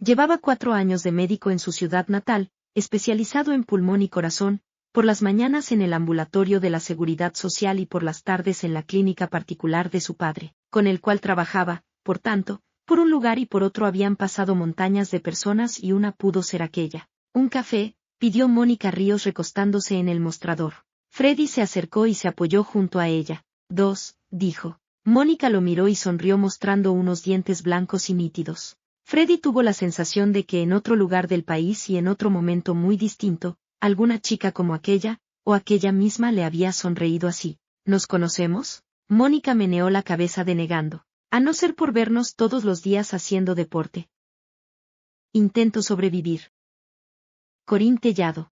Llevaba 4 años de médico en su ciudad natal, especializado en pulmón y corazón, por las mañanas en el ambulatorio de la Seguridad Social y por las tardes en la clínica particular de su padre, con el cual trabajaba. Por tanto, por un lugar y por otro habían pasado montañas de personas y una pudo ser aquella. «Un café», pidió Mónica Ríos recostándose en el mostrador. Freddy se acercó y se apoyó junto a ella. «2», dijo. Mónica lo miró y sonrió mostrando unos dientes blancos y nítidos. Freddy tuvo la sensación de que en otro lugar del país y en otro momento muy distinto, alguna chica como aquella, o aquella misma le había sonreído así. «¿Nos conocemos?». Mónica meneó la cabeza denegando. «A no ser por vernos todos los días haciendo deporte. Intento sobrevivir». Corín Tellado.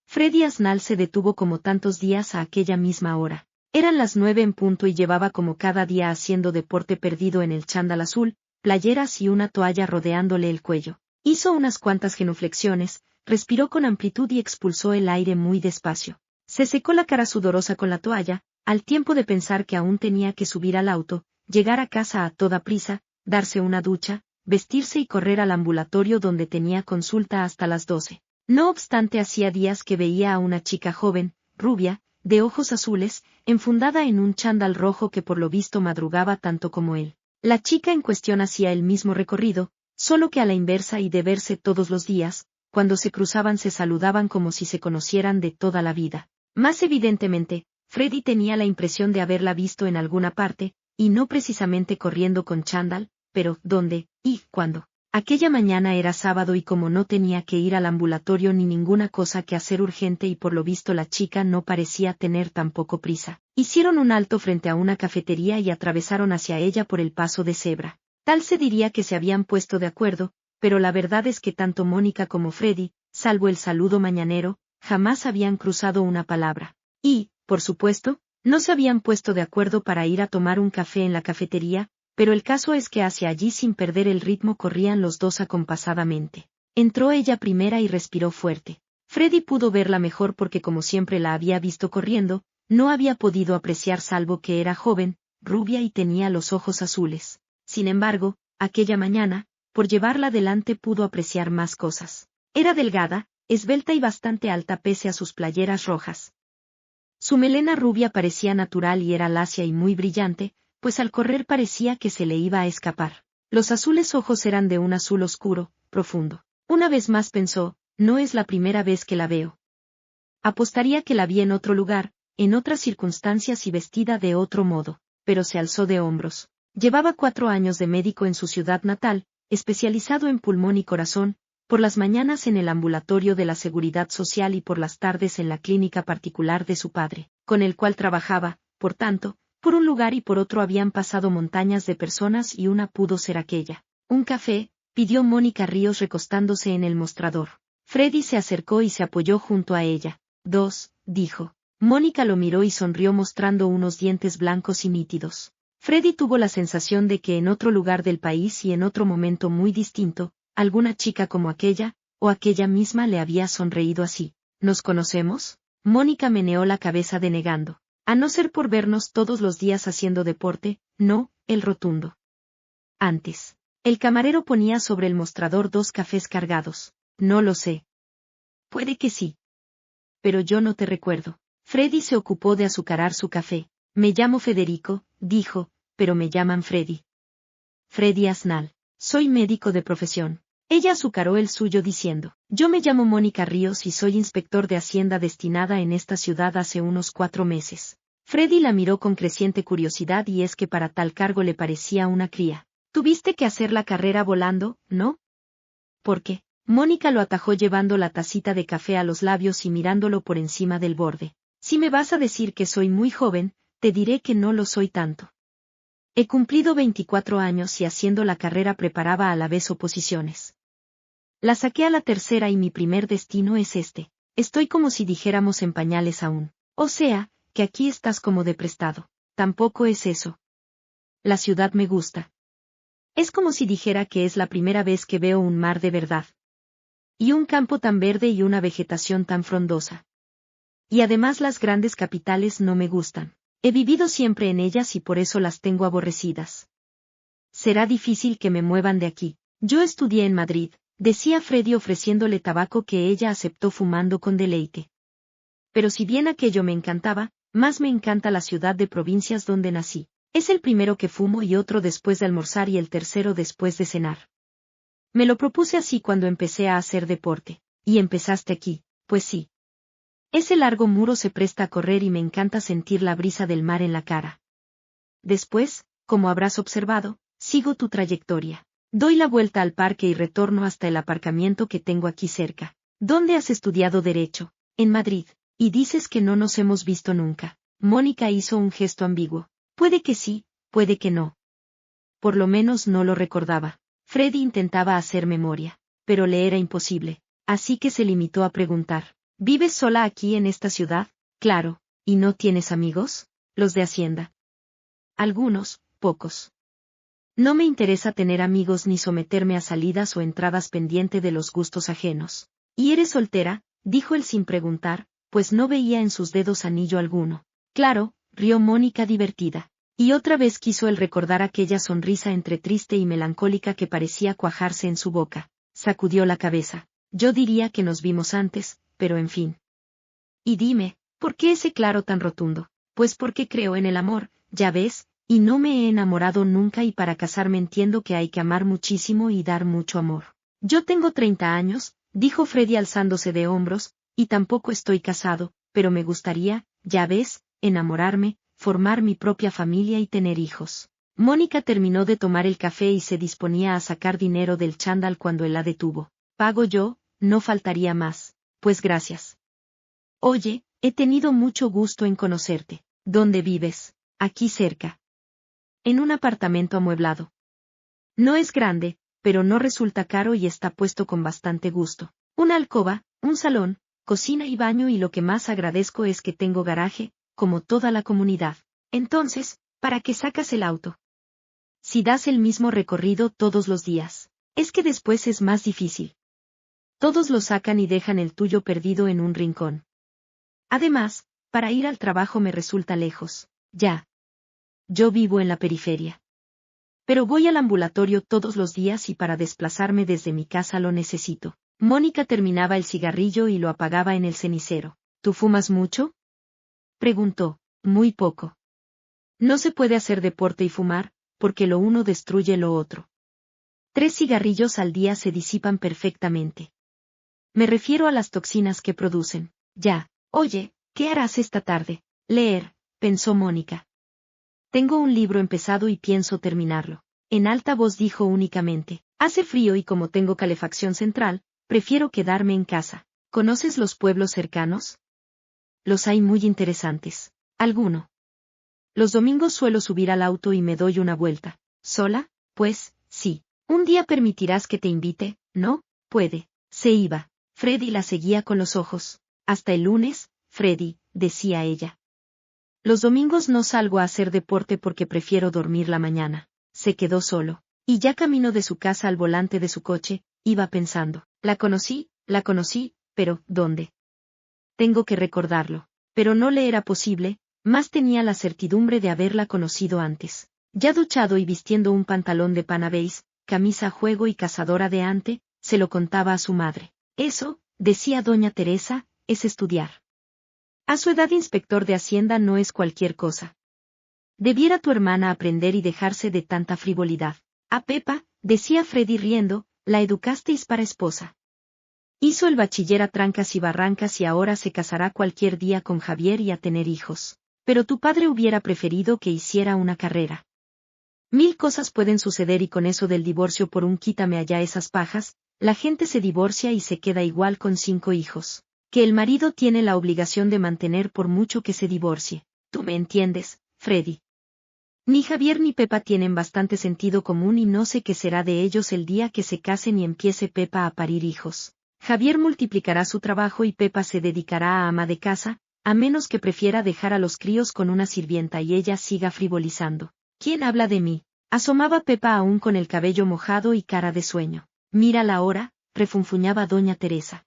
Freddy Aznal se detuvo como tantos días a aquella misma hora. Eran las 9 en punto y llevaba como cada día haciendo deporte perdido en el chándal azul, playeras y una toalla rodeándole el cuello. Hizo unas cuantas genuflexiones, respiró con amplitud y expulsó el aire muy despacio. Se secó la cara sudorosa con la toalla, al tiempo de pensar que aún tenía que subir al auto, llegar a casa a toda prisa, darse una ducha, vestirse y correr al ambulatorio donde tenía consulta hasta las 12. No obstante, hacía días que veía a una chica joven, rubia, de ojos azules, enfundada en un chándal rojo que por lo visto madrugaba tanto como él. La chica en cuestión hacía el mismo recorrido, solo que a la inversa y de verse todos los días, cuando se cruzaban se saludaban como si se conocieran de toda la vida. Más evidentemente, Freddy tenía la impresión de haberla visto en alguna parte, y no precisamente corriendo con chándal, pero ¿dónde y cuándo? Aquella mañana era sábado y como no tenía que ir al ambulatorio ni ninguna cosa que hacer urgente y por lo visto la chica no parecía tener tampoco prisa, hicieron un alto frente a una cafetería y atravesaron hacia ella por el paso de cebra. Tal se diría que se habían puesto de acuerdo, pero la verdad es que tanto Mónica como Freddy, salvo el saludo mañanero, jamás habían cruzado una palabra. Y, por supuesto, no se habían puesto de acuerdo para ir a tomar un café en la cafetería, pero el caso es que hacia allí sin perder el ritmo corrían los dos acompasadamente. Entró ella primera y respiró fuerte. Freddy pudo verla mejor porque como siempre la había visto corriendo, no había podido apreciar salvo que era joven, rubia y tenía los ojos azules. Sin embargo, aquella mañana, por llevarla delante pudo apreciar más cosas. Era delgada, esbelta y bastante alta pese a sus playeras rojas. Su melena rubia parecía natural y era lacia y muy brillante, pues al correr parecía que se le iba a escapar. Los azules ojos eran de un azul oscuro, profundo. Una vez más pensó, no es la primera vez que la veo. Apostaría que la vi en otro lugar, en otras circunstancias y vestida de otro modo, pero se alzó de hombros. Llevaba 4 años de médico en su ciudad natal, especializado en pulmón y corazón, por las mañanas en el ambulatorio de la Seguridad Social y por las tardes en la clínica particular de su padre, con el cual trabajaba. Por tanto, por un lugar y por otro habían pasado montañas de personas y una pudo ser aquella. «Un café», pidió Mónica Ríos recostándose en el mostrador. Freddy se acercó y se apoyó junto a ella. «2», dijo. Mónica lo miró y sonrió mostrando unos dientes blancos y nítidos. Freddy tuvo la sensación de que en otro lugar del país y en otro momento muy distinto, alguna chica como aquella, o aquella misma le había sonreído así. «¿Nos conocemos?». Mónica meneó la cabeza denegando. «A no ser por vernos todos los días haciendo deporte, no», el rotundo. Antes. El camarero ponía sobre el mostrador 2 cafés cargados. «No lo sé». «Puede que sí. Pero yo no te recuerdo». Freddy se ocupó de azucarar su café. «Me llamo Federico», dijo, «pero me llaman Freddy». «Freddy Aznal. Soy médico de profesión». Ella azucaró el suyo diciendo, «Yo me llamo Mónica Ríos y soy inspector de Hacienda destinada en esta ciudad hace unos 4 meses». Freddy la miró con creciente curiosidad y es que para tal cargo le parecía una cría. «Tuviste que hacer la carrera volando, ¿no?». «¿Por qué?». Mónica lo atajó llevando la tacita de café a los labios y mirándolo por encima del borde. «Si me vas a decir que soy muy joven, te diré que no lo soy tanto. He cumplido 24 años y haciendo la carrera preparaba a la vez oposiciones. La saqué a la tercera y mi primer destino es este. Estoy como si dijéramos en pañales aún. O sea, que aquí estás como de prestado». «Tampoco es eso. La ciudad me gusta. Es como si dijera que es la primera vez que veo un mar de verdad. Y un campo tan verde y una vegetación tan frondosa. Y además las grandes capitales no me gustan. He vivido siempre en ellas y por eso las tengo aborrecidas. Será difícil que me muevan de aquí». Yo estudié en Madrid, decía Freddy ofreciéndole tabaco que ella aceptó fumando con deleite. Pero si bien aquello me encantaba, más me encanta la ciudad de provincias donde nací. Es el primero que fumo y otro después de almorzar y el tercero después de cenar. Me lo propuse así cuando empecé a hacer deporte. ¿Y empezaste aquí? Pues sí. Ese largo muro se presta a correr y me encanta sentir la brisa del mar en la cara. Después, como habrás observado, sigo tu trayectoria. Doy la vuelta al parque y retorno hasta el aparcamiento que tengo aquí cerca. ¿Dónde has estudiado Derecho? En Madrid. Y dices que no nos hemos visto nunca. Mónica hizo un gesto ambiguo. Puede que sí, puede que no. Por lo menos no lo recordaba. Freddy intentaba hacer memoria, pero le era imposible, así que se limitó a preguntar. ¿Vives sola aquí en esta ciudad? Claro. ¿Y no tienes amigos? Los de Hacienda. Algunos, pocos. No me interesa tener amigos ni someterme a salidas o entradas pendiente de los gustos ajenos. ¿Y eres soltera? Dijo él sin preguntar, pues no veía en sus dedos anillo alguno. Claro, rió Mónica divertida. Y otra vez quiso él recordar aquella sonrisa entre triste y melancólica que parecía cuajarse en su boca. Sacudió la cabeza. Yo diría que nos vimos antes, pero en fin. Y dime, ¿por qué ese claro tan rotundo? Pues porque creo en el amor, ya ves, y no me he enamorado nunca y para casarme entiendo que hay que amar muchísimo y dar mucho amor. Yo tengo 30 años, dijo Freddy alzándose de hombros, y tampoco estoy casado, pero me gustaría, ya ves, enamorarme, formar mi propia familia y tener hijos. Mónica terminó de tomar el café y se disponía a sacar dinero del chándal cuando él la detuvo. Pago yo, no faltaría más. Pues gracias. Oye, he tenido mucho gusto en conocerte. ¿Dónde vives? Aquí cerca. En un apartamento amueblado. No es grande, pero no resulta caro y está puesto con bastante gusto. Una alcoba, un salón, cocina y baño y lo que más agradezco es que tengo garaje, como toda la comunidad. Entonces, ¿para qué sacas el auto? Si das el mismo recorrido todos los días. Es que después es más difícil. Todos lo sacan y dejan el tuyo perdido en un rincón. Además, para ir al trabajo me resulta lejos. Ya. Yo vivo en la periferia. Pero voy al ambulatorio todos los días y para desplazarme desde mi casa lo necesito. Mónica terminaba el cigarrillo y lo apagaba en el cenicero. ¿Tú fumas mucho? Preguntó. Muy poco. No se puede hacer deporte y fumar, porque lo uno destruye lo otro. 3 cigarrillos al día se disipan perfectamente. Me refiero a las toxinas que producen. Ya. Oye, ¿qué harás esta tarde? Leer, pensó Mónica. Tengo un libro empezado y pienso terminarlo. En alta voz dijo únicamente. Hace frío y como tengo calefacción central, prefiero quedarme en casa. ¿Conoces los pueblos cercanos? Los hay muy interesantes. ¿Alguno? Los domingos suelo subir al auto y me doy una vuelta. ¿Sola? Pues, sí. Un día permitirás que te invite, ¿no? Puede. Se iba. Freddy la seguía con los ojos. Hasta el lunes, Freddy, decía ella. Los domingos no salgo a hacer deporte porque prefiero dormir la mañana. Se quedó solo. Y ya camino de su casa al volante de su coche, iba pensando. La conocí, pero, ¿dónde? Tengo que recordarlo. Pero no le era posible, más tenía la certidumbre de haberla conocido antes. Ya duchado y vistiendo un pantalón de pana beige, camisa a juego y cazadora de ante, se lo contaba a su madre. Eso, decía doña Teresa, es estudiar. A su edad inspector de Hacienda no es cualquier cosa. Debiera tu hermana aprender y dejarse de tanta frivolidad. A Pepa, decía Freddy riendo, la educasteis para esposa. Hizo el bachiller a trancas y barrancas y ahora se casará cualquier día con Javier y a tener hijos. Pero tu padre hubiera preferido que hiciera una carrera. 1000 cosas pueden suceder y con eso del divorcio por un quítame allá esas pajas, la gente se divorcia y se queda igual con 5 hijos. Que el marido tiene la obligación de mantener por mucho que se divorcie. ¿Tú me entiendes, Freddy? Ni Javier ni Pepa tienen bastante sentido común y no sé qué será de ellos el día que se casen y empiece Pepa a parir hijos. Javier multiplicará su trabajo y Pepa se dedicará a ama de casa, a menos que prefiera dejar a los críos con una sirvienta y ella siga frivolizando. ¿Quién habla de mí? Asomaba Pepa aún con el cabello mojado y cara de sueño. Mira la hora, refunfuñaba doña Teresa.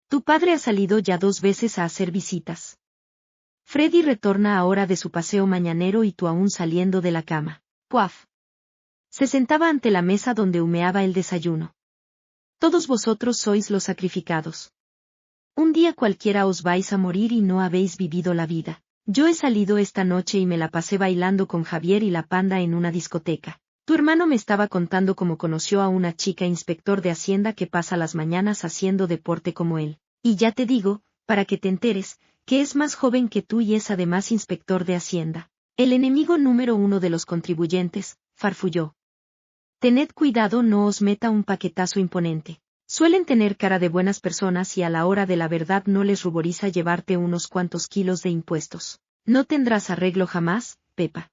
Tu padre ha salido ya 2 veces a hacer visitas. Freddy retorna ahora de su paseo mañanero y tú aún saliendo de la cama. ¡Puaf! Se sentaba ante la mesa donde humeaba el desayuno. Todos vosotros sois los sacrificados. Un día cualquiera os vais a morir y no habéis vivido la vida. Yo he salido esta noche y me la pasé bailando con Javier y la Panda en una discoteca. Tu hermano me estaba contando cómo conoció a una chica inspector de Hacienda que pasa las mañanas haciendo deporte como él. Y ya te digo, para que te enteres, que es más joven que tú y es además inspector de Hacienda. El enemigo número 1 de los contribuyentes, farfulló. Tened cuidado, no os meta un paquetazo imponente. Suelen tener cara de buenas personas y a la hora de la verdad no les ruboriza llevarte unos cuantos kilos de impuestos. No tendrás arreglo jamás, Pepa.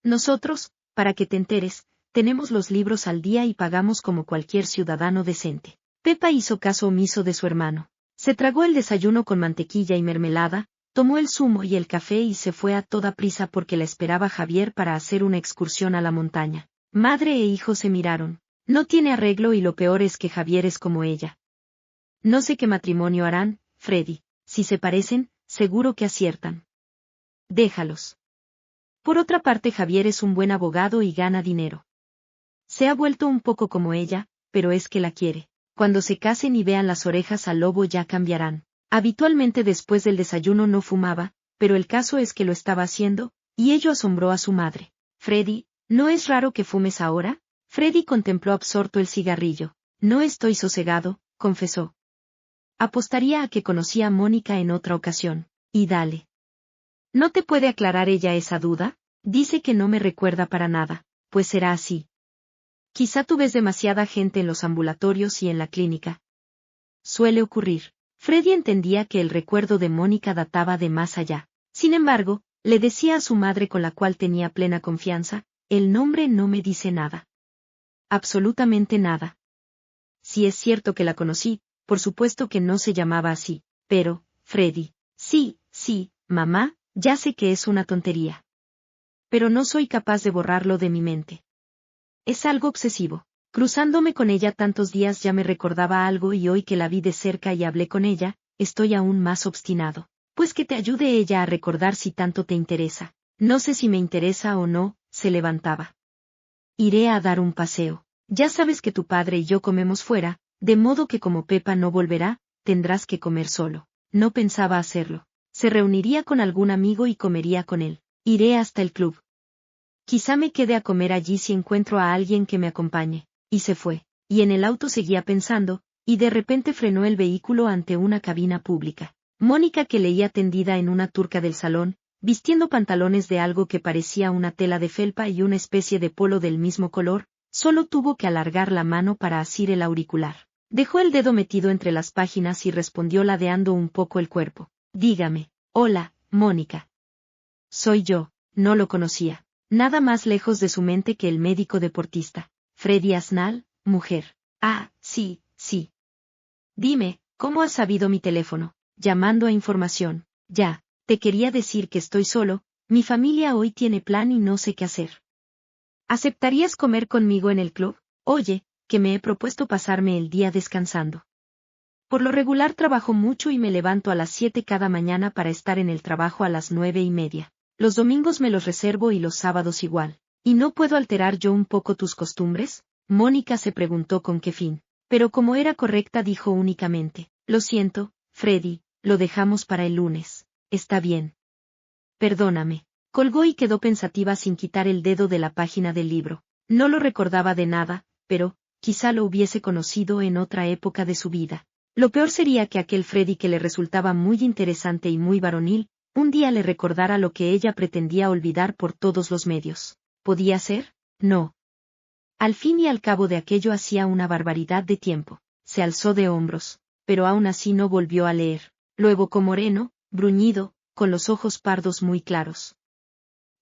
Nosotros, para que te enteres, tenemos los libros al día y pagamos como cualquier ciudadano decente. Pepa hizo caso omiso de su hermano. Se tragó el desayuno con mantequilla y mermelada, tomó el zumo y el café y se fue a toda prisa porque la esperaba Javier para hacer una excursión a la montaña. Madre e hijo se miraron. No tiene arreglo y lo peor es que Javier es como ella. No sé qué matrimonio harán, Freddy. Si se parecen, seguro que aciertan. Déjalos. Por otra parte, Javier es un buen abogado y gana dinero. Se ha vuelto un poco como ella, pero es que la quiere. Cuando se casen y vean las orejas al lobo ya cambiarán. Habitualmente después del desayuno no fumaba, pero el caso es que lo estaba haciendo, y ello asombró a su madre. Freddy, ¿no es raro que fumes ahora? Freddy contempló absorto el cigarrillo. No estoy sosegado, confesó. Apostaría a que conocía a Mónica en otra ocasión. Y dale. ¿No te puede aclarar ella esa duda? Dice que no me recuerda para nada, pues será así. Quizá tú ves demasiada gente en los ambulatorios y en la clínica. Suele ocurrir. Freddy entendía que el recuerdo de Mónica databa de más allá. Sin embargo, le decía a su madre con la cual tenía plena confianza, el nombre no me dice nada. Absolutamente nada. Si es cierto que la conocí, por supuesto que no se llamaba así, pero, Freddy, sí, mamá, ya sé que es una tontería. Pero no soy capaz de borrarlo de mi mente. Es algo obsesivo. Cruzándome con ella tantos días ya me recordaba algo y hoy que la vi de cerca y hablé con ella, estoy aún más obstinado. Pues que te ayude ella a recordar si tanto te interesa. No sé si me interesa o no, se levantaba. Iré a dar un paseo. Ya sabes que tu padre y yo comemos fuera, de modo que como Pepa no volverá, tendrás que comer solo. No pensaba hacerlo. Se reuniría con algún amigo y comería con él. Iré hasta el club. Quizá me quede a comer allí si encuentro a alguien que me acompañe. Y se fue. Y en el auto seguía pensando, y de repente frenó el vehículo ante una cabina pública. Mónica, que leía tendida en una turca del salón, vistiendo pantalones de algo que parecía una tela de felpa y una especie de polo del mismo color, solo tuvo que alargar la mano para asir el auricular. Dejó el dedo metido entre las páginas y respondió ladeando un poco el cuerpo. Dígame. Hola, Mónica. Soy yo, no lo conocía. Nada más lejos de su mente que el médico deportista. Freddy Asnal, mujer. Ah, sí. Dime, ¿cómo has sabido mi teléfono? Llamando a información. Ya. Te quería decir que estoy solo, mi familia hoy tiene plan y no sé qué hacer. ¿Aceptarías comer conmigo en el club? Oye, que me he propuesto pasarme el día descansando. Por lo regular trabajo mucho y me levanto a las 7 cada mañana para estar en el trabajo a las 9:30. Los domingos me los reservo y los sábados igual. ¿Y no puedo alterar yo un poco tus costumbres? Mónica se preguntó con qué fin. Pero como era correcta dijo únicamente, lo siento, Freddy, lo dejamos para el lunes. Está bien. Perdóname. Colgó y quedó pensativa sin quitar el dedo de la página del libro. No lo recordaba de nada, pero, quizá lo hubiese conocido en otra época de su vida. Lo peor sería que aquel Freddy que le resultaba muy interesante y muy varonil, un día le recordara lo que ella pretendía olvidar por todos los medios. ¿Podía ser? No. Al fin y al cabo de aquello hacía una barbaridad de tiempo. Se alzó de hombros, pero aún así no volvió a leer. Lo evocó moreno, bruñido, con los ojos pardos muy claros.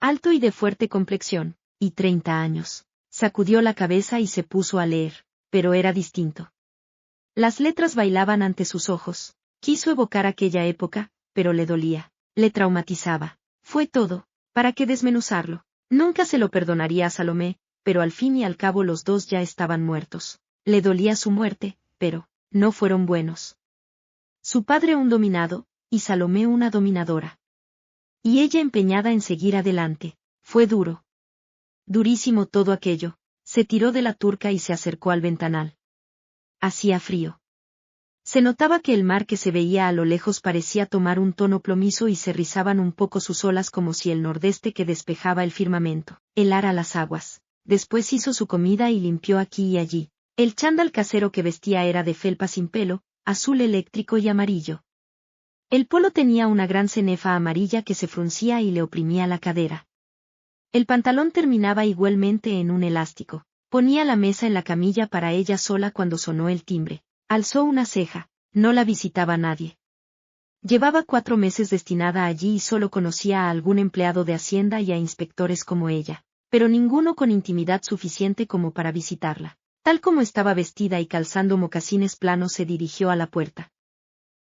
Alto y de fuerte complexión, y 30 años. Sacudió la cabeza y se puso a leer, pero era distinto. Las letras bailaban ante sus ojos. Quiso evocar aquella época, pero le dolía, le traumatizaba. Fue todo, ¿para qué desmenuzarlo? Nunca se lo perdonaría a Salomé, pero al fin y al cabo los dos ya estaban muertos. Le dolía su muerte, pero no fueron buenos. Su padre un dominado, y Salomé una dominadora. Y ella empeñada en seguir adelante. Fue duro. Durísimo todo aquello. Se tiró de la turca y se acercó al ventanal. Hacía frío. Se notaba que el mar que se veía a lo lejos parecía tomar un tono plomizo y se rizaban un poco sus olas como si el nordeste que despejaba el firmamento helara las aguas. Después hizo su comida y limpió aquí y allí. El chándal casero que vestía era de felpa sin pelo, azul eléctrico y amarillo. El polo tenía una gran cenefa amarilla que se fruncía y le oprimía la cadera. El pantalón terminaba igualmente en un elástico. Ponía la mesa en la camilla para ella sola cuando sonó el timbre. Alzó una ceja, no la visitaba nadie. Llevaba 4 meses destinada allí y solo conocía a algún empleado de Hacienda y a inspectores como ella, pero ninguno con intimidad suficiente como para visitarla. Tal como estaba vestida y calzando mocasines planos se dirigió a la puerta.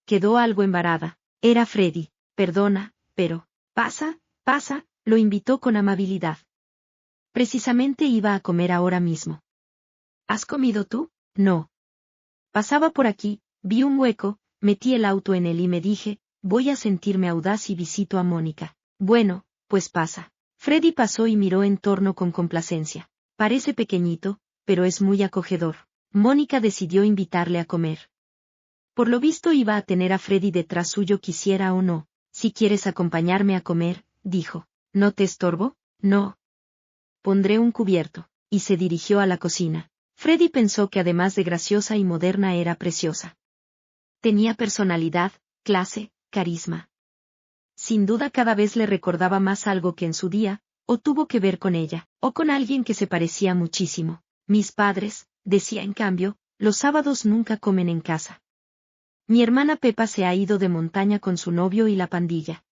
Quedó algo embarada. Era Freddy. Perdona, pero... Pasa, pasa, lo invitó con amabilidad. Precisamente iba a comer ahora mismo. ¿Has comido tú? No. Pasaba por aquí, vi un hueco, metí el auto en él y me dije, voy a sentirme audaz y visito a Mónica. Bueno, pues pasa. Freddy pasó y miró en torno con complacencia. Parece pequeñito, pero es muy acogedor. Mónica decidió invitarle a comer. Por lo visto iba a tener a Freddy detrás suyo quisiera o no. Si quieres acompañarme a comer, dijo. ¿No te estorbo? No. Pondré un cubierto. Y se dirigió a la cocina. Freddy pensó que además de graciosa y moderna era preciosa. Tenía personalidad, clase, carisma. Sin duda cada vez le recordaba más algo que en su día, o tuvo que ver con ella, o con alguien que se parecía muchísimo. Mis padres, decía en cambio, los sábados nunca comen en casa. Mi hermana Pepa se ha ido de montaña con su novio y la pandilla.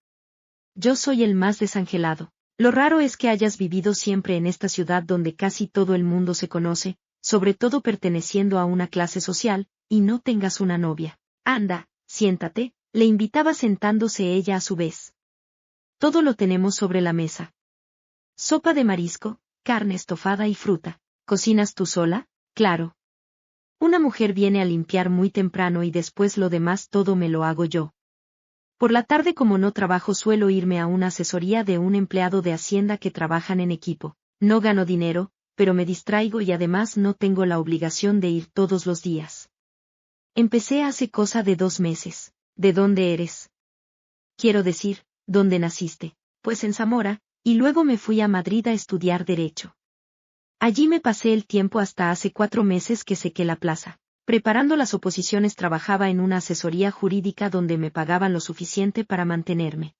Yo soy el más desangelado. Lo raro es que hayas vivido siempre en esta ciudad donde casi todo el mundo se conoce, sobre todo perteneciendo a una clase social, y no tengas una novia. Anda, siéntate, le invitaba sentándose ella a su vez. Todo lo tenemos sobre la mesa. Sopa de marisco, carne estofada y fruta. ¿Cocinas tú sola? Claro. Una mujer viene a limpiar muy temprano y después lo demás todo me lo hago yo. Por la tarde como no trabajo suelo irme a una asesoría de un empleado de Hacienda que trabajan en equipo. No gano dinero, pero me distraigo y además no tengo la obligación de ir todos los días. Empecé hace cosa de 2 meses. ¿De dónde eres? Quiero decir, ¿dónde naciste? Pues en Zamora, y luego me fui a Madrid a estudiar Derecho. Allí me pasé el tiempo hasta hace 4 meses que sequé la plaza. Preparando las oposiciones trabajaba en una asesoría jurídica donde me pagaban lo suficiente para mantenerme.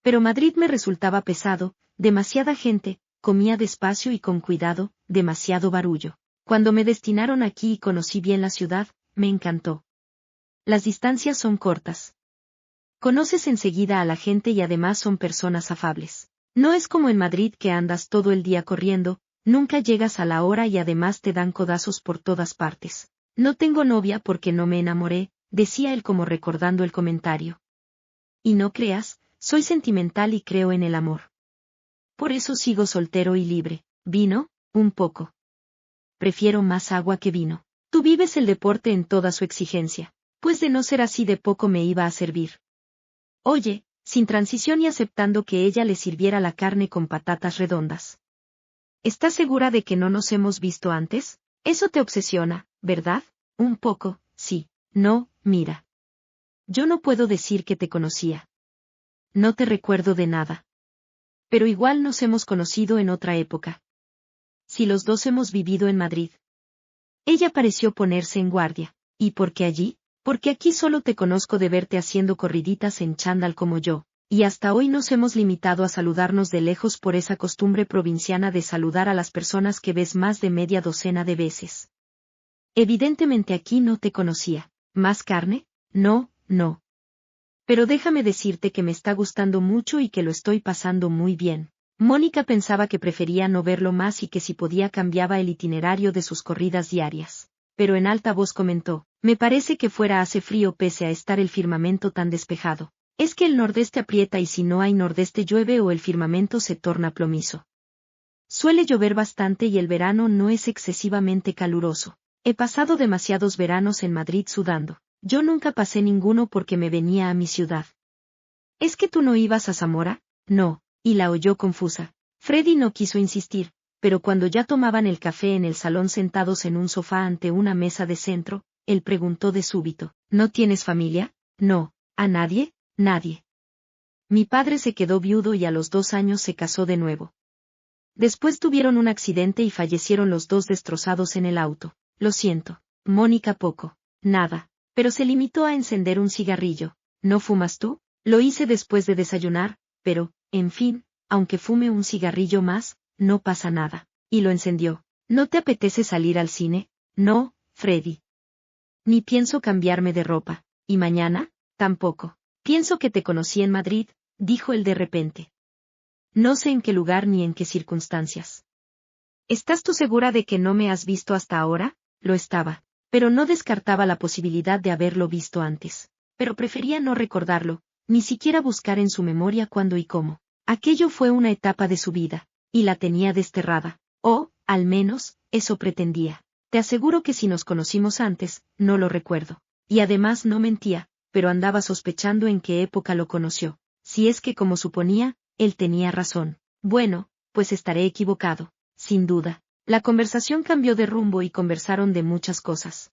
Pero Madrid me resultaba pesado, demasiada gente, comía despacio y con cuidado, demasiado barullo. Cuando me destinaron aquí y conocí bien la ciudad, me encantó. Las distancias son cortas. Conoces enseguida a la gente y además son personas afables. No es como en Madrid que andas todo el día corriendo, nunca llegas a la hora y además te dan codazos por todas partes. No tengo novia porque no me enamoré, decía él como recordando el comentario. Y no creas, soy sentimental y creo en el amor. Por eso sigo soltero y libre. ¿Vino? Un poco. Prefiero más agua que vino. Tú vives el deporte en toda su exigencia. Pues de no ser así de poco me iba a servir. Oye, sin transición y aceptando que ella le sirviera la carne con patatas redondas. ¿Estás segura de que no nos hemos visto antes? Eso te obsesiona, ¿verdad? Un poco, sí. No, mira. Yo no puedo decir que te conocía. No te recuerdo de nada. Pero igual nos hemos conocido en otra época. Si los dos hemos vivido en Madrid. Ella pareció ponerse en guardia. ¿Y por qué allí? Porque aquí solo te conozco de verte haciendo corriditas en chándal como yo, y hasta hoy nos hemos limitado a saludarnos de lejos por esa costumbre provinciana de saludar a las personas que ves más de media docena de veces. Evidentemente aquí no te conocía. ¿Más carne? No, no. Pero déjame decirte que me está gustando mucho y que lo estoy pasando muy bien. Mónica pensaba que prefería no verlo más y que si podía cambiaba el itinerario de sus corridas diarias. Pero en alta voz comentó, me parece que fuera hace frío pese a estar el firmamento tan despejado. Es que el nordeste aprieta y si no hay nordeste llueve o el firmamento se torna plomizo. Suele llover bastante y el verano no es excesivamente caluroso. He pasado demasiados veranos en Madrid sudando. Yo nunca pasé ninguno porque me venía a mi ciudad. ¿Es que tú no ibas a Zamora? No, y la oyó confusa. Freddy no quiso insistir, pero cuando ya tomaban el café en el salón sentados en un sofá ante una mesa de centro, él preguntó de súbito, ¿no tienes familia? No, ¿a nadie? Nadie. Mi padre se quedó viudo y a los 2 años se casó de nuevo. Después tuvieron un accidente y fallecieron los dos destrozados en el auto. Lo siento, Mónica poco. Nada. Pero se limitó a encender un cigarrillo. ¿No fumas tú? Lo hice después de desayunar, pero, en fin, aunque fume un cigarrillo más, no pasa nada. Y lo encendió. ¿No te apetece salir al cine? No, Freddy. Ni pienso cambiarme de ropa. ¿Y mañana? Tampoco. Pienso que te conocí en Madrid, dijo él de repente. No sé en qué lugar ni en qué circunstancias. ¿Estás tú segura de que no me has visto hasta ahora? Lo estaba. Pero no descartaba la posibilidad de haberlo visto antes. Pero prefería no recordarlo, ni siquiera buscar en su memoria cuándo y cómo. Aquello fue una etapa de su vida, y la tenía desterrada. O, al menos, eso pretendía. Te aseguro que si nos conocimos antes, no lo recuerdo. Y además no mentía, pero andaba sospechando en qué época lo conoció. Si es que como suponía, él tenía razón. Bueno, pues estaré equivocado. Sin duda. La conversación cambió de rumbo y conversaron de muchas cosas.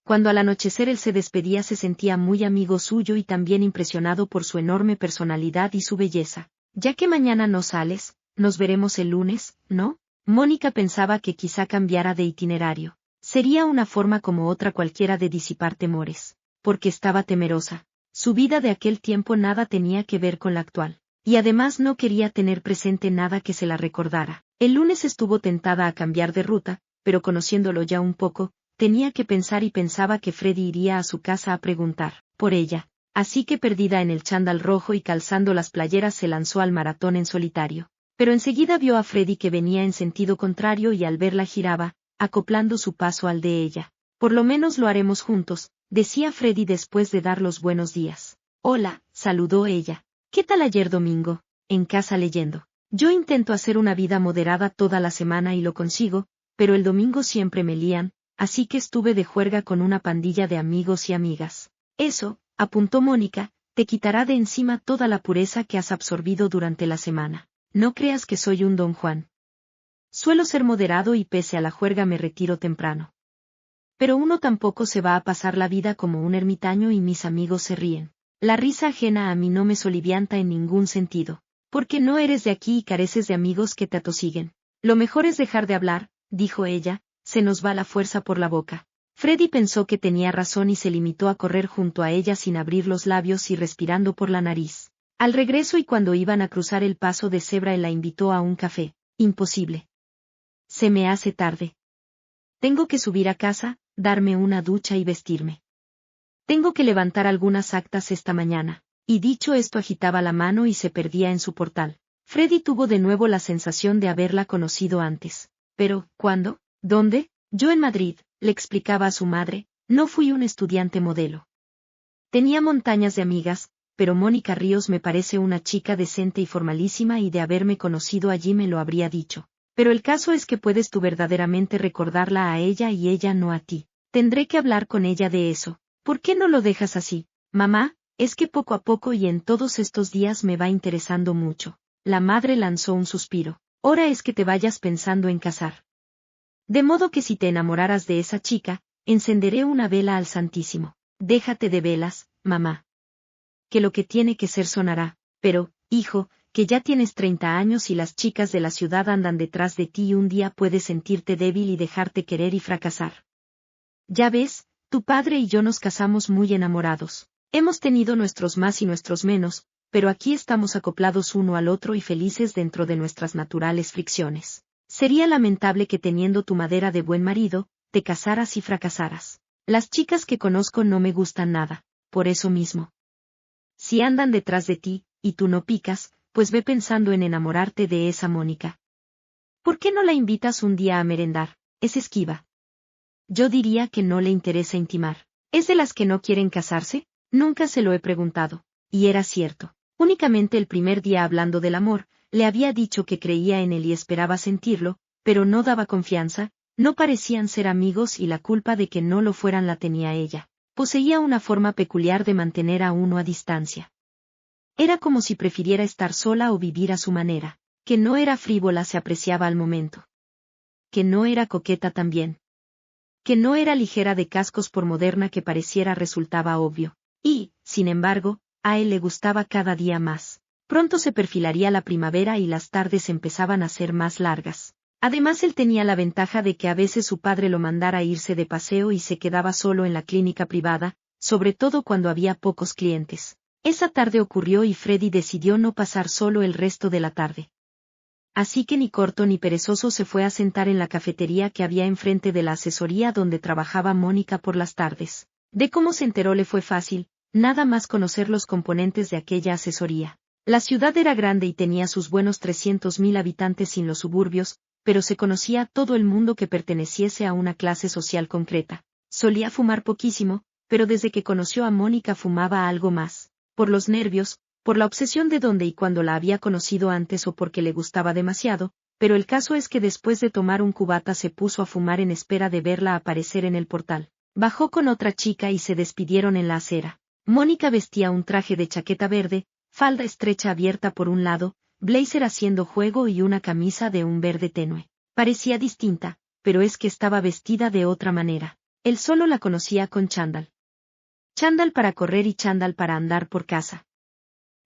Cuando al anochecer él se despedía se sentía muy amigo suyo y también impresionado por su enorme personalidad y su belleza. Ya que mañana no sales, nos veremos el lunes, ¿no? Mónica pensaba que quizá cambiara de itinerario. Sería una forma como otra cualquiera de disipar temores. Porque estaba temerosa. Su vida de aquel tiempo nada tenía que ver con la actual. Y además no quería tener presente nada que se la recordara. El lunes estuvo tentada a cambiar de ruta, pero conociéndolo ya un poco, tenía que pensar y pensaba que Freddy iría a su casa a preguntar por ella. Así que perdida en el chándal rojo y calzando las playeras se lanzó al maratón en solitario. Pero enseguida vio a Freddy que venía en sentido contrario y al verla giraba, acoplando su paso al de ella. Por lo menos lo haremos juntos, decía Freddy después de dar los buenos días. Hola, saludó ella. ¿Qué tal ayer domingo? En casa leyendo. Yo intento hacer una vida moderada toda la semana y lo consigo, pero el domingo siempre me lían, así que estuve de juerga con una pandilla de amigos y amigas. Eso, apuntó Mónica, te quitará de encima toda la pureza que has absorbido durante la semana. No creas que soy un don Juan. Suelo ser moderado y pese a la juerga me retiro temprano. Pero uno tampoco se va a pasar la vida como un ermitaño y mis amigos se ríen. La risa ajena a mí no me solivianta en ningún sentido. Porque no eres de aquí y careces de amigos que te atosiguen. Lo mejor es dejar de hablar, dijo ella, se nos va la fuerza por la boca. Freddy pensó que tenía razón y se limitó a correr junto a ella sin abrir los labios y respirando por la nariz. Al regreso y cuando iban a cruzar el paso de cebra él la invitó a un café. Imposible. Se me hace tarde. Tengo que subir a casa, darme una ducha y vestirme. Tengo que levantar algunas actas esta mañana. Y dicho esto agitaba la mano y se perdía en su portal. Freddy tuvo de nuevo la sensación de haberla conocido antes. Pero, ¿cuándo? ¿Dónde? Yo en Madrid, le explicaba a su madre, no fui un estudiante modelo. Tenía montañas de amigas, pero Mónica Ríos me parece una chica decente y formalísima y de haberme conocido allí me lo habría dicho. Pero el caso es que puedes tú verdaderamente recordarla a ella y ella no a ti. Tendré que hablar con ella de eso. ¿Por qué no lo dejas así, mamá? Es que poco a poco y en todos estos días me va interesando mucho. La madre lanzó un suspiro. Hora es que te vayas pensando en casar. De modo que si te enamoraras de esa chica, encenderé una vela al Santísimo. Déjate de velas, mamá. Que lo que tiene que ser sonará. Pero, hijo, que ya tienes 30 años y las chicas de la ciudad andan detrás de ti y un día puedes sentirte débil y dejarte querer y fracasar. Ya ves, tu padre y yo nos casamos muy enamorados. Hemos tenido nuestros más y nuestros menos, pero aquí estamos acoplados uno al otro y felices dentro de nuestras naturales fricciones. Sería lamentable que teniendo tu madera de buen marido, te casaras y fracasaras. Las chicas que conozco no me gustan nada, por eso mismo. Si andan detrás de ti, y tú no picas, pues ve pensando en enamorarte de esa Mónica. ¿Por qué no la invitas un día a merendar? Es esquiva. Yo diría que no le interesa intimar. ¿Es de las que no quieren casarse? Nunca se lo he preguntado. Y era cierto. Únicamente el primer día hablando del amor, le había dicho que creía en él y esperaba sentirlo, pero no daba confianza, no parecían ser amigos y la culpa de que no lo fueran la tenía ella. Poseía una forma peculiar de mantener a uno a distancia. Era como si prefiriera estar sola o vivir a su manera. Que no era frívola se apreciaba al momento. Que no era coqueta también. Que no era ligera de cascos por moderna que pareciera resultaba obvio. Y, sin embargo, a él le gustaba cada día más. Pronto se perfilaría la primavera y las tardes empezaban a ser más largas. Además él tenía la ventaja de que a veces su padre lo mandara a irse de paseo y se quedaba solo en la clínica privada, sobre todo cuando había pocos clientes. Esa tarde ocurrió y Freddy decidió no pasar solo el resto de la tarde. Así que ni corto ni perezoso se fue a sentar en la cafetería que había enfrente de la asesoría donde trabajaba Mónica por las tardes. De cómo se enteró le fue fácil, nada más conocer los componentes de aquella asesoría. La ciudad era grande y tenía sus buenos 300.000 habitantes sin los suburbios, pero se conocía a todo el mundo que perteneciese a una clase social concreta. Solía fumar poquísimo, pero desde que conoció a Mónica fumaba algo más. Por los nervios, por la obsesión de dónde y cuándo la había conocido antes o porque le gustaba demasiado, pero el caso es que después de tomar un cubata se puso a fumar en espera de verla aparecer en el portal. Bajó con otra chica y se despidieron en la acera. Mónica vestía un traje de chaqueta verde, falda estrecha abierta por un lado, blazer haciendo juego y una camisa de un verde tenue. Parecía distinta, pero es que estaba vestida de otra manera. Él solo la conocía con chándal. Chándal para correr y chándal para andar por casa.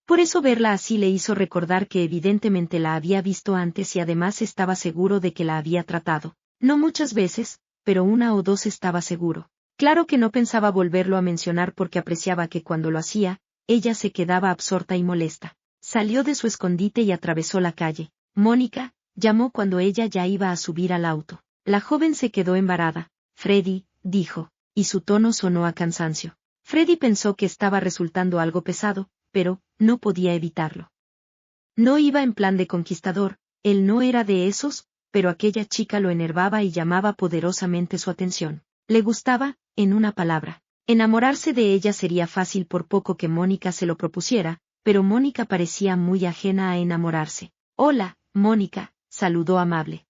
Por eso verla así le hizo recordar que evidentemente la había visto antes y además estaba seguro de que la había tratado. No muchas veces, pero una o dos estaba seguro. Claro que no pensaba volverlo a mencionar porque apreciaba que cuando lo hacía, ella se quedaba absorta y molesta. Salió de su escondite y atravesó la calle. Mónica, llamó cuando ella ya iba a subir al auto. La joven se quedó embarada. Freddy, dijo, y su tono sonó a cansancio. Freddy pensó que estaba resultando algo pesado, pero no podía evitarlo. No iba en plan de conquistador, él no era de esos, pero aquella chica lo enervaba y llamaba poderosamente su atención. Le gustaba, en una palabra. Enamorarse de ella sería fácil por poco que Mónica se lo propusiera, pero Mónica parecía muy ajena a enamorarse. Hola, Mónica, saludó amable.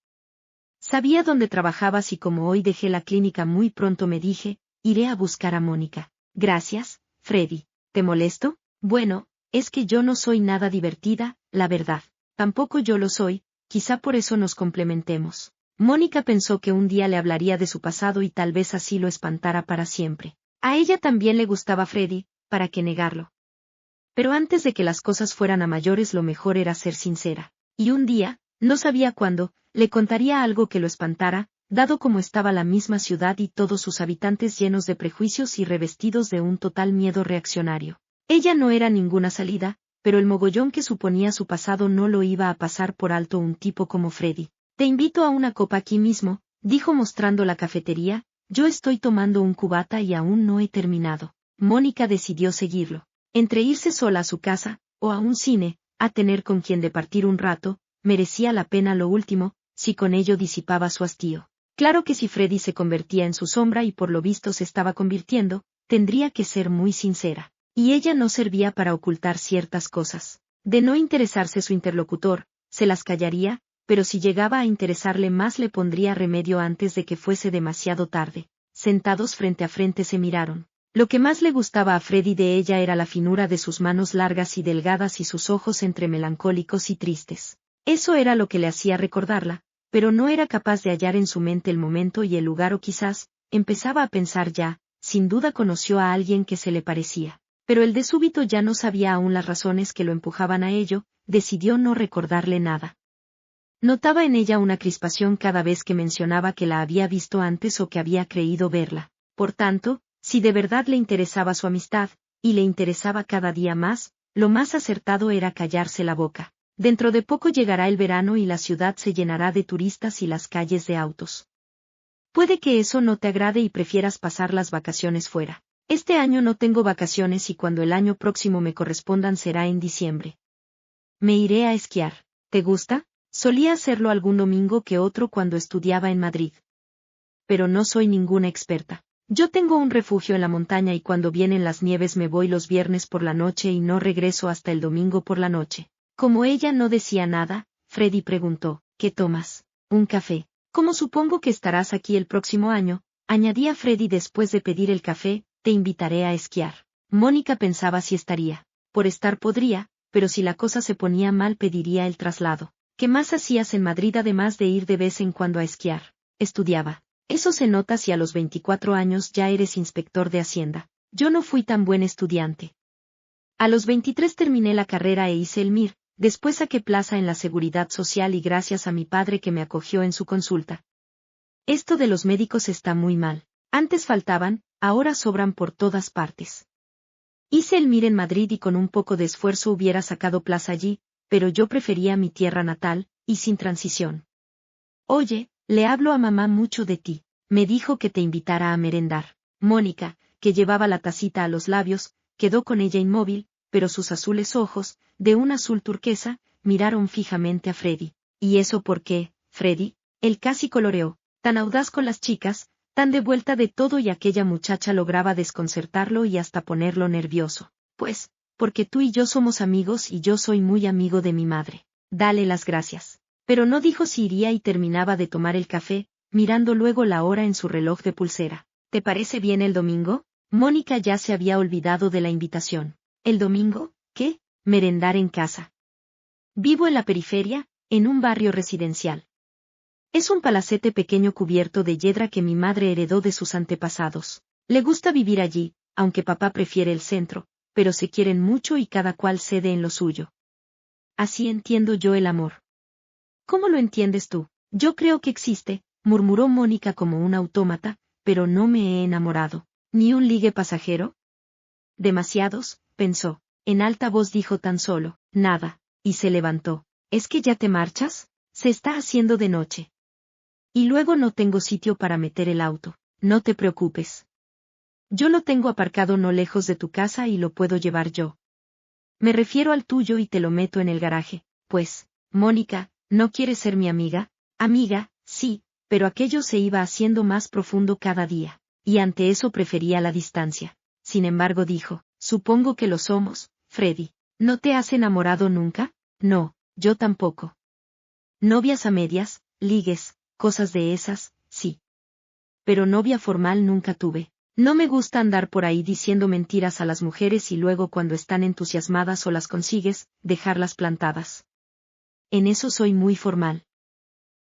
Sabía dónde trabajabas y como hoy dejé la clínica muy pronto me dije, iré a buscar a Mónica. Gracias, Freddy. ¿Te molesto? Bueno, es que yo no soy nada divertida, la verdad. Tampoco yo lo soy, quizá por eso nos complementemos. Mónica pensó que un día le hablaría de su pasado y tal vez así lo espantara para siempre. A ella también le gustaba Freddy, ¿para qué negarlo? Pero antes de que las cosas fueran a mayores lo mejor era ser sincera. Y un día, no sabía cuándo, le contaría algo que lo espantara, dado como estaba la misma ciudad y todos sus habitantes llenos de prejuicios y revestidos de un total miedo reaccionario. Ella no era ninguna salida, pero el mogollón que suponía su pasado no lo iba a pasar por alto un tipo como Freddy. Te invito a una copa aquí mismo, dijo mostrando la cafetería, yo estoy tomando un cubata y aún no he terminado. Mónica decidió seguirlo. Entre irse sola a su casa, o a un cine, a tener con quien departir un rato, merecía la pena lo último, si con ello disipaba su hastío. Claro que si Freddy se convertía en su sombra y por lo visto se estaba convirtiendo, tendría que ser muy sincera. Y ella no servía para ocultar ciertas cosas. De no interesarse su interlocutor, se las callaría, pero si llegaba a interesarle más le pondría remedio antes de que fuese demasiado tarde. Sentados frente a frente se miraron. Lo que más le gustaba a Freddy de ella era la finura de sus manos largas y delgadas y sus ojos entre melancólicos y tristes. Eso era lo que le hacía recordarla, pero no era capaz de hallar en su mente el momento y el lugar o quizás, empezaba a pensar ya, sin duda conoció a alguien que se le parecía. Pero el de súbito ya no sabía aún las razones que lo empujaban a ello, decidió no recordarle nada. Notaba en ella una crispación cada vez que mencionaba que la había visto antes o que había creído verla. Por tanto, si de verdad le interesaba su amistad, y le interesaba cada día más, lo más acertado era callarse la boca. Dentro de poco llegará el verano y la ciudad se llenará de turistas y las calles de autos. Puede que eso no te agrade y prefieras pasar las vacaciones fuera. Este año no tengo vacaciones y cuando el año próximo me correspondan será en diciembre. Me iré a esquiar. ¿Te gusta? Solía hacerlo algún domingo que otro cuando estudiaba en Madrid. Pero no soy ninguna experta. Yo tengo un refugio en la montaña y cuando vienen las nieves me voy los viernes por la noche y no regreso hasta el domingo por la noche. Como ella no decía nada, Freddy preguntó, ¿qué tomas? Un café. Como supongo que estarás aquí el próximo año, añadía Freddy después de pedir el café, te invitaré a esquiar. Mónica pensaba si estaría. Por estar podría, pero si la cosa se ponía mal pediría el traslado. ¿Qué más hacías en Madrid además de ir de vez en cuando a esquiar? Estudiaba. Eso se nota si a los 24 años ya eres inspector de Hacienda. Yo no fui tan buen estudiante. A los 23 terminé la carrera e hice el MIR, después saqué plaza en la Seguridad Social y gracias a mi padre que me acogió en su consulta. Esto de los médicos está muy mal. Antes faltaban, ahora sobran por todas partes. Hice el MIR en Madrid y con un poco de esfuerzo hubiera sacado plaza allí, pero yo prefería mi tierra natal, y sin transición. Oye, le hablo a mamá mucho de ti. Me dijo que te invitara a merendar. Mónica, que llevaba la tacita a los labios, quedó con ella inmóvil, pero sus azules ojos, de un azul turquesa, miraron fijamente a Freddy. ¿Y eso por qué, Freddy? Él casi coloreó, tan audaz con las chicas, tan de vuelta de todo y aquella muchacha lograba desconcertarlo y hasta ponerlo nervioso. Pues, porque tú y yo somos amigos y yo soy muy amigo de mi madre. Dale las gracias. Pero no dijo si iría y terminaba de tomar el café, mirando luego la hora en su reloj de pulsera. ¿Te parece bien el domingo? Mónica ya se había olvidado de la invitación. ¿El domingo? ¿Qué? Merendar en casa. Vivo en la periferia, en un barrio residencial. Es un palacete pequeño cubierto de yedra que mi madre heredó de sus antepasados. Le gusta vivir allí, aunque papá prefiere el centro, pero se quieren mucho y cada cual cede en lo suyo. Así entiendo yo el amor. ¿Cómo lo entiendes tú? Yo creo que existe, murmuró Mónica como un autómata, pero no me he enamorado. ¿Ni un ligue pasajero? Demasiados, pensó. En alta voz dijo tan solo, nada, y se levantó. ¿Es que ya te marchas? Se está haciendo de noche. Y luego no tengo sitio para meter el auto. No te preocupes. Yo lo tengo aparcado no lejos de tu casa y lo puedo llevar yo. Me refiero al tuyo y te lo meto en el garaje. Pues, Mónica, ¿no quieres ser mi amiga? Amiga, sí, pero aquello se iba haciendo más profundo cada día, y ante eso prefería la distancia. Sin embargo dijo, supongo que lo somos, Freddy. ¿No te has enamorado nunca? No, yo tampoco. Novias a medias, ligues, cosas de esas, sí. Pero novia formal nunca tuve. No me gusta andar por ahí diciendo mentiras a las mujeres y luego cuando están entusiasmadas o las consigues, dejarlas plantadas. En eso soy muy formal.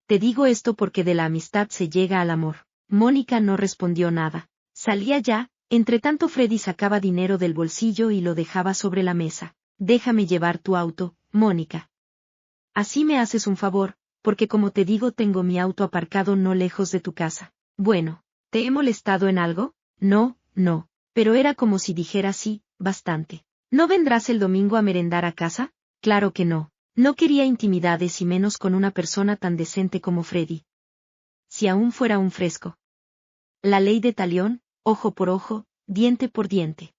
Te digo esto porque de la amistad se llega al amor. Mónica no respondió nada. Salía ya, entre tanto Freddy sacaba dinero del bolsillo y lo dejaba sobre la mesa. Déjame llevar tu auto, Mónica. Así me haces un favor, porque como te digo tengo mi auto aparcado no lejos de tu casa. Bueno, ¿te he molestado en algo? No, no, pero era como si dijera sí, bastante. ¿No vendrás el domingo a merendar a casa? Claro que no. No quería intimidades y menos con una persona tan decente como Freddy. Si aún fuera un fresco. La ley de talión, ojo por ojo, diente por diente.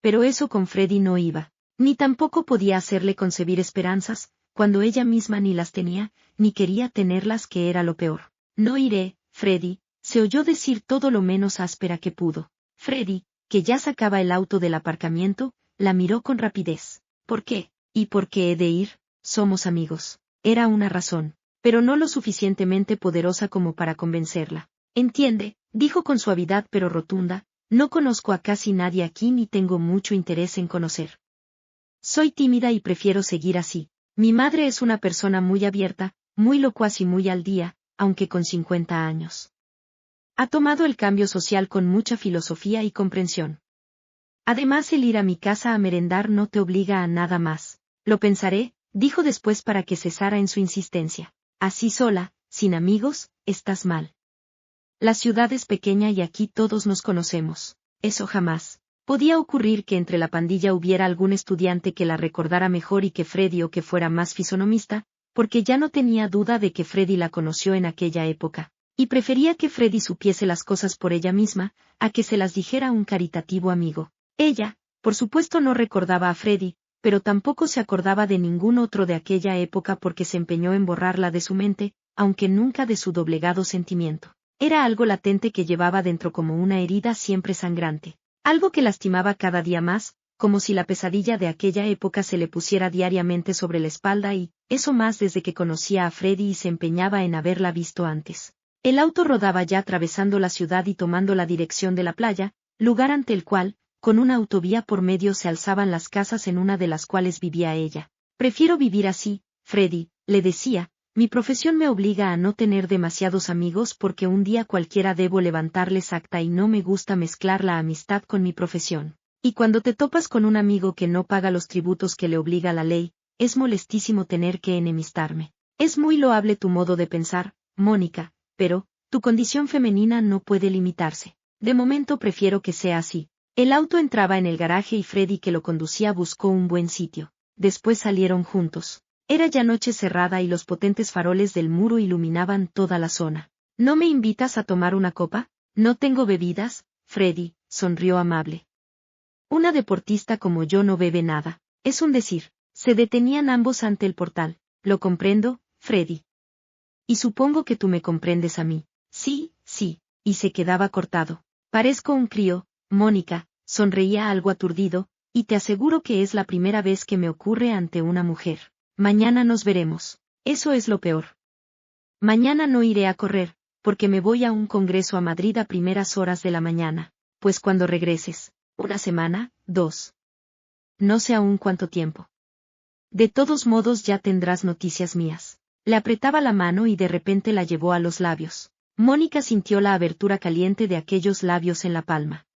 Pero eso con Freddy no iba. Ni tampoco podía hacerle concebir esperanzas, cuando ella misma ni las tenía, ni quería tenerlas que era lo peor. No iré, Freddy, se oyó decir todo lo menos áspera que pudo. Freddy, que ya sacaba el auto del aparcamiento, la miró con rapidez. ¿Por qué? ¿Y por qué he de ir? Somos amigos. Era una razón, pero no lo suficientemente poderosa como para convencerla. Entiende, dijo con suavidad pero rotunda, no conozco a casi nadie aquí ni tengo mucho interés en conocer. Soy tímida y prefiero seguir así. Mi madre es una persona muy abierta, muy locuaz y muy al día, aunque con 50 años. Ha tomado el cambio social con mucha filosofía y comprensión. Además el ir a mi casa a merendar no te obliga a nada más. Lo pensaré, dijo después para que cesara en su insistencia. Así sola, sin amigos, estás mal. La ciudad es pequeña y aquí todos nos conocemos. Eso jamás. Podía ocurrir que entre la pandilla hubiera algún estudiante que la recordara mejor y que Freddy o que fuera más fisonomista, porque ya no tenía duda de que Freddy la conoció en aquella época, y prefería que Freddy supiese las cosas por ella misma, a que se las dijera un caritativo amigo. Ella, por supuesto no recordaba a Freddy, pero tampoco se acordaba de ningún otro de aquella época porque se empeñó en borrarla de su mente, aunque nunca de su doblegado sentimiento. Era algo latente que llevaba dentro como una herida siempre sangrante. Algo que lastimaba cada día más, como si la pesadilla de aquella época se le pusiera diariamente sobre la espalda y, eso más desde que conocía a Freddy y se empeñaba en haberla visto antes. El auto rodaba ya atravesando la ciudad y tomando la dirección de la playa, lugar ante el cual, con una autovía por medio se alzaban las casas en una de las cuales vivía ella. Prefiero vivir así, Freddy, le decía, mi profesión me obliga a no tener demasiados amigos porque un día cualquiera debo levantarles acta y no me gusta mezclar la amistad con mi profesión. Y cuando te topas con un amigo que no paga los tributos que le obliga la ley, es molestísimo tener que enemistarme. Es muy loable tu modo de pensar, Mónica, pero, tu condición femenina no puede limitarse. De momento prefiero que sea así. El auto entraba en el garaje y Freddy que lo conducía buscó un buen sitio. Después salieron juntos. Era ya noche cerrada y los potentes faroles del muro iluminaban toda la zona. ¿No me invitas a tomar una copa? No tengo bebidas, Freddy, sonrió amable. Una deportista como yo no bebe nada. Es un decir. Se detenían ambos ante el portal. Lo comprendo, Freddy. Y supongo que tú me comprendes a mí. Sí, sí, y se quedaba cortado. Parezco un crío, Mónica, sonreía algo aturdido, y te aseguro que es la primera vez que me ocurre ante una mujer. Mañana nos veremos. Eso es lo peor. Mañana no iré a correr, porque me voy a un congreso a Madrid a primeras horas de la mañana. Pues cuando regreses, 1 semana, 2. No sé aún cuánto tiempo. De todos modos ya tendrás noticias mías. Le apretaba la mano y de repente la llevó a los labios. Mónica sintió la abertura caliente de aquellos labios en la palma.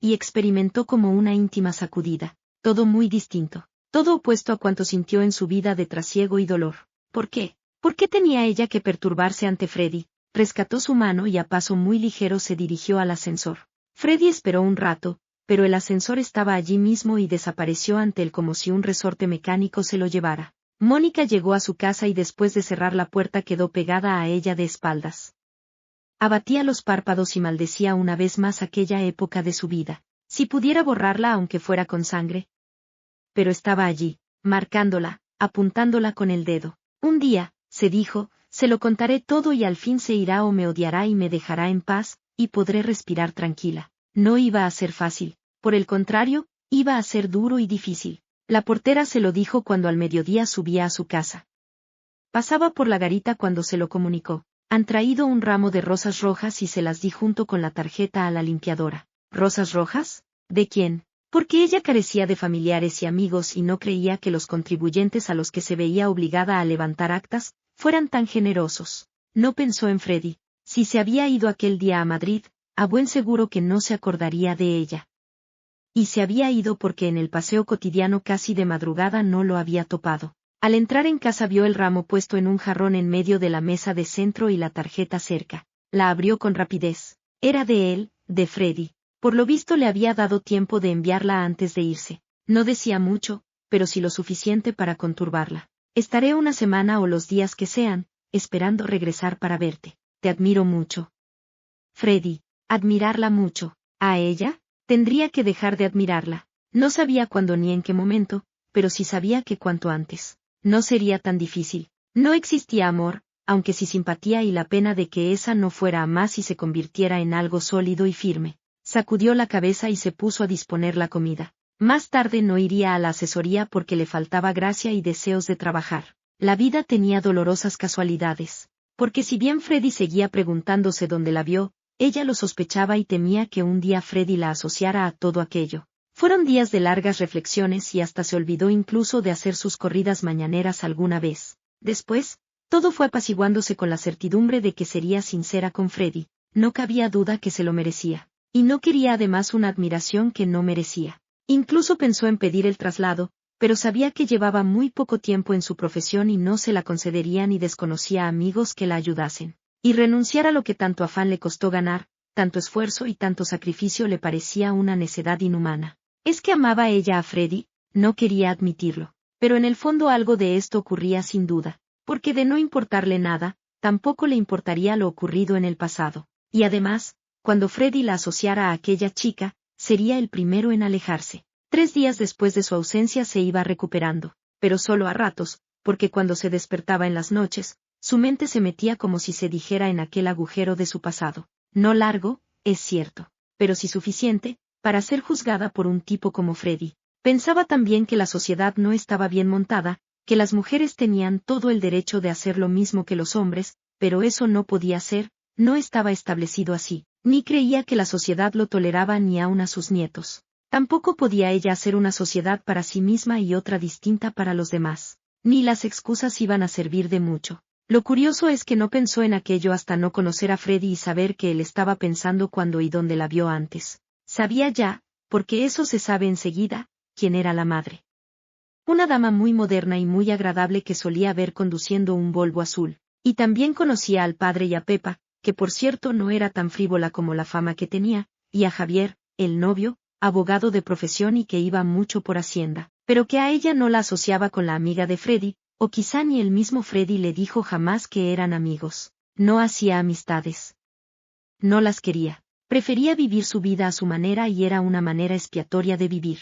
Y experimentó como una íntima sacudida. Todo muy distinto. Todo opuesto a cuanto sintió en su vida de trasiego y dolor. ¿Por qué? ¿Por qué tenía ella que perturbarse ante Freddy? Rescató su mano y a paso muy ligero se dirigió al ascensor. Freddy esperó un rato, pero el ascensor estaba allí mismo y desapareció ante él como si un resorte mecánico se lo llevara. Mónica llegó a su casa y después de cerrar la puerta quedó pegada a ella de espaldas. Abatía los párpados y maldecía una vez más aquella época de su vida. Si pudiera borrarla aunque fuera con sangre. Pero estaba allí, marcándola, apuntándola con el dedo. Un día, se dijo, se lo contaré todo y al fin se irá o me odiará y me dejará en paz, y podré respirar tranquila. No iba a ser fácil, por el contrario, iba a ser duro y difícil. La portera se lo dijo cuando al mediodía subía a su casa. Pasaba por la garita cuando se lo comunicó. Han traído un ramo de rosas rojas y se las di junto con la tarjeta a la limpiadora. ¿Rosas rojas? ¿De quién? Porque ella carecía de familiares y amigos y no creía que los contribuyentes a los que se veía obligada a levantar actas, fueran tan generosos. No pensó en Freddy. Si se había ido aquel día a Madrid, a buen seguro que no se acordaría de ella. Y se había ido porque en el paseo cotidiano casi de madrugada no lo había topado. Al entrar en casa vio el ramo puesto en un jarrón en medio de la mesa de centro y la tarjeta cerca. La abrió con rapidez. Era de él, de Freddy. Por lo visto le había dado tiempo de enviarla antes de irse. No decía mucho, pero sí lo suficiente para conturbarla. Estaré 1 semana o los días que sean, esperando regresar para verte. Te admiro mucho. Freddy, admirarla mucho. ¿A ella? Tendría que dejar de admirarla. No sabía cuándo ni en qué momento, pero sí sabía que cuanto antes. No sería tan difícil. No existía amor, aunque sí simpatía y la pena de que esa no fuera a más y se convirtiera en algo sólido y firme. Sacudió la cabeza y se puso a disponer la comida. Más tarde no iría a la asesoría porque le faltaba gracia y deseos de trabajar. La vida tenía dolorosas casualidades. Porque si bien Freddy seguía preguntándose dónde la vio, ella lo sospechaba y temía que un día Freddy la asociara a todo aquello. Fueron días de largas reflexiones y hasta se olvidó incluso de hacer sus corridas mañaneras alguna vez. Después, todo fue apaciguándose con la certidumbre de que sería sincera con Freddy. No cabía duda que se lo merecía. Y no quería además una admiración que no merecía. Incluso pensó en pedir el traslado, pero sabía que llevaba muy poco tiempo en su profesión y no se la concederían y desconocía amigos que la ayudasen. Y renunciar a lo que tanto afán le costó ganar, tanto esfuerzo y tanto sacrificio le parecía una necedad inhumana. ¿Es que amaba ella a Freddy? No quería admitirlo. Pero en el fondo algo de esto ocurría sin duda, porque de no importarle nada, tampoco le importaría lo ocurrido en el pasado. Y además, cuando Freddy la asociara a aquella chica, sería el primero en alejarse. 3 días después de su ausencia se iba recuperando, pero solo a ratos, porque cuando se despertaba en las noches, su mente se metía como si se dijera en aquel agujero de su pasado. No largo, es cierto, pero sí suficiente, para ser juzgada por un tipo como Freddy. Pensaba también que la sociedad no estaba bien montada, que las mujeres tenían todo el derecho de hacer lo mismo que los hombres, pero eso no podía ser, no estaba establecido así, ni creía que la sociedad lo toleraba ni aun a sus nietos. Tampoco podía ella hacer una sociedad para sí misma y otra distinta para los demás. Ni las excusas iban a servir de mucho. Lo curioso es que no pensó en aquello hasta no conocer a Freddy y saber que él estaba pensando cuando y dónde la vio antes. Sabía ya, porque eso se sabe enseguida, quién era la madre. Una dama muy moderna y muy agradable que solía ver conduciendo un Volvo azul. Y también conocía al padre y a Pepa, que por cierto no era tan frívola como la fama que tenía, y a Javier, el novio, abogado de profesión y que iba mucho por Hacienda, pero que a ella no la asociaba con la amiga de Freddy, o quizá ni el mismo Freddy le dijo jamás que eran amigos. No hacía amistades. No las quería. Prefería vivir su vida a su manera y era una manera expiatoria de vivir.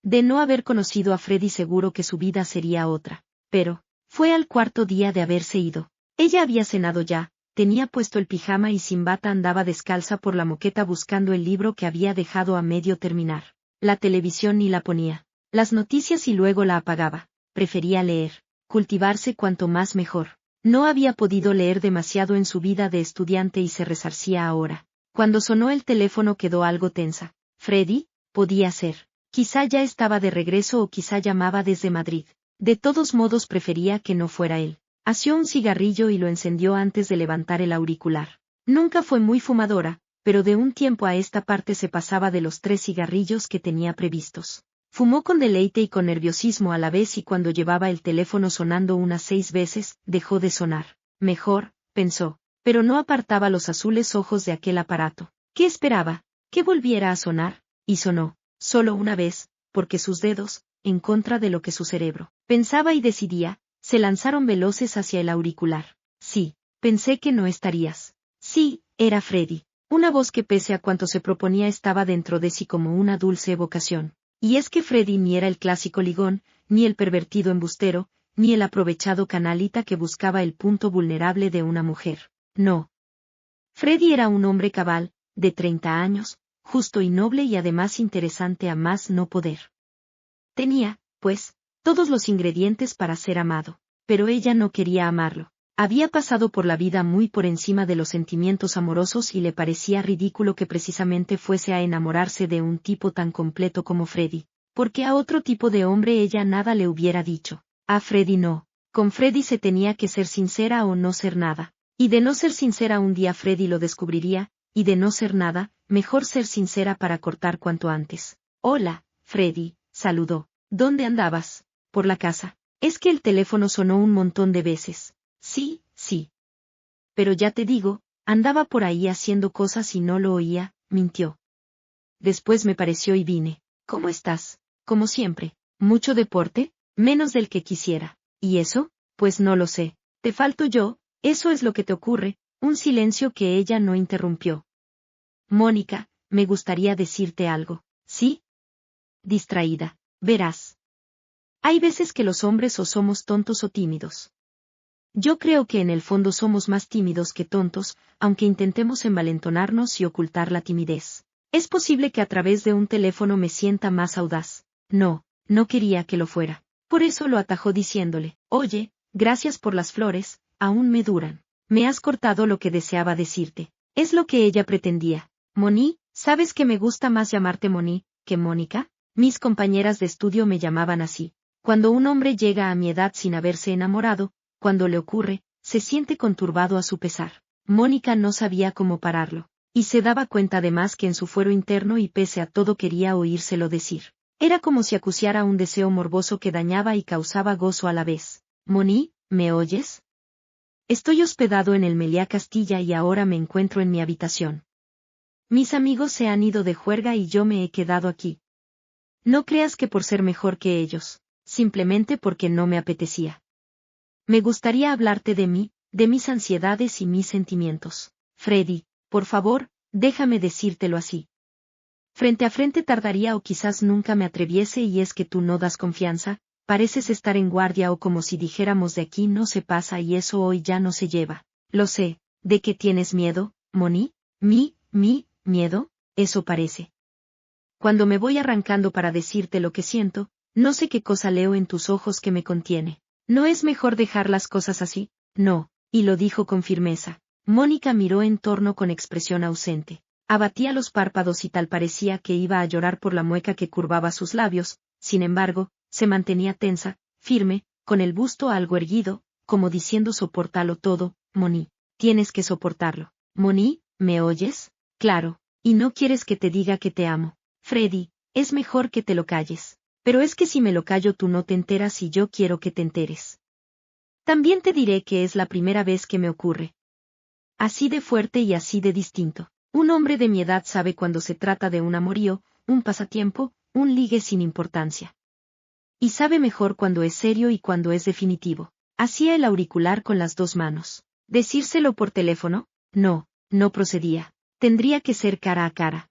De no haber conocido a Freddy seguro que su vida sería otra. Pero, fue al cuarto día de haberse ido. Ella había cenado ya, tenía puesto el pijama y sin bata andaba descalza por la moqueta buscando el libro que había dejado a medio terminar. La televisión ni la ponía. Las noticias y luego la apagaba. Prefería leer. Cultivarse cuanto más mejor. No había podido leer demasiado en su vida de estudiante y se resarcía ahora. Cuando sonó el teléfono quedó algo tensa. ¿Freddy? Podía ser. Quizá ya estaba de regreso o quizá llamaba desde Madrid. De todos modos prefería que no fuera él. Asió un cigarrillo y lo encendió antes de levantar el auricular. Nunca fue muy fumadora, pero de un tiempo a esta parte se pasaba de los 3 cigarrillos que tenía previstos. Fumó con deleite y con nerviosismo a la vez y cuando llevaba el teléfono sonando unas 6 veces, dejó de sonar. Mejor, pensó, pero no apartaba los azules ojos de aquel aparato. ¿Qué esperaba? ¿Que volviera a sonar? Y sonó. Solo una vez, porque sus dedos, en contra de lo que su cerebro pensaba y decidía, se lanzaron veloces hacia el auricular. Sí, pensé que no estarías. Sí, era Freddy. Una voz que pese a cuanto se proponía estaba dentro de sí como una dulce evocación. Y es que Freddy ni era el clásico ligón, ni el pervertido embustero, ni el aprovechado canalita que buscaba el punto vulnerable de una mujer. No. Freddy era un hombre cabal, de 30 años, justo y noble y además interesante a más no poder. Tenía, pues, todos los ingredientes para ser amado, pero ella no quería amarlo. Había pasado por la vida muy por encima de los sentimientos amorosos y le parecía ridículo que precisamente fuese a enamorarse de un tipo tan completo como Freddy, porque a otro tipo de hombre ella nada le hubiera dicho. A Freddy no. Con Freddy se tenía que ser sincera o no ser nada. Y de no ser sincera un día Freddy lo descubriría, y de no ser nada, mejor ser sincera para cortar cuanto antes. Hola, Freddy, saludó. ¿Dónde andabas? Por la casa. Es que el teléfono sonó un montón de veces. Sí, sí. Pero ya te digo, andaba por ahí haciendo cosas y no lo oía, mintió. Después me pareció y vine. ¿Cómo estás? Como siempre. ¿Mucho deporte? Menos del que quisiera. ¿Y eso? Pues no lo sé. Te falto yo, eso es lo que te ocurre. Un silencio que ella no interrumpió. Mónica, me gustaría decirte algo. ¿Sí? Distraída. Verás. Hay veces que los hombres o somos tontos o tímidos. Yo creo que en el fondo somos más tímidos que tontos, aunque intentemos envalentonarnos y ocultar la timidez. Es posible que a través de un teléfono me sienta más audaz. No, no quería que lo fuera. Por eso lo atajó diciéndole, oye, gracias por las flores, aún me duran. Me has cortado lo que deseaba decirte. Es lo que ella pretendía. Moni, ¿sabes que me gusta más llamarte Moni que Mónica? Mis compañeras de estudio me llamaban así. Cuando un hombre llega a mi edad sin haberse enamorado, cuando le ocurre, se siente conturbado a su pesar. Mónica no sabía cómo pararlo. Y se daba cuenta además que en su fuero interno y pese a todo quería oírselo decir. Era como si acuciara un deseo morboso que dañaba y causaba gozo a la vez. Moni, ¿me oyes? Estoy hospedado en el Meliá Castilla y ahora me encuentro en mi habitación. Mis amigos se han ido de juerga y yo me he quedado aquí. No creas que por ser mejor que ellos, simplemente porque no me apetecía. Me gustaría hablarte de mí, de mis ansiedades y mis sentimientos. Freddy, por favor, déjame decírtelo así. Frente a frente tardaría o quizás nunca me atreviese y es que tú no das confianza, pareces estar en guardia o como si dijéramos de aquí no se pasa y eso hoy ya no se lleva. Lo sé, ¿de qué tienes miedo, Moni? Miedo, eso parece. Cuando me voy arrancando para decirte lo que siento, no sé qué cosa leo en tus ojos que me contiene. ¿No es mejor dejar las cosas así? No, y lo dijo con firmeza. Mónica miró en torno con expresión ausente. Abatía los párpados y tal parecía que iba a llorar por la mueca que curvaba sus labios, sin embargo, se mantenía tensa, firme, con el busto algo erguido, como diciendo sopórtalo todo, Moni. Tienes que soportarlo. Moni, ¿me oyes? Claro. Y no quieres que te diga que te amo. Freddy, es mejor que te lo calles. Pero es que si me lo callo tú no te enteras y yo quiero que te enteres. También te diré que es la primera vez que me ocurre. Así de fuerte y así de distinto. Un hombre de mi edad sabe cuando se trata de un amorío, un pasatiempo, un ligue sin importancia. Y sabe mejor cuando es serio y cuando es definitivo. Hacía el auricular con las dos manos. ¿Decírselo por teléfono? No, no procedía. Tendría que ser cara a cara.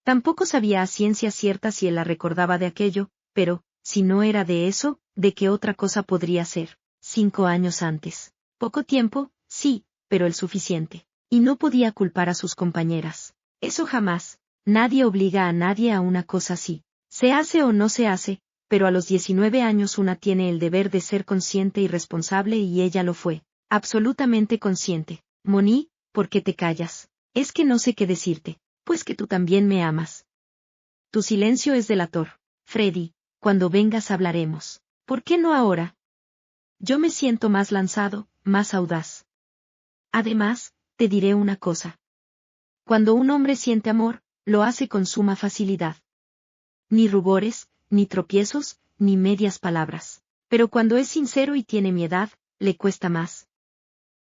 Tampoco sabía a ciencia cierta si él la recordaba de aquello, pero, si no era de eso, ¿de qué otra cosa podría ser? 5 años antes. Poco tiempo, sí, pero el suficiente. Y no podía culpar a sus compañeras. Eso jamás. Nadie obliga a nadie a una cosa así. Se hace o no se hace, pero a los 19 años una tiene el deber de ser consciente y responsable y ella lo fue. Absolutamente consciente. Moni, ¿por qué te callas? Es que no sé qué decirte. Pues que tú también me amas. Tu silencio es delator. Freddy, cuando vengas hablaremos. ¿Por qué no ahora? Yo me siento más lanzado, más audaz. Además, te diré una cosa. Cuando un hombre siente amor, lo hace con suma facilidad. Ni rubores, ni tropiezos, ni medias palabras. Pero cuando es sincero y tiene mi edad, le cuesta más.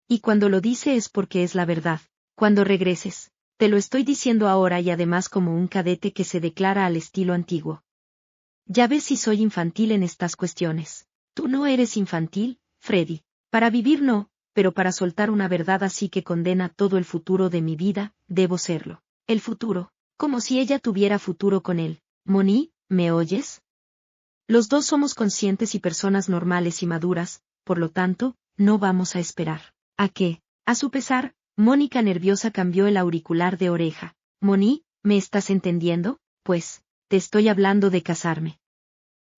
Y cuando lo dice es porque es la verdad. Cuando regreses, te lo estoy diciendo ahora y además como un cadete que se declara al estilo antiguo. Ya ves si soy infantil en estas cuestiones. Tú no eres infantil, Freddy. Para vivir no, pero para soltar una verdad así que condena todo el futuro de mi vida, debo serlo. El futuro, como si ella tuviera futuro con él. Moni, ¿me oyes? Los dos somos conscientes y personas normales y maduras, por lo tanto, no vamos a esperar. ¿A qué? A su pesar, Mónica nerviosa cambió el auricular de oreja. Moni, ¿me estás entendiendo? Pues, te estoy hablando de casarme.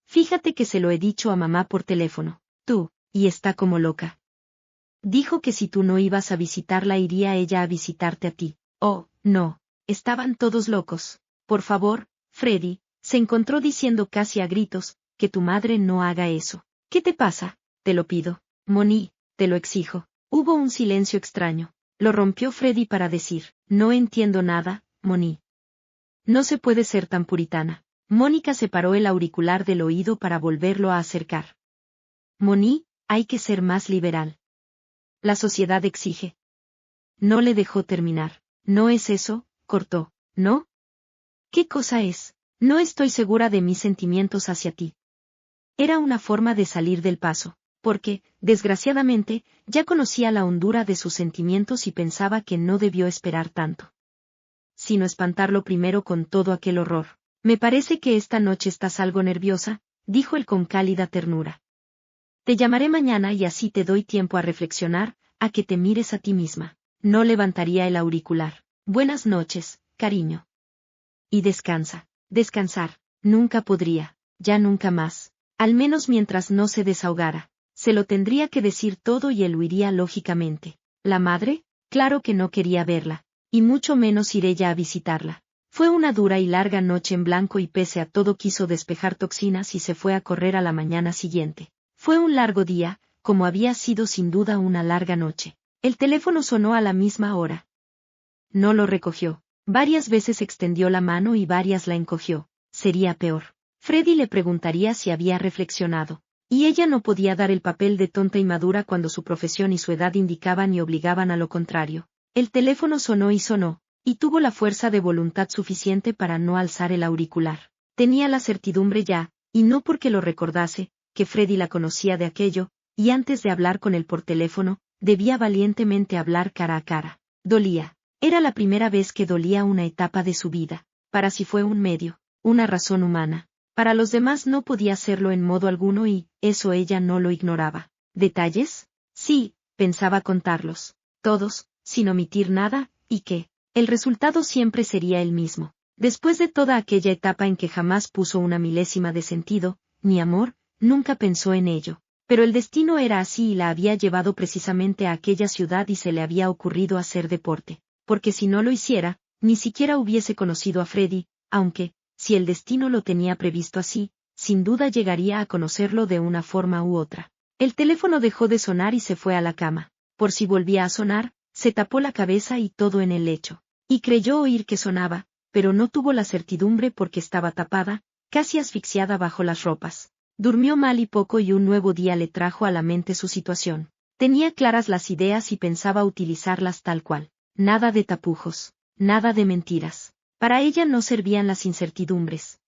Fíjate que se lo he dicho a mamá por teléfono. Tú, y está como loca. Dijo que si tú no ibas a visitarla iría ella a visitarte a ti. Oh, no. Estaban todos locos. Por favor, Freddy, se encontró diciendo casi a gritos, que tu madre no haga eso. ¿Qué te pasa? Te lo pido. Moni, te lo exijo. Hubo un silencio extraño. Lo rompió Freddy para decir, no entiendo nada, Moni. No se puede ser tan puritana. Mónica separó el auricular del oído para volverlo a acercar. Moni, hay que ser más liberal. La sociedad exige. No le dejó terminar. No es eso, cortó, ¿no? ¿Qué cosa es? No estoy segura de mis sentimientos hacia ti. Era una forma de salir del paso, porque, desgraciadamente, ya conocía la hondura de sus sentimientos y pensaba que no debió esperar tanto. Sino espantarlo primero con todo aquel horror. Me parece que esta noche estás algo nerviosa, dijo él con cálida ternura. Te llamaré mañana y así te doy tiempo a reflexionar, a que te mires a ti misma. No levantaría el auricular. Buenas noches, cariño. Y descansa. Descansar. Nunca podría. Ya nunca más. Al menos mientras no se desahogara. Se lo tendría que decir todo y él huiría lógicamente. ¿La madre? Claro que no quería verla. Y mucho menos ir ella a visitarla. Fue una dura y larga noche en blanco y pese a todo quiso despejar toxinas y se fue a correr a la mañana siguiente. Fue un largo día, como había sido sin duda una larga noche. El teléfono sonó a la misma hora. No lo recogió. Varias veces extendió la mano y varias la encogió. Sería peor. Freddy le preguntaría si había reflexionado. Y ella no podía dar el papel de tonta y madura cuando su profesión y su edad indicaban y obligaban a lo contrario. El teléfono sonó, y tuvo la fuerza de voluntad suficiente para no alzar el auricular. Tenía la certidumbre ya, y no porque lo recordase, que Freddy la conocía de aquello, y antes de hablar con él por teléfono, debía valientemente hablar cara a cara. Dolía. Era la primera vez que dolía una etapa de su vida. Para sí fue un medio, una razón humana. Para los demás no podía serlo en modo alguno y, eso ella no lo ignoraba. ¿Detalles? Sí, pensaba contarlos. Todos, sin omitir nada, y que, el resultado siempre sería el mismo. Después de toda aquella etapa en que jamás puso una milésima de sentido, ni amor, nunca pensó en ello. Pero el destino era así y la había llevado precisamente a aquella ciudad y se le había ocurrido hacer deporte. Porque si no lo hiciera, ni siquiera hubiese conocido a Freddy, aunque, si el destino lo tenía previsto así, sin duda llegaría a conocerlo de una forma u otra. El teléfono dejó de sonar y se fue a la cama. Por si volvía a sonar, se tapó la cabeza y todo en el lecho. Y creyó oír que sonaba, pero no tuvo la certidumbre porque estaba tapada, casi asfixiada bajo las ropas. Durmió mal y poco y un nuevo día le trajo a la mente su situación. Tenía claras las ideas y pensaba utilizarlas tal cual. Nada de tapujos, nada de mentiras. Para ella no servían las incertidumbres.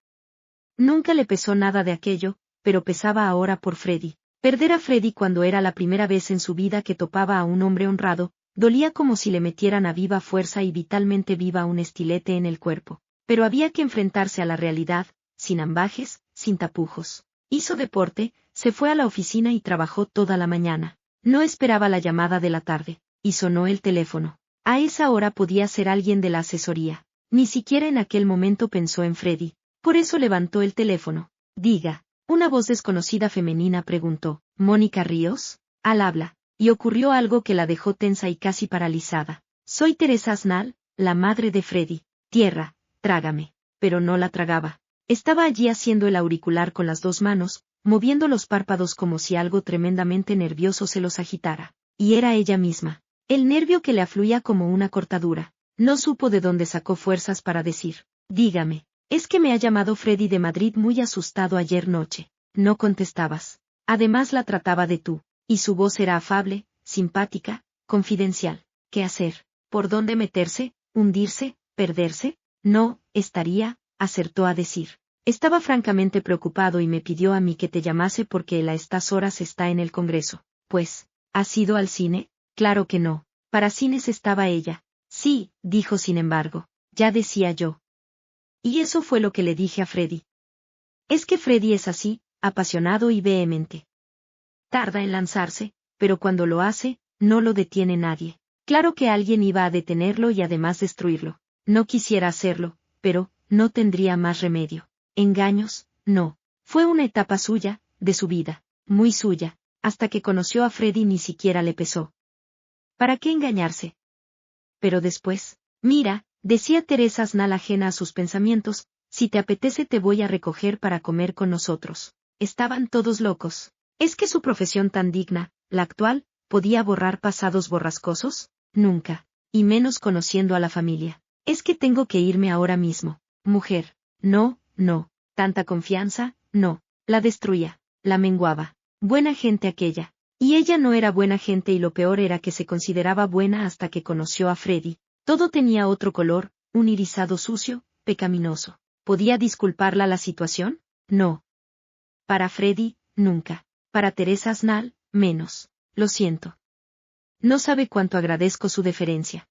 Nunca le pesó nada de aquello, pero pesaba ahora por Freddy. Perder a Freddy cuando era la primera vez en su vida que topaba a un hombre honrado, dolía como si le metieran a viva fuerza y vitalmente viva un estilete en el cuerpo. Pero había que enfrentarse a la realidad, sin ambajes, sin tapujos. Hizo deporte, se fue a la oficina y trabajó toda la mañana. No esperaba la llamada de la tarde, y sonó el teléfono. A esa hora podía ser alguien de la asesoría. Ni siquiera en aquel momento pensó en Freddy. Por eso levantó el teléfono. Diga. Una voz desconocida femenina preguntó. ¿Mónica Ríos? Al habla. Y ocurrió algo que la dejó tensa y casi paralizada. Soy Teresa Aznal, la madre de Freddy. Tierra, trágame. Pero no la tragaba. Estaba allí haciendo el auricular con las dos manos, moviendo los párpados como si algo tremendamente nervioso se los agitara. Y era ella misma. El nervio que le afluía como una cortadura. No supo de dónde sacó fuerzas para decir. Dígame. Es que me ha llamado Freddy de Madrid muy asustado ayer noche. No contestabas. Además la trataba de tú. Y su voz era afable, simpática, confidencial. ¿Qué hacer? ¿Por dónde meterse? ¿Hundirse? ¿Perderse? No, estaría, acertó a decir. Estaba francamente preocupado y me pidió a mí que te llamase porque él a estas horas está en el Congreso. Pues, ¿has ido al cine? Claro que no. Para cines estaba ella. Sí, dijo sin embargo. Ya decía yo. Y eso fue lo que le dije a Freddy. Es que Freddy es así, apasionado y vehemente. Tarda en lanzarse, pero cuando lo hace, no lo detiene nadie. Claro que alguien iba a detenerlo y además destruirlo. No quisiera hacerlo, pero, no tendría más remedio. Engaños, no. Fue una etapa suya, de su vida, muy suya, hasta que conoció a Freddy ni siquiera le pesó. ¿Para qué engañarse? Pero después, mira, decía Teresa Aznal ajena a sus pensamientos, si te apetece te voy a recoger para comer con nosotros. Estaban todos locos. ¿Es que su profesión tan digna, la actual, podía borrar pasados borrascosos? Nunca. Y menos conociendo a la familia. Es que tengo que irme ahora mismo. Mujer. No, no. Tanta confianza, no. La destruía. La menguaba. Buena gente aquella. Y ella no era buena gente y lo peor era que se consideraba buena hasta que conoció a Freddy. Todo tenía otro color, un irisado sucio, pecaminoso. ¿Podía disculparla la situación? No. Para Freddy, nunca. Para Teresa Aznal, menos. Lo siento. No sabe cuánto agradezco su deferencia.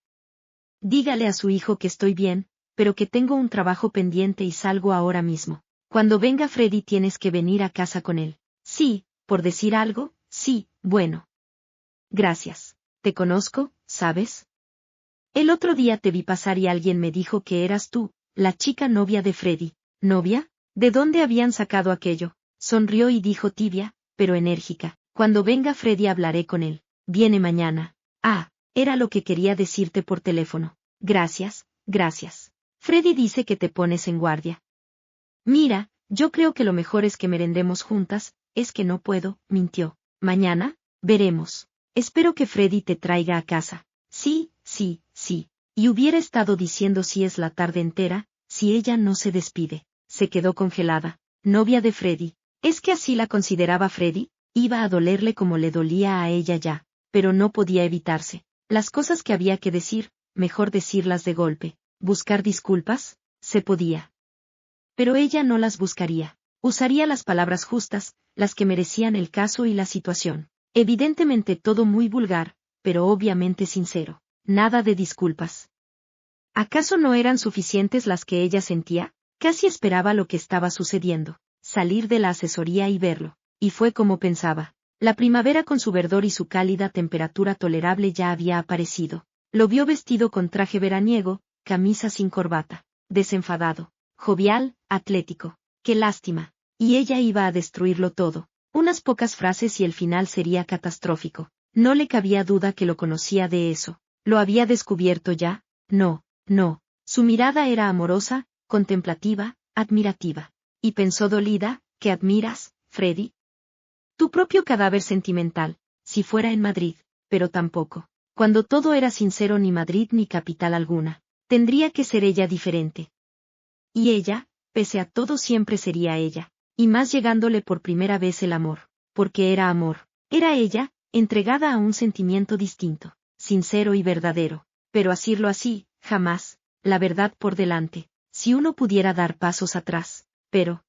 Dígale a su hijo que estoy bien, pero que tengo un trabajo pendiente y salgo ahora mismo. Cuando venga Freddy tienes que venir a casa con él. Sí, por decir algo, sí, bueno. Gracias. Te conozco, ¿sabes? El otro día te vi pasar y alguien me dijo que eras tú, la chica novia de Freddy. ¿Novia? ¿De dónde habían sacado aquello? Sonrió y dijo tibia, pero enérgica. Cuando venga Freddy hablaré con él. Viene mañana. Ah, era lo que quería decirte por teléfono. Gracias, gracias. Freddy dice que te pones en guardia. Mira, yo creo que lo mejor es que merendemos juntas, es que no puedo, mintió. Mañana, veremos. Espero que Freddy te traiga a casa. Sí, sí, sí. Y hubiera estado diciendo si es la tarde entera, si ella no se despide. Se quedó congelada. Novia de Freddy. ¿Es que así la consideraba Freddy? Iba a dolerle como le dolía a ella ya, pero no podía evitarse. Las cosas que había que decir, mejor decirlas de golpe. ¿Buscar disculpas? Se podía. Pero ella no las buscaría. Usaría las palabras justas, las que merecían el caso y la situación. Evidentemente todo muy vulgar, pero obviamente sincero. Nada de disculpas. ¿Acaso no eran suficientes las que ella sentía? Casi esperaba lo que estaba sucediendo. Salir de la asesoría y verlo. Y fue como pensaba. La primavera con su verdor y su cálida temperatura tolerable ya había aparecido. Lo vio vestido con traje veraniego, camisa sin corbata. Desenfadado. Jovial, atlético. ¡Qué lástima! Y ella iba a destruirlo todo. Unas pocas frases y el final sería catastrófico. No le cabía duda que lo conocía de eso. ¿Lo había descubierto ya? No, no. Su mirada era amorosa, contemplativa, admirativa. Y pensó dolida, ¿Qué admiras, Freddy? Tu propio cadáver sentimental, si fuera en Madrid, pero tampoco. Cuando todo era sincero ni Madrid ni capital alguna. Tendría que ser ella diferente. Y ella, pese a todo siempre sería ella. Y más llegándole por primera vez el amor. Porque era amor. Era ella, entregada a un sentimiento distinto, sincero y verdadero. Pero asirlo así, jamás, la verdad por delante, si uno pudiera dar pasos atrás. Pero,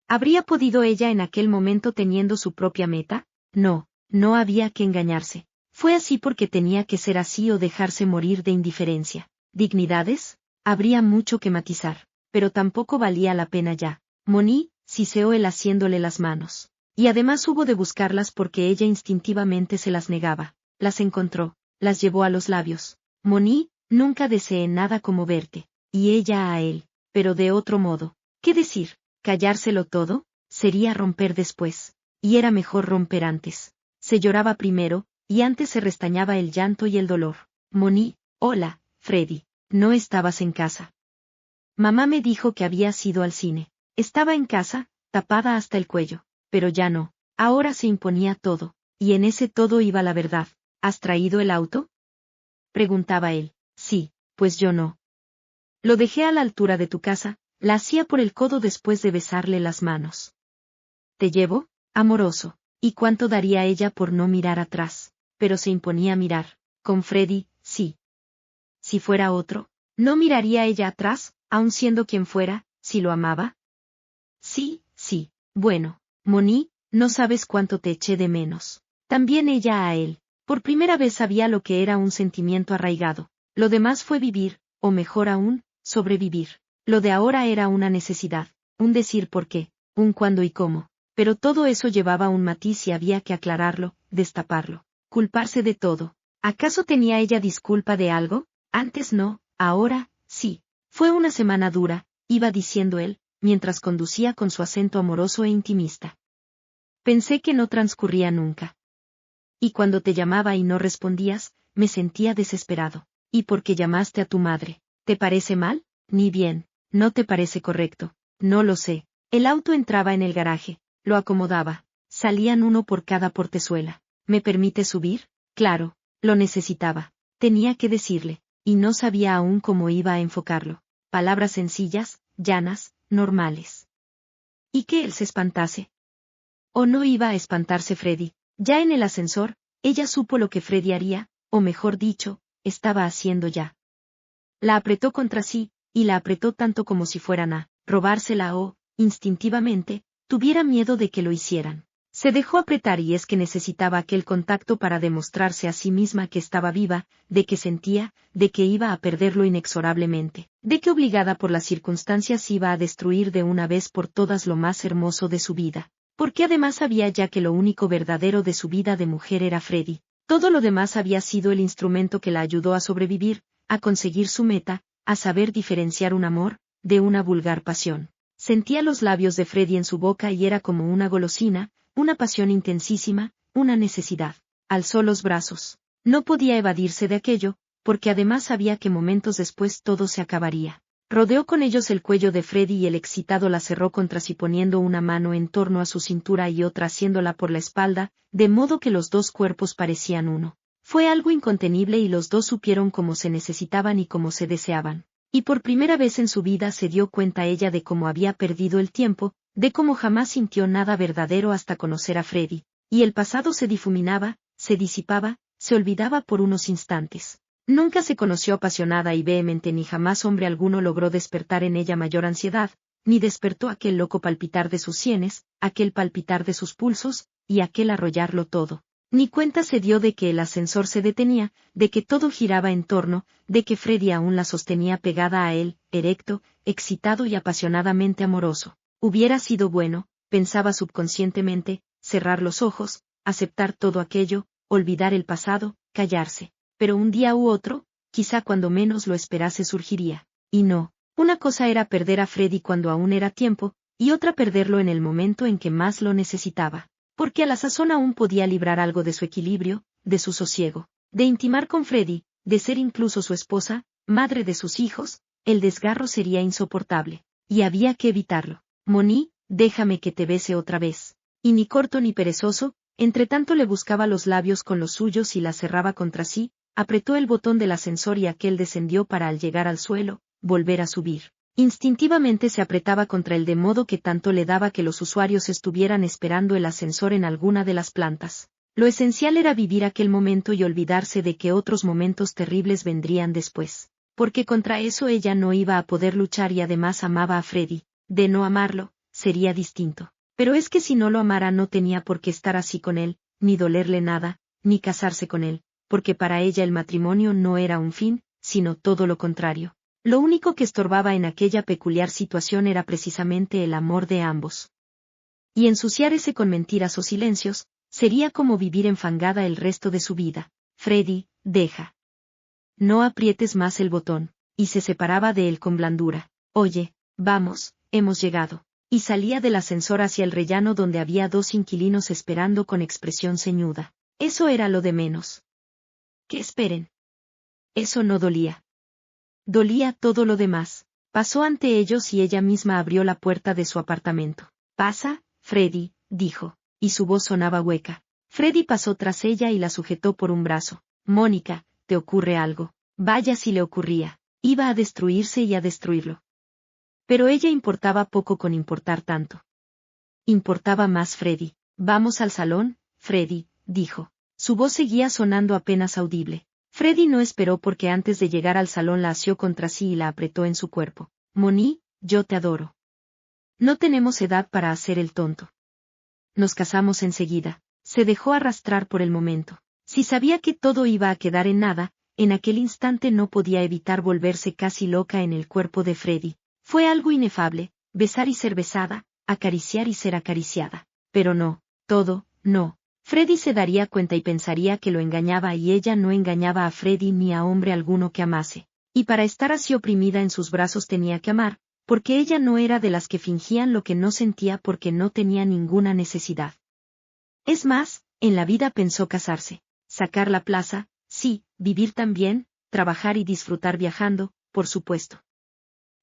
¿habría podido ella en aquel momento teniendo su propia meta? No, no había que engañarse. Fue así porque tenía que ser así o dejarse morir de indiferencia. ¿Dignidades? Habría mucho que matizar, pero tampoco valía la pena ya. Moni, siseó él haciéndole las manos. Y además hubo de buscarlas porque ella instintivamente se las negaba. Las encontró, las llevó a los labios. Moni, nunca deseé nada como verte. Y ella a él, pero de otro modo. ¿Qué decir? ¿Callárselo todo? Sería romper después. Y era mejor romper antes. Se lloraba primero, y antes se restañaba el llanto y el dolor. Moni, hola, Freddy, ¿no estabas en casa? Mamá me dijo que habías ido al cine. Estaba en casa, tapada hasta el cuello. Pero ya no. Ahora se imponía todo. Y en ese todo iba la verdad. ¿Has traído el auto? Preguntaba él. Sí, pues yo no. Lo dejé a la altura de tu casa, la hacía por el codo después de besarle las manos. ¿Te llevo? Amoroso. ¿Y cuánto daría ella por no mirar atrás? Pero se imponía mirar. Con Freddy, sí. Si fuera otro, ¿no miraría ella atrás, aun siendo quien fuera, si lo amaba? Sí, sí. Bueno, Moni, no sabes cuánto te eché de menos. También ella a él. Por primera vez sabía lo que era un sentimiento arraigado. Lo demás fue vivir, o mejor aún, sobrevivir. Lo de ahora era una necesidad, un decir por qué, un cuándo y cómo. Pero todo eso llevaba un matiz y había que aclararlo, destaparlo. Culparse de todo. ¿Acaso tenía ella disculpa de algo? Antes no, ahora, sí. Fue una semana dura, iba diciendo él, mientras conducía con su acento amoroso e intimista. Pensé que no transcurría nunca. Y cuando te llamaba y no respondías, me sentía desesperado. ¿Y por qué llamaste a tu madre? ¿Te parece mal? Ni bien. ¿No te parece correcto? No lo sé. El auto entraba en el garaje, lo acomodaba. Salían uno por cada portezuela. ¿Me permite subir? Claro, lo necesitaba. Tenía que decirle, y no sabía aún cómo iba a enfocarlo. Palabras sencillas, llanas, normales. ¿Y que él se espantase? ¿O no iba a espantarse Freddy? Ya en el ascensor, ella supo lo que Freddy haría, o mejor dicho, estaba haciendo ya. La apretó contra sí, y la apretó tanto como si fueran a robársela o, instintivamente, tuviera miedo de que lo hicieran. Se dejó apretar y es que necesitaba aquel contacto para demostrarse a sí misma que estaba viva, de que sentía, de que iba a perderlo inexorablemente, de que obligada por las circunstancias iba a destruir de una vez por todas lo más hermoso de su vida. Porque además sabía ya que lo único verdadero de su vida de mujer era Freddy. Todo lo demás había sido el instrumento que la ayudó a sobrevivir, a conseguir su meta, a saber diferenciar un amor, de una vulgar pasión. Sentía los labios de Freddy en su boca y era como una golosina, una pasión intensísima, una necesidad. Alzó los brazos. No podía evadirse de aquello, porque además sabía que momentos después todo se acabaría. Rodeó con ellos el cuello de Freddy y el excitado la cerró contra sí poniendo una mano en torno a su cintura y otra haciéndola por la espalda, de modo que los dos cuerpos parecían uno. Fue algo incontenible y los dos supieron cómo se necesitaban y cómo se deseaban. Y por primera vez en su vida se dio cuenta ella de cómo había perdido el tiempo, de cómo jamás sintió nada verdadero hasta conocer a Freddy. Y el pasado se difuminaba, se disipaba, se olvidaba por unos instantes. Nunca se conoció apasionada y vehemente ni jamás hombre alguno logró despertar en ella mayor ansiedad, ni despertó aquel loco palpitar de sus sienes, aquel palpitar de sus pulsos, y aquel arrollarlo todo. Ni cuenta se dio de que el ascensor se detenía, de que todo giraba en torno, de que Freddy aún la sostenía pegada a él, erecto, excitado y apasionadamente amoroso. Hubiera sido bueno, pensaba subconscientemente, cerrar los ojos, aceptar todo aquello, olvidar el pasado, callarse. Pero un día u otro, quizá cuando menos lo esperase surgiría. Y no, una cosa era perder a Freddy cuando aún era tiempo, y otra perderlo en el momento en que más lo necesitaba. Porque a la sazón aún podía librar algo de su equilibrio, de su sosiego, de intimar con Freddy, de ser incluso su esposa, madre de sus hijos, el desgarro sería insoportable. Y había que evitarlo. Moni, déjame que te bese otra vez. Y ni corto ni perezoso, entre tanto le buscaba los labios con los suyos y la cerraba contra sí, apretó el botón del ascensor y aquel descendió para al llegar al suelo, volver a subir. Instintivamente se apretaba contra él de modo que tanto le daba que los usuarios estuvieran esperando el ascensor en alguna de las plantas. Lo esencial era vivir aquel momento y olvidarse de que otros momentos terribles vendrían después. Porque contra eso ella no iba a poder luchar y además amaba a Freddy. De no amarlo, sería distinto. Pero es que si no lo amara no tenía por qué estar así con él, ni dolerle nada, ni casarse con él, porque para ella el matrimonio no era un fin, sino todo lo contrario. Lo único que estorbaba en aquella peculiar situación era precisamente el amor de ambos. Y ensuciar ese con mentiras o silencios, sería como vivir enfangada el resto de su vida. Freddy, deja. No aprietes más el botón, y se separaba de él con blandura. Oye, vamos, hemos llegado. Y salía del ascensor hacia el rellano donde había 2 inquilinos esperando con expresión ceñuda. Eso era lo de menos. Que esperen. Eso no dolía. Dolía todo lo demás. Pasó ante ellos y ella misma abrió la puerta de su apartamento. Pasa, Freddy, dijo, y su voz sonaba hueca. Freddy pasó tras ella y la sujetó por un brazo. Mónica, ¿te ocurre algo? Vaya si le ocurría. Iba a destruirse y a destruirlo. Pero ella importaba poco con importar tanto. Importaba más Freddy. Vamos al salón, Freddy, dijo. Su voz seguía sonando apenas audible. Freddy no esperó porque antes de llegar al salón la asió contra sí y la apretó en su cuerpo. Moni, yo te adoro. No tenemos edad para hacer el tonto. Nos casamos enseguida. Se dejó arrastrar por el momento. Si sabía que todo iba a quedar en nada, en aquel instante no podía evitar volverse casi loca en el cuerpo de Freddy. Fue algo inefable, besar y ser besada, acariciar y ser acariciada. Pero no, todo, no. Freddy se daría cuenta y pensaría que lo engañaba y ella no engañaba a Freddy ni a hombre alguno que amase. Y para estar así oprimida en sus brazos tenía que amar, porque ella no era de las que fingían lo que no sentía porque no tenía ninguna necesidad. Es más, en la vida pensó casarse, sacar la plaza, sí, vivir también, trabajar y disfrutar viajando, por supuesto.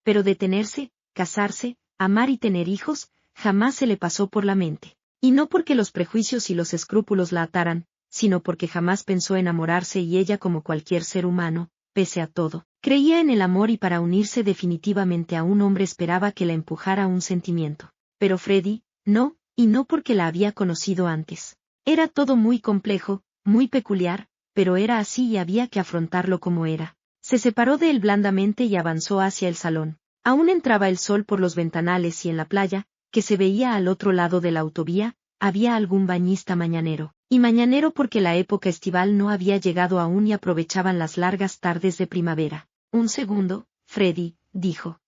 Pero detenerse, casarse, amar y tener hijos, jamás se le pasó por la mente. Y no porque los prejuicios y los escrúpulos la ataran, sino porque jamás pensó enamorarse y ella como cualquier ser humano, pese a todo, creía en el amor y para unirse definitivamente a un hombre esperaba que la empujara un sentimiento. Pero Freddy, no, y no porque la había conocido antes. Era todo muy complejo, muy peculiar, pero era así y había que afrontarlo como era. Se separó de él blandamente y avanzó hacia el salón. Aún entraba el sol por los ventanales y en la playa, que se veía al otro lado de la autovía, había algún bañista mañanero. Y mañanero porque la época estival no había llegado aún y aprovechaban las largas tardes de primavera. Un segundo, Freddy, dijo.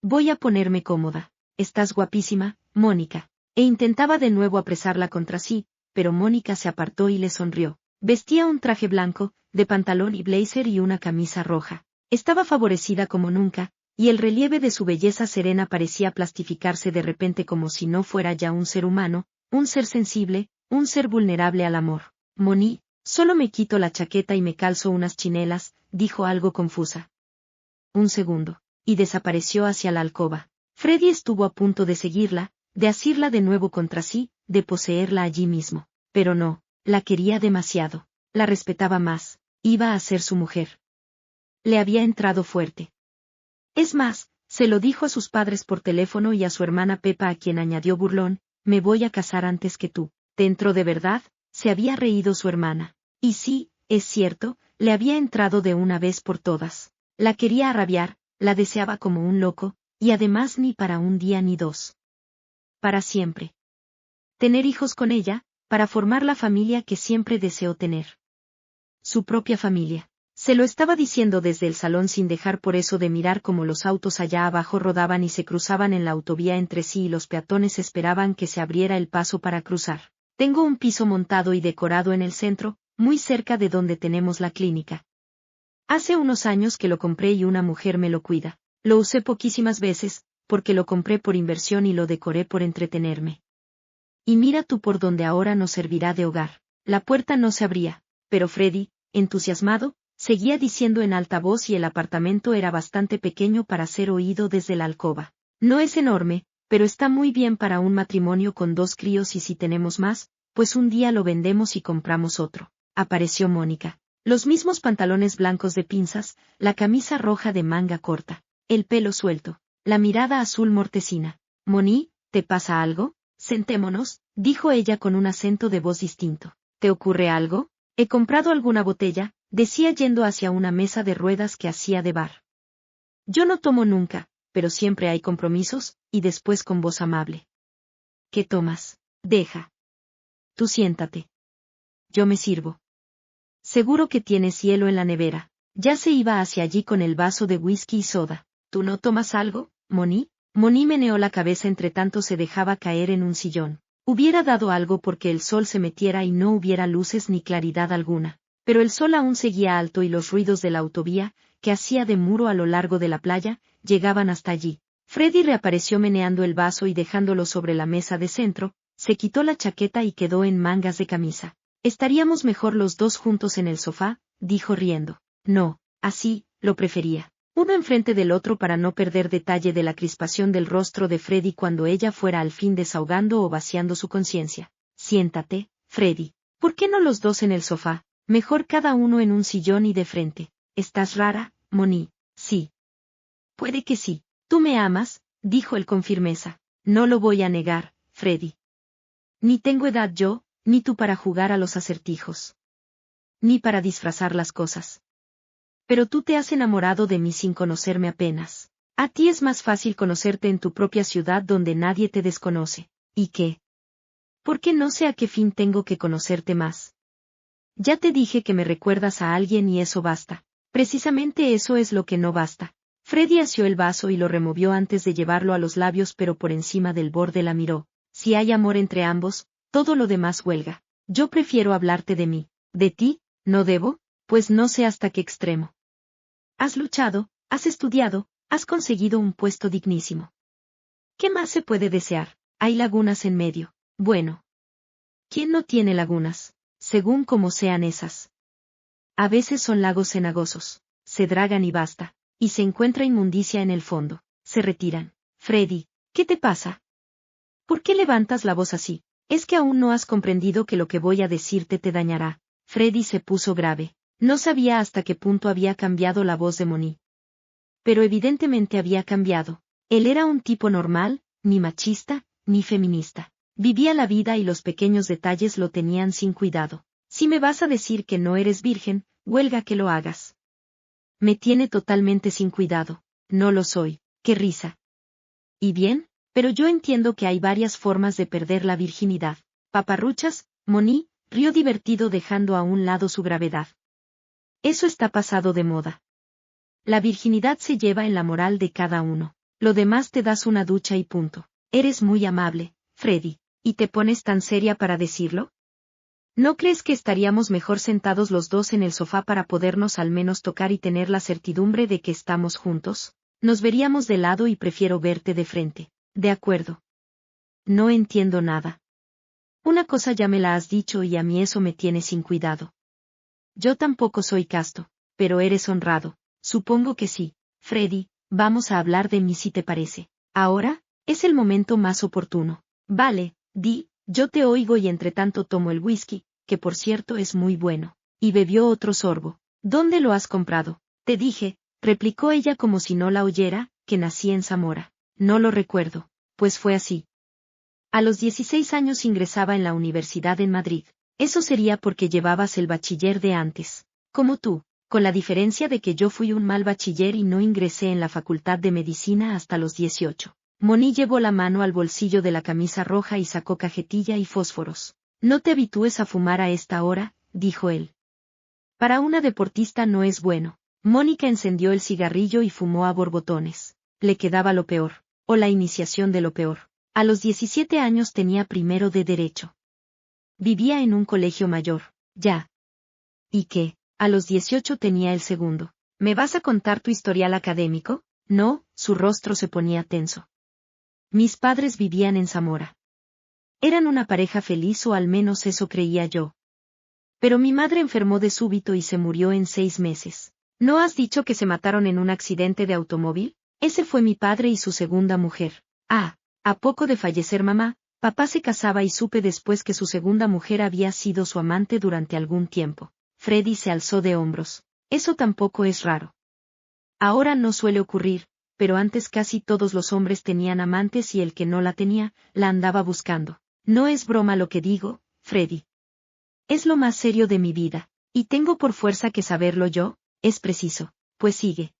Voy a ponerme cómoda. Estás guapísima, Mónica. E intentaba de nuevo apresarla contra sí, pero Mónica se apartó y le sonrió. Vestía un traje blanco, de pantalón y blazer y una camisa roja. Estaba favorecida como nunca, y el relieve de su belleza serena parecía plastificarse de repente como si no fuera ya un ser humano, un ser sensible, un ser vulnerable al amor. Moni, solo me quito la chaqueta y me calzo unas chinelas, dijo algo confusa. Un segundo, y desapareció hacia la alcoba. Freddy estuvo a punto de seguirla, de asirla de nuevo contra sí, de poseerla allí mismo. Pero no, la quería demasiado, la respetaba más, iba a ser su mujer. Le había entrado fuerte. Es más, se lo dijo a sus padres por teléfono y a su hermana Pepa a quien añadió burlón, me voy a casar antes que tú. ¿Te entró de verdad? Se había reído su hermana. Y sí, es cierto, le había entrado de una vez por todas. La quería arrabiar, la deseaba como un loco, y además ni para un día ni dos. Para siempre. Tener hijos con ella, para formar la familia que siempre deseó tener. Su propia familia. Se lo estaba diciendo desde el salón sin dejar por eso de mirar cómo los autos allá abajo rodaban y se cruzaban en la autovía entre sí y los peatones esperaban que se abriera el paso para cruzar. Tengo un piso montado y decorado en el centro, muy cerca de donde tenemos la clínica. Hace unos años que lo compré y una mujer me lo cuida. Lo usé poquísimas veces, porque lo compré por inversión y lo decoré por entretenerme. Y mira tú por donde ahora nos servirá de hogar. La puerta no se abría, pero Freddy, entusiasmado, seguía diciendo en alta voz y el apartamento era bastante pequeño para ser oído desde la alcoba. No es enorme, pero está muy bien para un matrimonio con 2 críos y si tenemos más, pues un día lo vendemos y compramos otro. Apareció Mónica. Los mismos pantalones blancos de pinzas, la camisa roja de manga corta, el pelo suelto, la mirada azul mortecina. Moni, ¿te pasa algo? Sentémonos, dijo ella con un acento de voz distinto. ¿Te ocurre algo? He comprado alguna botella, decía yendo hacia una mesa de ruedas que hacía de bar. Yo no tomo nunca, pero siempre hay compromisos, y después con voz amable. ¿Qué tomas? Deja. Tú siéntate. Yo me sirvo. Seguro que tienes hielo en la nevera. Ya se iba hacia allí con el vaso de whisky y soda. ¿Tú no tomas algo, Moni? Moni meneó la cabeza entre tanto se dejaba caer en un sillón. Hubiera dado algo porque el sol se metiera y no hubiera luces ni claridad alguna. Pero el sol aún seguía alto y los ruidos de la autovía, que hacía de muro a lo largo de la playa, llegaban hasta allí. Freddy reapareció meneando el vaso y dejándolo sobre la mesa de centro, se quitó la chaqueta y quedó en mangas de camisa. Estaríamos mejor los dos juntos en el sofá, dijo riendo. No, así, lo prefería. Uno enfrente del otro para no perder detalle de la crispación del rostro de Freddy cuando ella fuera al fin desahogando o vaciando su conciencia. Siéntate, Freddy. ¿Por qué no los dos en el sofá? Mejor cada uno en un sillón y de frente. ¿Estás rara, Moni? Sí. Puede que sí. Tú me amas, dijo él con firmeza. No lo voy a negar, Freddy. Ni tengo edad yo, ni tú para jugar a los acertijos. Ni para disfrazar las cosas. Pero tú te has enamorado de mí sin conocerme apenas. A ti es más fácil conocerte en tu propia ciudad donde nadie te desconoce. ¿Y qué? ¿Por qué no sé a qué fin tengo que conocerte más? Ya te dije que me recuerdas a alguien y eso basta. Precisamente eso es lo que no basta. Freddy asió el vaso y lo removió antes de llevarlo a los labios pero por encima del borde la miró. Si hay amor entre ambos, todo lo demás huelga. Yo prefiero hablarte de mí. ¿De ti? ¿No debo? Pues no sé hasta qué extremo. Has luchado, has estudiado, has conseguido un puesto dignísimo. ¿Qué más se puede desear? Hay lagunas en medio. Bueno. ¿Quién no tiene lagunas? Según como sean esas. A veces son lagos cenagosos. Se dragan y basta. Y se encuentra inmundicia en el fondo. Se retiran. Freddy, ¿qué te pasa? ¿Por qué levantas la voz así? Es que aún no has comprendido que lo que voy a decirte te dañará. Freddy se puso grave. No sabía hasta qué punto había cambiado la voz de Moni. Pero evidentemente había cambiado. Él era un tipo normal, ni machista, ni feminista. Vivía la vida y los pequeños detalles lo tenían sin cuidado. Si me vas a decir que no eres virgen, huelga que lo hagas. Me tiene totalmente sin cuidado. No lo soy. Qué risa. ¿Y bien? Pero yo entiendo que hay varias formas de perder la virginidad. Paparruchas, Moni, rió divertido dejando a un lado su gravedad. Eso está pasado de moda. La virginidad se lleva en la moral de cada uno. Lo demás te das una ducha y punto. Eres muy amable, Freddy. ¿Y te pones tan seria para decirlo? ¿No crees que estaríamos mejor sentados los dos en el sofá para podernos al menos tocar y tener la certidumbre de que estamos juntos? Nos veríamos de lado y prefiero verte de frente. De acuerdo. No entiendo nada. Una cosa ya me la has dicho y a mí eso me tiene sin cuidado. Yo tampoco soy casto, pero eres honrado. Supongo que sí. Freddy, vamos a hablar de mí si te parece. Ahora, es el momento más oportuno. Vale, di, yo te oigo y entre tanto tomo el whisky, que por cierto es muy bueno. Y bebió otro sorbo. ¿Dónde lo has comprado? Te dije, replicó ella como si no la oyera, que nací en Zamora. No lo recuerdo. Pues fue así. A los 16 años ingresaba en la universidad en Madrid. Eso sería porque llevabas el bachiller de antes. Como tú, con la diferencia de que yo fui un mal bachiller y no ingresé en la facultad de medicina hasta los 18. Moni llevó la mano al bolsillo de la camisa roja y sacó cajetilla y fósforos. No te habitúes a fumar a esta hora, dijo él. Para una deportista no es bueno. Mónica encendió el cigarrillo y fumó a borbotones. Le quedaba lo peor, o la iniciación de lo peor. A los 17 años tenía primero de Derecho. Vivía en un colegio mayor, ya. ¿Y qué? A los 18 tenía el segundo. ¿Me vas a contar tu historial académico? No, su rostro se ponía tenso. Mis padres vivían en Zamora. Eran una pareja feliz o al menos eso creía yo. Pero mi madre enfermó de súbito y se murió en 6 meses. ¿No has dicho que se mataron en un accidente de automóvil? Ese fue mi padre y su segunda mujer. Ah, A poco de fallecer mamá, papá se casaba y supe después que su segunda mujer había sido su amante durante algún tiempo. Freddy se alzó de hombros. Eso tampoco es raro. Ahora no suele ocurrir, pero antes casi todos los hombres tenían amantes y el que no la tenía, la andaba buscando. No es broma lo que digo, Freddy. Es lo más serio de mi vida, y tengo por fuerza que saberlo yo, es preciso. Pues sigue.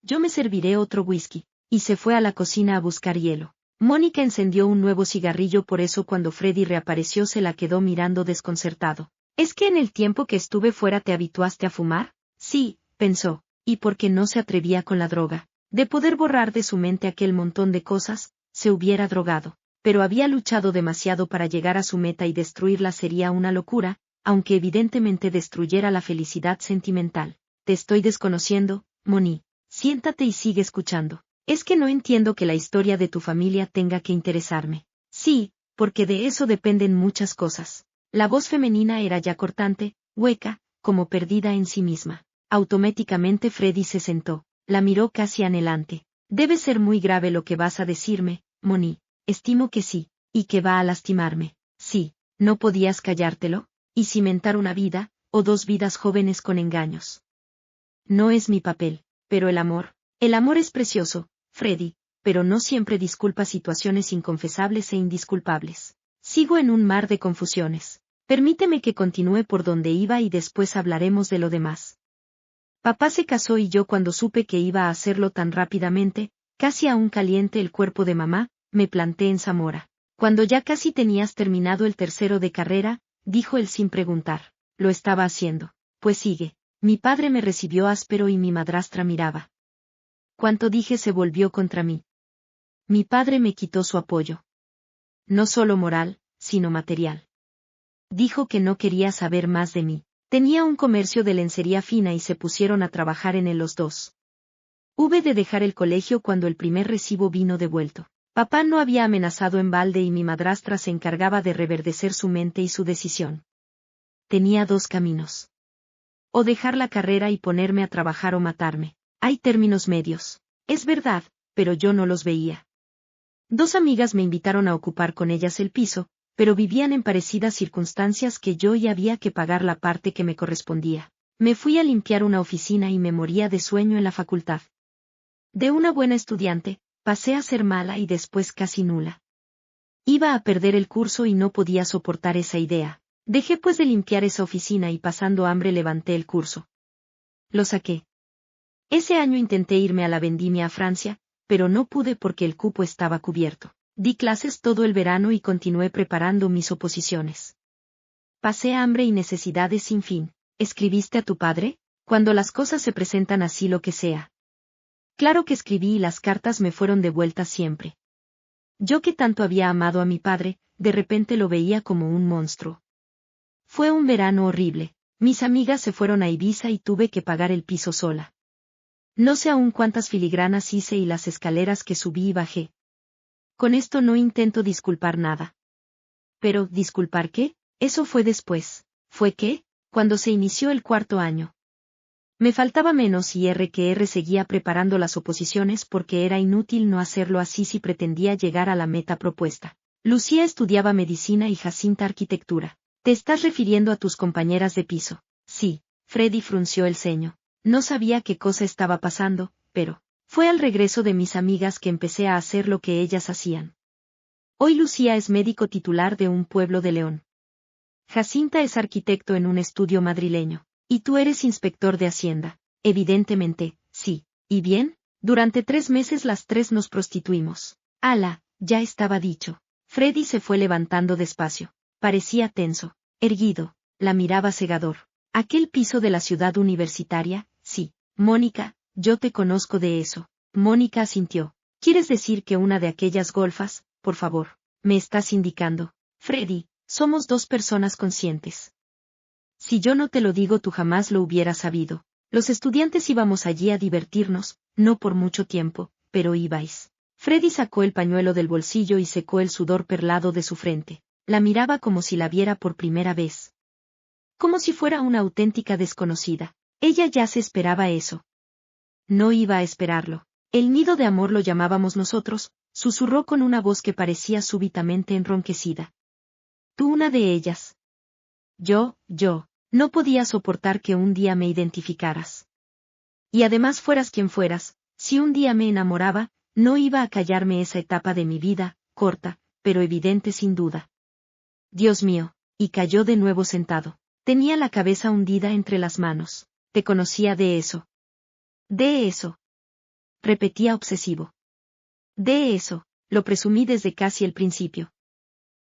Yo me serviré otro whisky, y se fue a la cocina a buscar hielo. Mónica encendió un nuevo cigarrillo, por eso cuando Freddy reapareció se la quedó mirando desconcertado. ¿Es que en el tiempo que estuve fuera te habituaste a fumar? Sí, pensó, y porque no se atrevía con la droga. De poder borrar de su mente aquel montón de cosas, se hubiera drogado. Pero había luchado demasiado para llegar a su meta y destruirla sería una locura, aunque evidentemente destruyera la felicidad sentimental. Te estoy desconociendo, Moni. Siéntate y sigue escuchando. Es que no entiendo que la historia de tu familia tenga que interesarme. Sí, porque de eso dependen muchas cosas. La voz femenina era ya cortante, hueca, como perdida en sí misma. Automáticamente Freddy se sentó, la miró casi anhelante. Debe ser muy grave lo que vas a decirme, Moni. Estimo que sí, y que va a lastimarme. Sí, ¿no podías callártelo? Y cimentar una vida, o dos vidas jóvenes con engaños. No es mi papel, pero el amor es precioso, Freddy, pero no siempre disculpa situaciones inconfesables e indisculpables. Sigo en un mar de confusiones. Permíteme que continúe por donde iba y después hablaremos de lo demás. Papá se casó y yo cuando supe que iba a hacerlo tan rápidamente, casi aún caliente el cuerpo de mamá, me planté en Zamora. Cuando ya casi tenías terminado el tercero de carrera, dijo él sin preguntar. Lo estaba haciendo. Pues sigue. Mi padre me recibió áspero y mi madrastra miraba. Cuanto dije se volvió contra mí. Mi padre me quitó su apoyo. No solo moral, sino material. Dijo que no quería saber más de mí. Tenía un comercio de lencería fina y se pusieron a trabajar en él los dos. Hube de dejar el colegio cuando el primer recibo vino devuelto. Papá no había amenazado en balde y mi madrastra se encargaba de reverdecer su mente y su decisión. Tenía dos caminos. O dejar la carrera y ponerme a trabajar o matarme. Hay términos medios. Es verdad, pero yo no los veía. Dos amigas me invitaron a ocupar con ellas el piso, pero vivían en parecidas circunstancias que yo y había que pagar la parte que me correspondía. Me fui a limpiar una oficina y me moría de sueño en la facultad. De una buena estudiante, pasé a ser mala y después casi nula. Iba a perder el curso y no podía soportar esa idea. Dejé pues de limpiar esa oficina y pasando hambre levanté el curso. Lo saqué. Ese año intenté irme a la vendimia a Francia, pero no pude porque el cupo estaba cubierto. Di clases todo el verano y continué preparando mis oposiciones. Pasé hambre y necesidades sin fin. ¿Escribiste a tu padre? Cuando las cosas se presentan así lo que sea. Claro que escribí y las cartas me fueron devueltas siempre. Yo que tanto había amado a mi padre, de repente lo veía como un monstruo. Fue un verano horrible. Mis amigas se fueron a Ibiza y tuve que pagar el piso sola. No sé aún cuántas filigranas hice y las escaleras que subí y bajé. Con esto no intento disculpar nada. Pero, ¿disculpar qué? Eso fue después. ¿Fue qué? Cuando se inició el cuarto año. Me faltaba menos y R seguía preparando las oposiciones porque era inútil no hacerlo así si pretendía llegar a la meta propuesta. Lucía estudiaba medicina y Jacinta arquitectura. ¿Te estás refiriendo a tus compañeras de piso? Sí, Freddy frunció el ceño. No sabía qué cosa estaba pasando, pero fue al regreso de mis amigas que empecé a hacer lo que ellas hacían. Hoy Lucía es médico titular de un pueblo de León. Jacinta es arquitecto en un estudio madrileño. Y tú eres inspector de Hacienda. Evidentemente, sí. ¿Y bien? Durante 3 meses las tres nos prostituimos. ¡Hala! Ya estaba dicho. Freddy se fue levantando despacio. Parecía tenso, erguido, la miraba cegador. Aquel piso de la ciudad universitaria, sí. Mónica, yo te conozco de eso. Mónica asintió. ¿Quieres decir que una de aquellas golfas, por favor, me estás indicando? Freddy, somos dos personas conscientes. Si yo no te lo digo tú jamás lo hubieras sabido. Los estudiantes íbamos allí a divertirnos, no por mucho tiempo, pero ibais. Freddy sacó el pañuelo del bolsillo y secó el sudor perlado de su frente. La miraba como si la viera por primera vez. Como si fuera una auténtica desconocida. Ella ya se esperaba eso. No iba a esperarlo. El nido de amor lo llamábamos nosotros, susurró con una voz que parecía súbitamente enronquecida. Tú una de ellas. Yo, no podía soportar que un día me identificaras. Y además fueras quien fueras, si un día me enamoraba, no iba a callarme esa etapa de mi vida, corta, pero evidente sin duda. Dios mío, y cayó de nuevo sentado. Tenía la cabeza hundida entre las manos. Te conocía de eso. De eso. Repetía obsesivo. De eso, lo presumí desde casi el principio.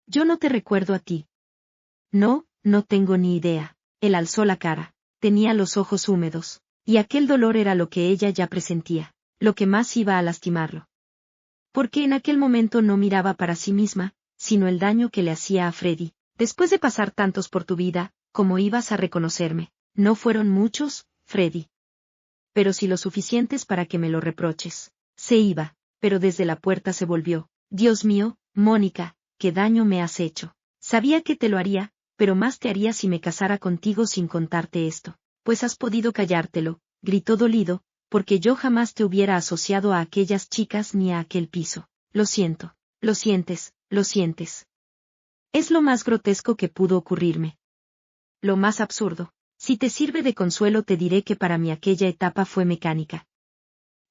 Yo no te recuerdo a ti. No, no tengo ni idea. Él alzó la cara. Tenía los ojos húmedos. Y aquel dolor era lo que ella ya presentía, lo que más iba a lastimarlo. Porque en aquel momento no miraba para sí misma, sino el daño que le hacía a Freddy. Después de pasar tantos por tu vida, ¿cómo ibas a reconocerme? No fueron muchos, Freddy. Pero sí lo suficientes para que me lo reproches. Se iba, pero desde la puerta se volvió. Dios mío, Mónica, qué daño me has hecho. Sabía que te lo haría, pero más te haría si me casara contigo sin contarte esto. Pues has podido callártelo, gritó dolido, porque yo jamás te hubiera asociado a aquellas chicas ni a aquel piso. Lo siento. Lo sientes, lo sientes. Es lo más grotesco que pudo ocurrirme. Lo más absurdo. Si te sirve de consuelo te diré que para mí aquella etapa fue mecánica.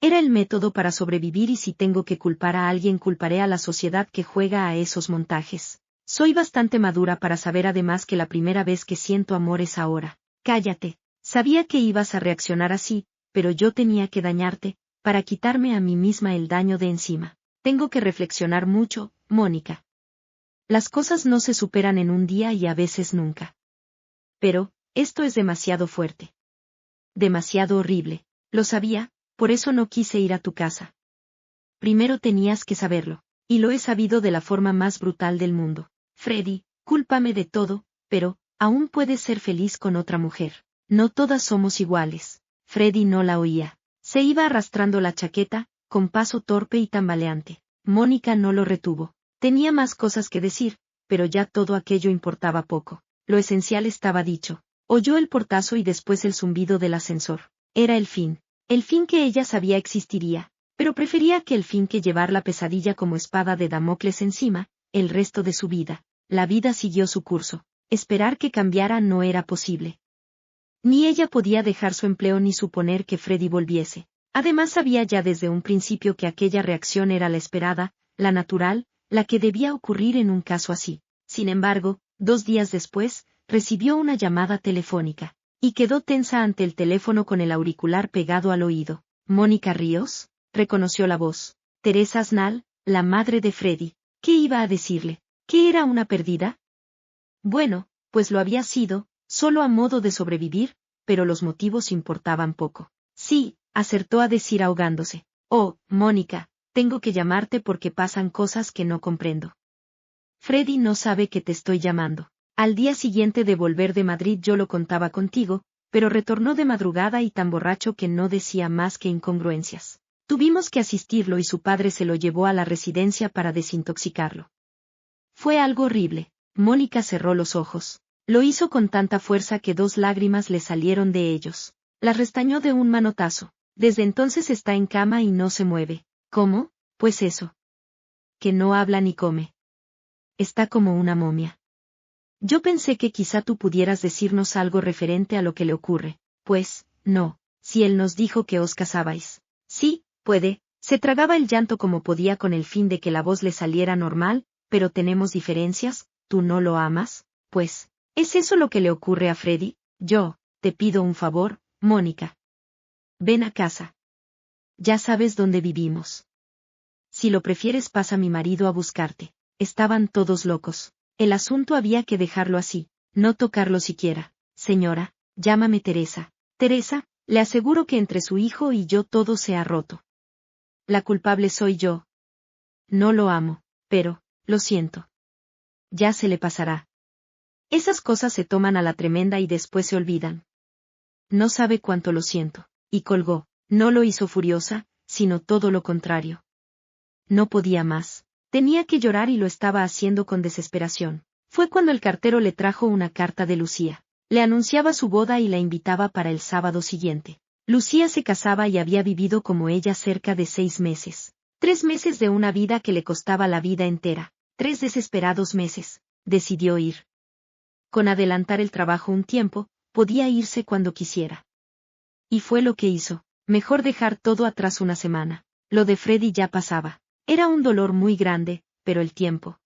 Era el método para sobrevivir y si tengo que culpar a alguien culparé a la sociedad que juega a esos montajes. Soy bastante madura para saber además que la primera vez que siento amor es ahora. Cállate. Sabía que ibas a reaccionar así, pero yo tenía que dañarte, para quitarme a mí misma el daño de encima. Tengo que reflexionar mucho, Mónica. Las cosas no se superan en un día y a veces nunca. Pero, esto es demasiado fuerte. Demasiado horrible. Lo sabía, por eso no quise ir a tu casa. Primero tenías que saberlo, y lo he sabido de la forma más brutal del mundo. Freddy, cúlpame de todo, pero, aún puedes ser feliz con otra mujer. No todas somos iguales. Freddy no la oía. Se iba arrastrando la chaqueta, con paso torpe y tambaleante. Mónica no lo retuvo. Tenía más cosas que decir, pero ya todo aquello importaba poco. Lo esencial estaba dicho. Oyó el portazo y después el zumbido del ascensor. Era el fin. El fin que ella sabía existiría, pero prefería que el fin que llevar la pesadilla como espada de Damocles encima, el resto de su vida. La vida siguió su curso. Esperar que cambiara no era posible. Ni ella podía dejar su empleo ni suponer que Freddy volviese. Además sabía ya desde un principio que aquella reacción era la esperada, la natural, la que debía ocurrir en un caso así. Sin embargo, 2 días después, recibió una llamada telefónica, y quedó tensa ante el teléfono con el auricular pegado al oído. ¿Mónica Ríos? Reconoció la voz. Teresa Aznal, la madre de Freddy. ¿Qué iba a decirle? ¿Que era una perdida? Bueno, pues lo había sido, solo a modo de sobrevivir, pero los motivos importaban poco. Sí, acertó a decir ahogándose. Oh, Mónica, tengo que llamarte porque pasan cosas que no comprendo. Freddy no sabe que te estoy llamando. Al día siguiente de volver de Madrid yo lo contaba contigo, pero retornó de madrugada y tan borracho que no decía más que incongruencias. Tuvimos que asistirlo y su padre se lo llevó a la residencia para desintoxicarlo. Fue algo horrible. Mónica cerró los ojos. Lo hizo con tanta fuerza que 2 lágrimas le salieron de ellos. Las restañó de un manotazo. Desde entonces está en cama y no se mueve. ¿Cómo? Pues eso. Que no habla ni come. Está como una momia. Yo pensé que quizá tú pudieras decirnos algo referente a lo que le ocurre. Pues, no. Si él nos dijo que os casabais. Sí, puede. Se tragaba el llanto como podía con el fin de que la voz le saliera normal, pero tenemos diferencias. ¿Tú no lo amas? Pues, ¿es eso lo que le ocurre a Freddy? Yo, te pido un favor, Mónica. Ven a casa. Ya sabes dónde vivimos. Si lo prefieres pasa mi marido a buscarte. Estaban todos locos. El asunto había que dejarlo así, no tocarlo siquiera. Señora, llámame Teresa. Teresa, le aseguro que entre su hijo y yo todo se ha roto. La culpable soy yo. No lo amo, pero, lo siento. Ya se le pasará. Esas cosas se toman a la tremenda y después se olvidan. No sabe cuánto lo siento. Y colgó. No lo hizo furiosa, sino todo lo contrario. No podía más. Tenía que llorar y lo estaba haciendo con desesperación. Fue cuando el cartero le trajo una carta de Lucía. Le anunciaba su boda y la invitaba para el sábado siguiente. Lucía se casaba y había vivido como ella cerca de 6 meses. 3 meses de una vida que le costaba la vida entera. 3 desesperados meses. Decidió ir. Con adelantar el trabajo un tiempo, podía irse cuando quisiera. Y fue lo que hizo. Mejor dejar todo atrás una semana. Lo de Freddy ya pasaba. Era un dolor muy grande, pero el tiempo.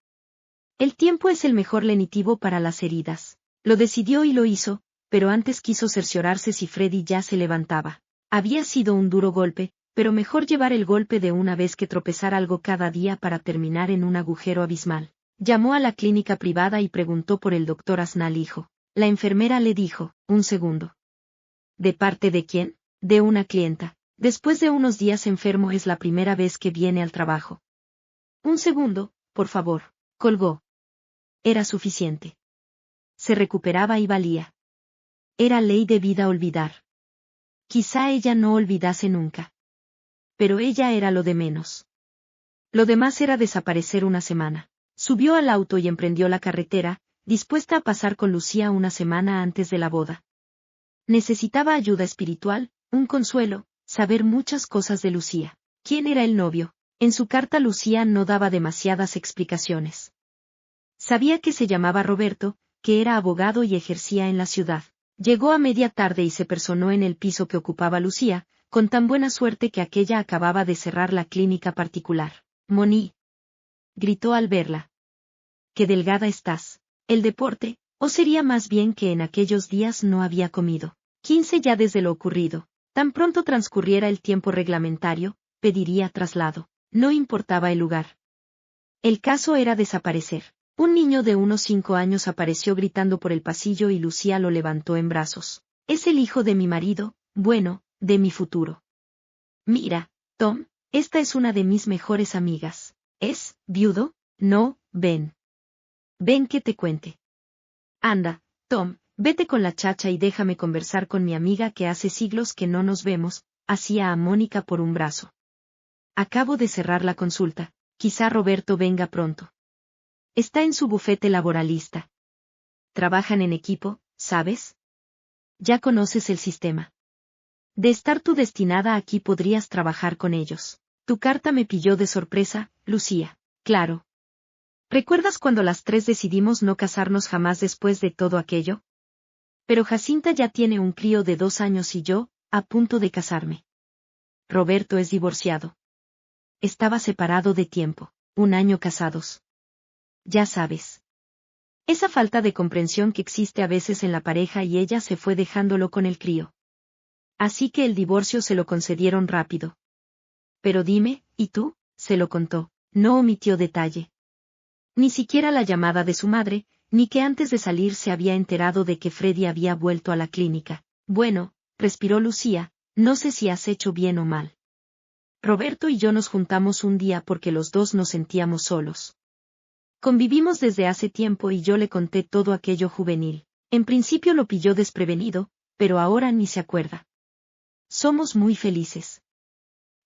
El tiempo es el mejor lenitivo para las heridas. Lo decidió y lo hizo, pero antes quiso cerciorarse si Freddy ya se levantaba. Había sido un duro golpe, pero mejor llevar el golpe de una vez que tropezar algo cada día para terminar en un agujero abismal. Llamó a la clínica privada y preguntó por el doctor Asnal hijo. La enfermera le dijo, un segundo. ¿De parte de quién? De una clienta. Después de unos días enfermo es la primera vez que viene al trabajo. Un segundo, por favor. Colgó. Era suficiente. Se recuperaba y valía. Era ley de vida olvidar. Quizá ella no olvidase nunca. Pero ella era lo de menos. Lo demás era desaparecer una semana. Subió al auto y emprendió la carretera, dispuesta a pasar con Lucía una semana antes de la boda. Necesitaba ayuda espiritual, un consuelo, saber muchas cosas de Lucía. ¿Quién era el novio? En su carta Lucía no daba demasiadas explicaciones. Sabía que se llamaba Roberto, que era abogado y ejercía en la ciudad. Llegó a media tarde y se personó en el piso que ocupaba Lucía, con tan buena suerte que aquella acababa de cerrar la clínica particular. Moni. Gritó al verla. Qué delgada estás. El deporte, o sería más bien que en aquellos días no había comido. 15 ya desde lo ocurrido. Tan pronto transcurriera el tiempo reglamentario, pediría traslado. No importaba el lugar. El caso era desaparecer. Un niño de unos 5 años apareció gritando por el pasillo y Lucía lo levantó en brazos. Es el hijo de mi marido, bueno, de mi futuro. Mira, Tom, esta es una de mis mejores amigas. ¿Es viudo? No, ven. Ven que te cuente. Anda, Tom, vete con la chacha y déjame conversar con mi amiga que hace siglos que no nos vemos, hacía a Mónica por un brazo. Acabo de cerrar la consulta, quizá Roberto venga pronto. Está en su bufete laboralista. Trabajan en equipo, ¿sabes? Ya conoces el sistema. De estar tú destinada aquí podrías trabajar con ellos. Tu carta me pilló de sorpresa, Lucía. Claro. ¿Recuerdas cuando las 3 decidimos no casarnos jamás después de todo aquello? Pero Jacinta ya tiene un crío de 2 años y yo, a punto de casarme. Roberto es divorciado. Estaba separado de tiempo, 1 año casados. Ya sabes. Esa falta de comprensión que existe a veces en la pareja y ella se fue dejándolo con el crío. Así que el divorcio se lo concedieron rápido. Pero dime, ¿y tú? Se lo contó, no omitió detalle. Ni siquiera la llamada de su madre, ni que antes de salir se había enterado de que Freddy había vuelto a la clínica. Bueno, respiró Lucía, no sé si has hecho bien o mal. Roberto y yo nos juntamos un día porque los dos nos sentíamos solos. Convivimos desde hace tiempo y yo le conté todo aquello juvenil. En principio lo pilló desprevenido, pero ahora ni se acuerda. Somos muy felices.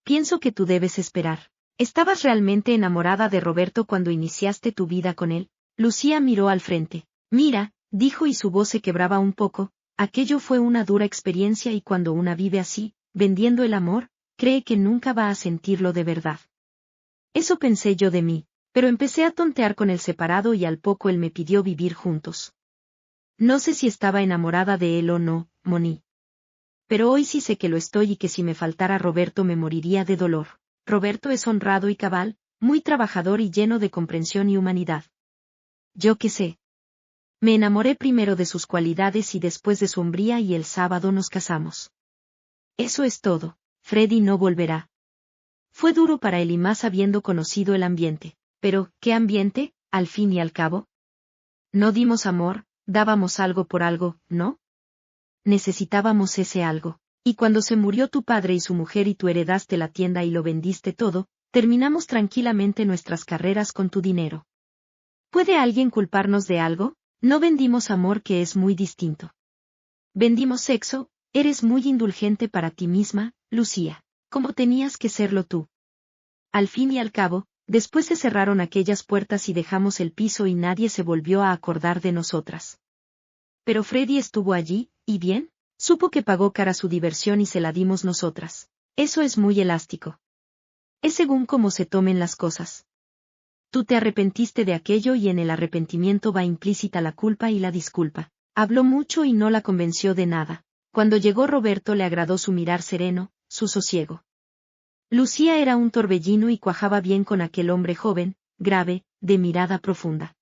Pienso que tú debes esperar. ¿Estabas realmente enamorada de Roberto cuando iniciaste tu vida con él? Lucía miró al frente. Mira, dijo y su voz se quebraba un poco, aquello fue una dura experiencia y cuando una vive así, vendiendo el amor, cree que nunca va a sentirlo de verdad. Eso pensé yo de mí, pero empecé a tontear con el separado y al poco él me pidió vivir juntos. No sé si estaba enamorada de él o no, Moni. Pero hoy sí sé que lo estoy y que si me faltara Roberto me moriría de dolor. Roberto es honrado y cabal, muy trabajador y lleno de comprensión y humanidad. Yo qué sé. Me enamoré primero de sus cualidades y después de su hombría y el sábado nos casamos. Eso es todo. Freddy no volverá. Fue duro para él y más habiendo conocido el ambiente. Pero, ¿qué ambiente, al fin y al cabo? No dimos amor, dábamos algo por algo, ¿no? Necesitábamos ese algo. Y cuando se murió tu padre y su mujer y tú heredaste la tienda y lo vendiste todo, terminamos tranquilamente nuestras carreras con tu dinero. ¿Puede alguien culparnos de algo? No vendimos amor, que es muy distinto. Vendimos sexo. Eres muy indulgente para ti misma, Lucía. Como tenías que serlo tú. Al fin y al cabo, después se cerraron aquellas puertas y dejamos el piso y nadie se volvió a acordar de nosotras. Pero Freddy estuvo allí, ¿y bien? Supo que pagó cara su diversión y se la dimos nosotras. Eso es muy elástico. Es según cómo se tomen las cosas. Tú te arrepentiste de aquello y en el arrepentimiento va implícita la culpa y la disculpa. Habló mucho y no la convenció de nada. Cuando llegó Roberto le agradó su mirar sereno, su sosiego. Lucía era un torbellino y cuajaba bien con aquel hombre joven, grave, de mirada profunda.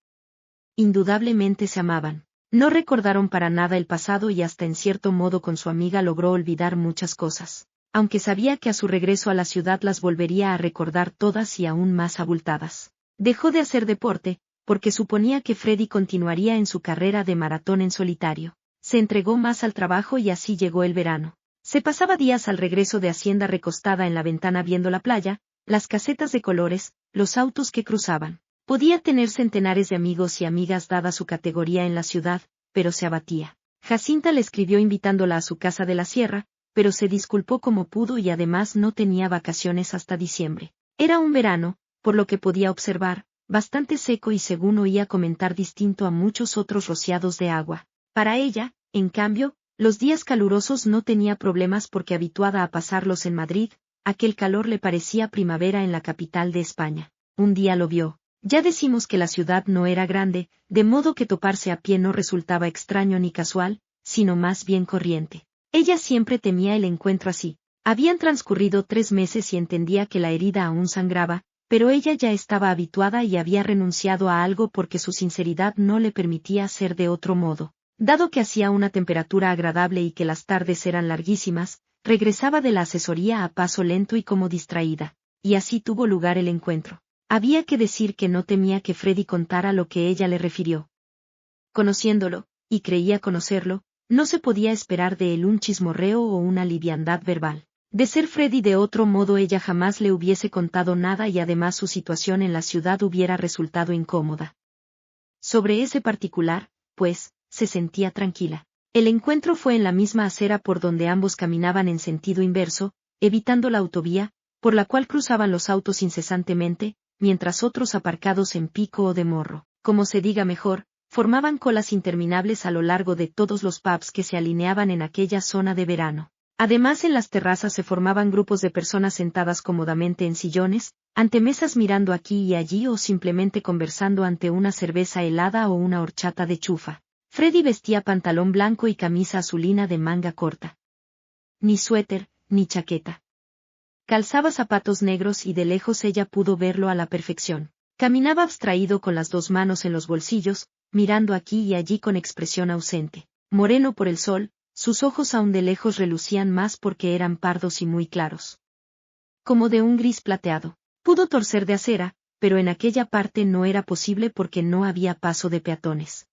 Indudablemente se amaban. No recordaron para nada el pasado y hasta en cierto modo con su amiga logró olvidar muchas cosas, aunque sabía que a su regreso a la ciudad las volvería a recordar todas y aún más abultadas. Dejó de hacer deporte, porque suponía que Freddy continuaría en su carrera de maratón en solitario. Se entregó más al trabajo y así llegó el verano. Se pasaba días al regreso de Hacienda recostada en la ventana viendo la playa, las casetas de colores, los autos que cruzaban. Podía tener centenares de amigos y amigas dada su categoría en la ciudad, pero se abatía. Jacinta le escribió invitándola a su casa de la sierra, pero se disculpó como pudo y además no tenía vacaciones hasta diciembre. Era un verano, por lo que podía observar, bastante seco y según oía comentar distinto a muchos otros rociados de agua. Para ella, en cambio, los días calurosos no tenía problemas porque habituada a pasarlos en Madrid, aquel calor le parecía primavera en la capital de España. Un día lo vio. Ya decimos que la ciudad no era grande, de modo que toparse a pie no resultaba extraño ni casual, sino más bien corriente. Ella siempre temía el encuentro así. Habían transcurrido 3 meses y entendía que la herida aún sangraba, pero ella ya estaba habituada y había renunciado a algo porque su sinceridad no le permitía ser de otro modo. Dado que hacía una temperatura agradable y que las tardes eran larguísimas, regresaba de la asesoría a paso lento y como distraída. Y así tuvo lugar el encuentro. Había que decir que no temía que Freddy contara lo que ella le refirió. Conociéndolo, y creía conocerlo, no se podía esperar de él un chismorreo o una liviandad verbal. De ser Freddy de otro modo ella jamás le hubiese contado nada y además su situación en la ciudad hubiera resultado incómoda. Sobre ese particular, pues, se sentía tranquila. El encuentro fue en la misma acera por donde ambos caminaban en sentido inverso, evitando la autovía, por la cual cruzaban los autos incesantemente, mientras otros aparcados en Pico o de Morro, como se diga mejor, formaban colas interminables a lo largo de todos los pubs que se alineaban en aquella zona de verano. Además en las terrazas se formaban grupos de personas sentadas cómodamente en sillones, ante mesas mirando aquí y allí o simplemente conversando ante una cerveza helada o una horchata de chufa. Freddy vestía pantalón blanco y camisa azulina de manga corta. Ni suéter, ni chaqueta. Calzaba zapatos negros y de lejos ella pudo verlo a la perfección. Caminaba abstraído con las 2 manos en los bolsillos, mirando aquí y allí con expresión ausente. Moreno por el sol, sus ojos aún de lejos relucían más porque eran pardos y muy claros. Como de un gris plateado. Pudo torcer de acera, pero en aquella parte no era posible porque no había paso de peatones.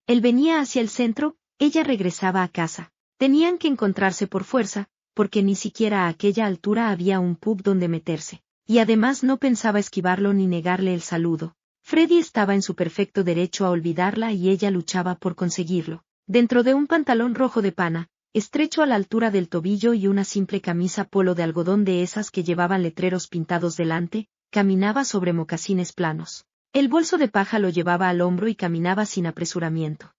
Él venía hacia el centro, ella regresaba a casa. Tenían que encontrarse por fuerza, porque ni siquiera a aquella altura había un pub donde meterse, y además no pensaba esquivarlo ni negarle el saludo. Freddy estaba en su perfecto derecho a olvidarla y ella luchaba por conseguirlo. Dentro de un pantalón rojo de pana, estrecho a la altura del tobillo y una simple camisa polo de algodón de esas que llevaban letreros pintados delante, caminaba sobre mocasines planos. El bolso de paja lo llevaba al hombro y caminaba sin apresuramiento.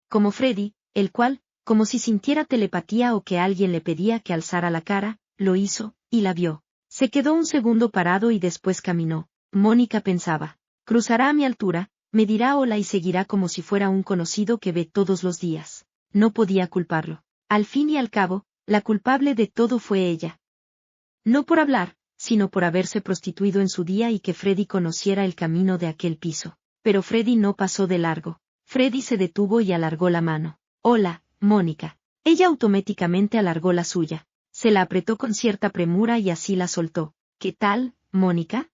Como Freddy, el cual, como si sintiera telepatía o que alguien le pedía que alzara la cara, lo hizo, y la vio. Se quedó un segundo parado y después caminó. Mónica pensaba, cruzará a mi altura, me dirá hola y seguirá como si fuera un conocido que ve todos los días. No podía culparlo. Al fin y al cabo, la culpable de todo fue ella. No por hablar, sino por haberse prostituido en su día y que Freddy conociera el camino de aquel piso. Pero Freddy no pasó de largo. Freddy se detuvo y alargó la mano. Hola, Mónica. Ella automáticamente alargó la suya. Se la apretó con cierta premura y así la soltó. ¿Qué tal, Mónica?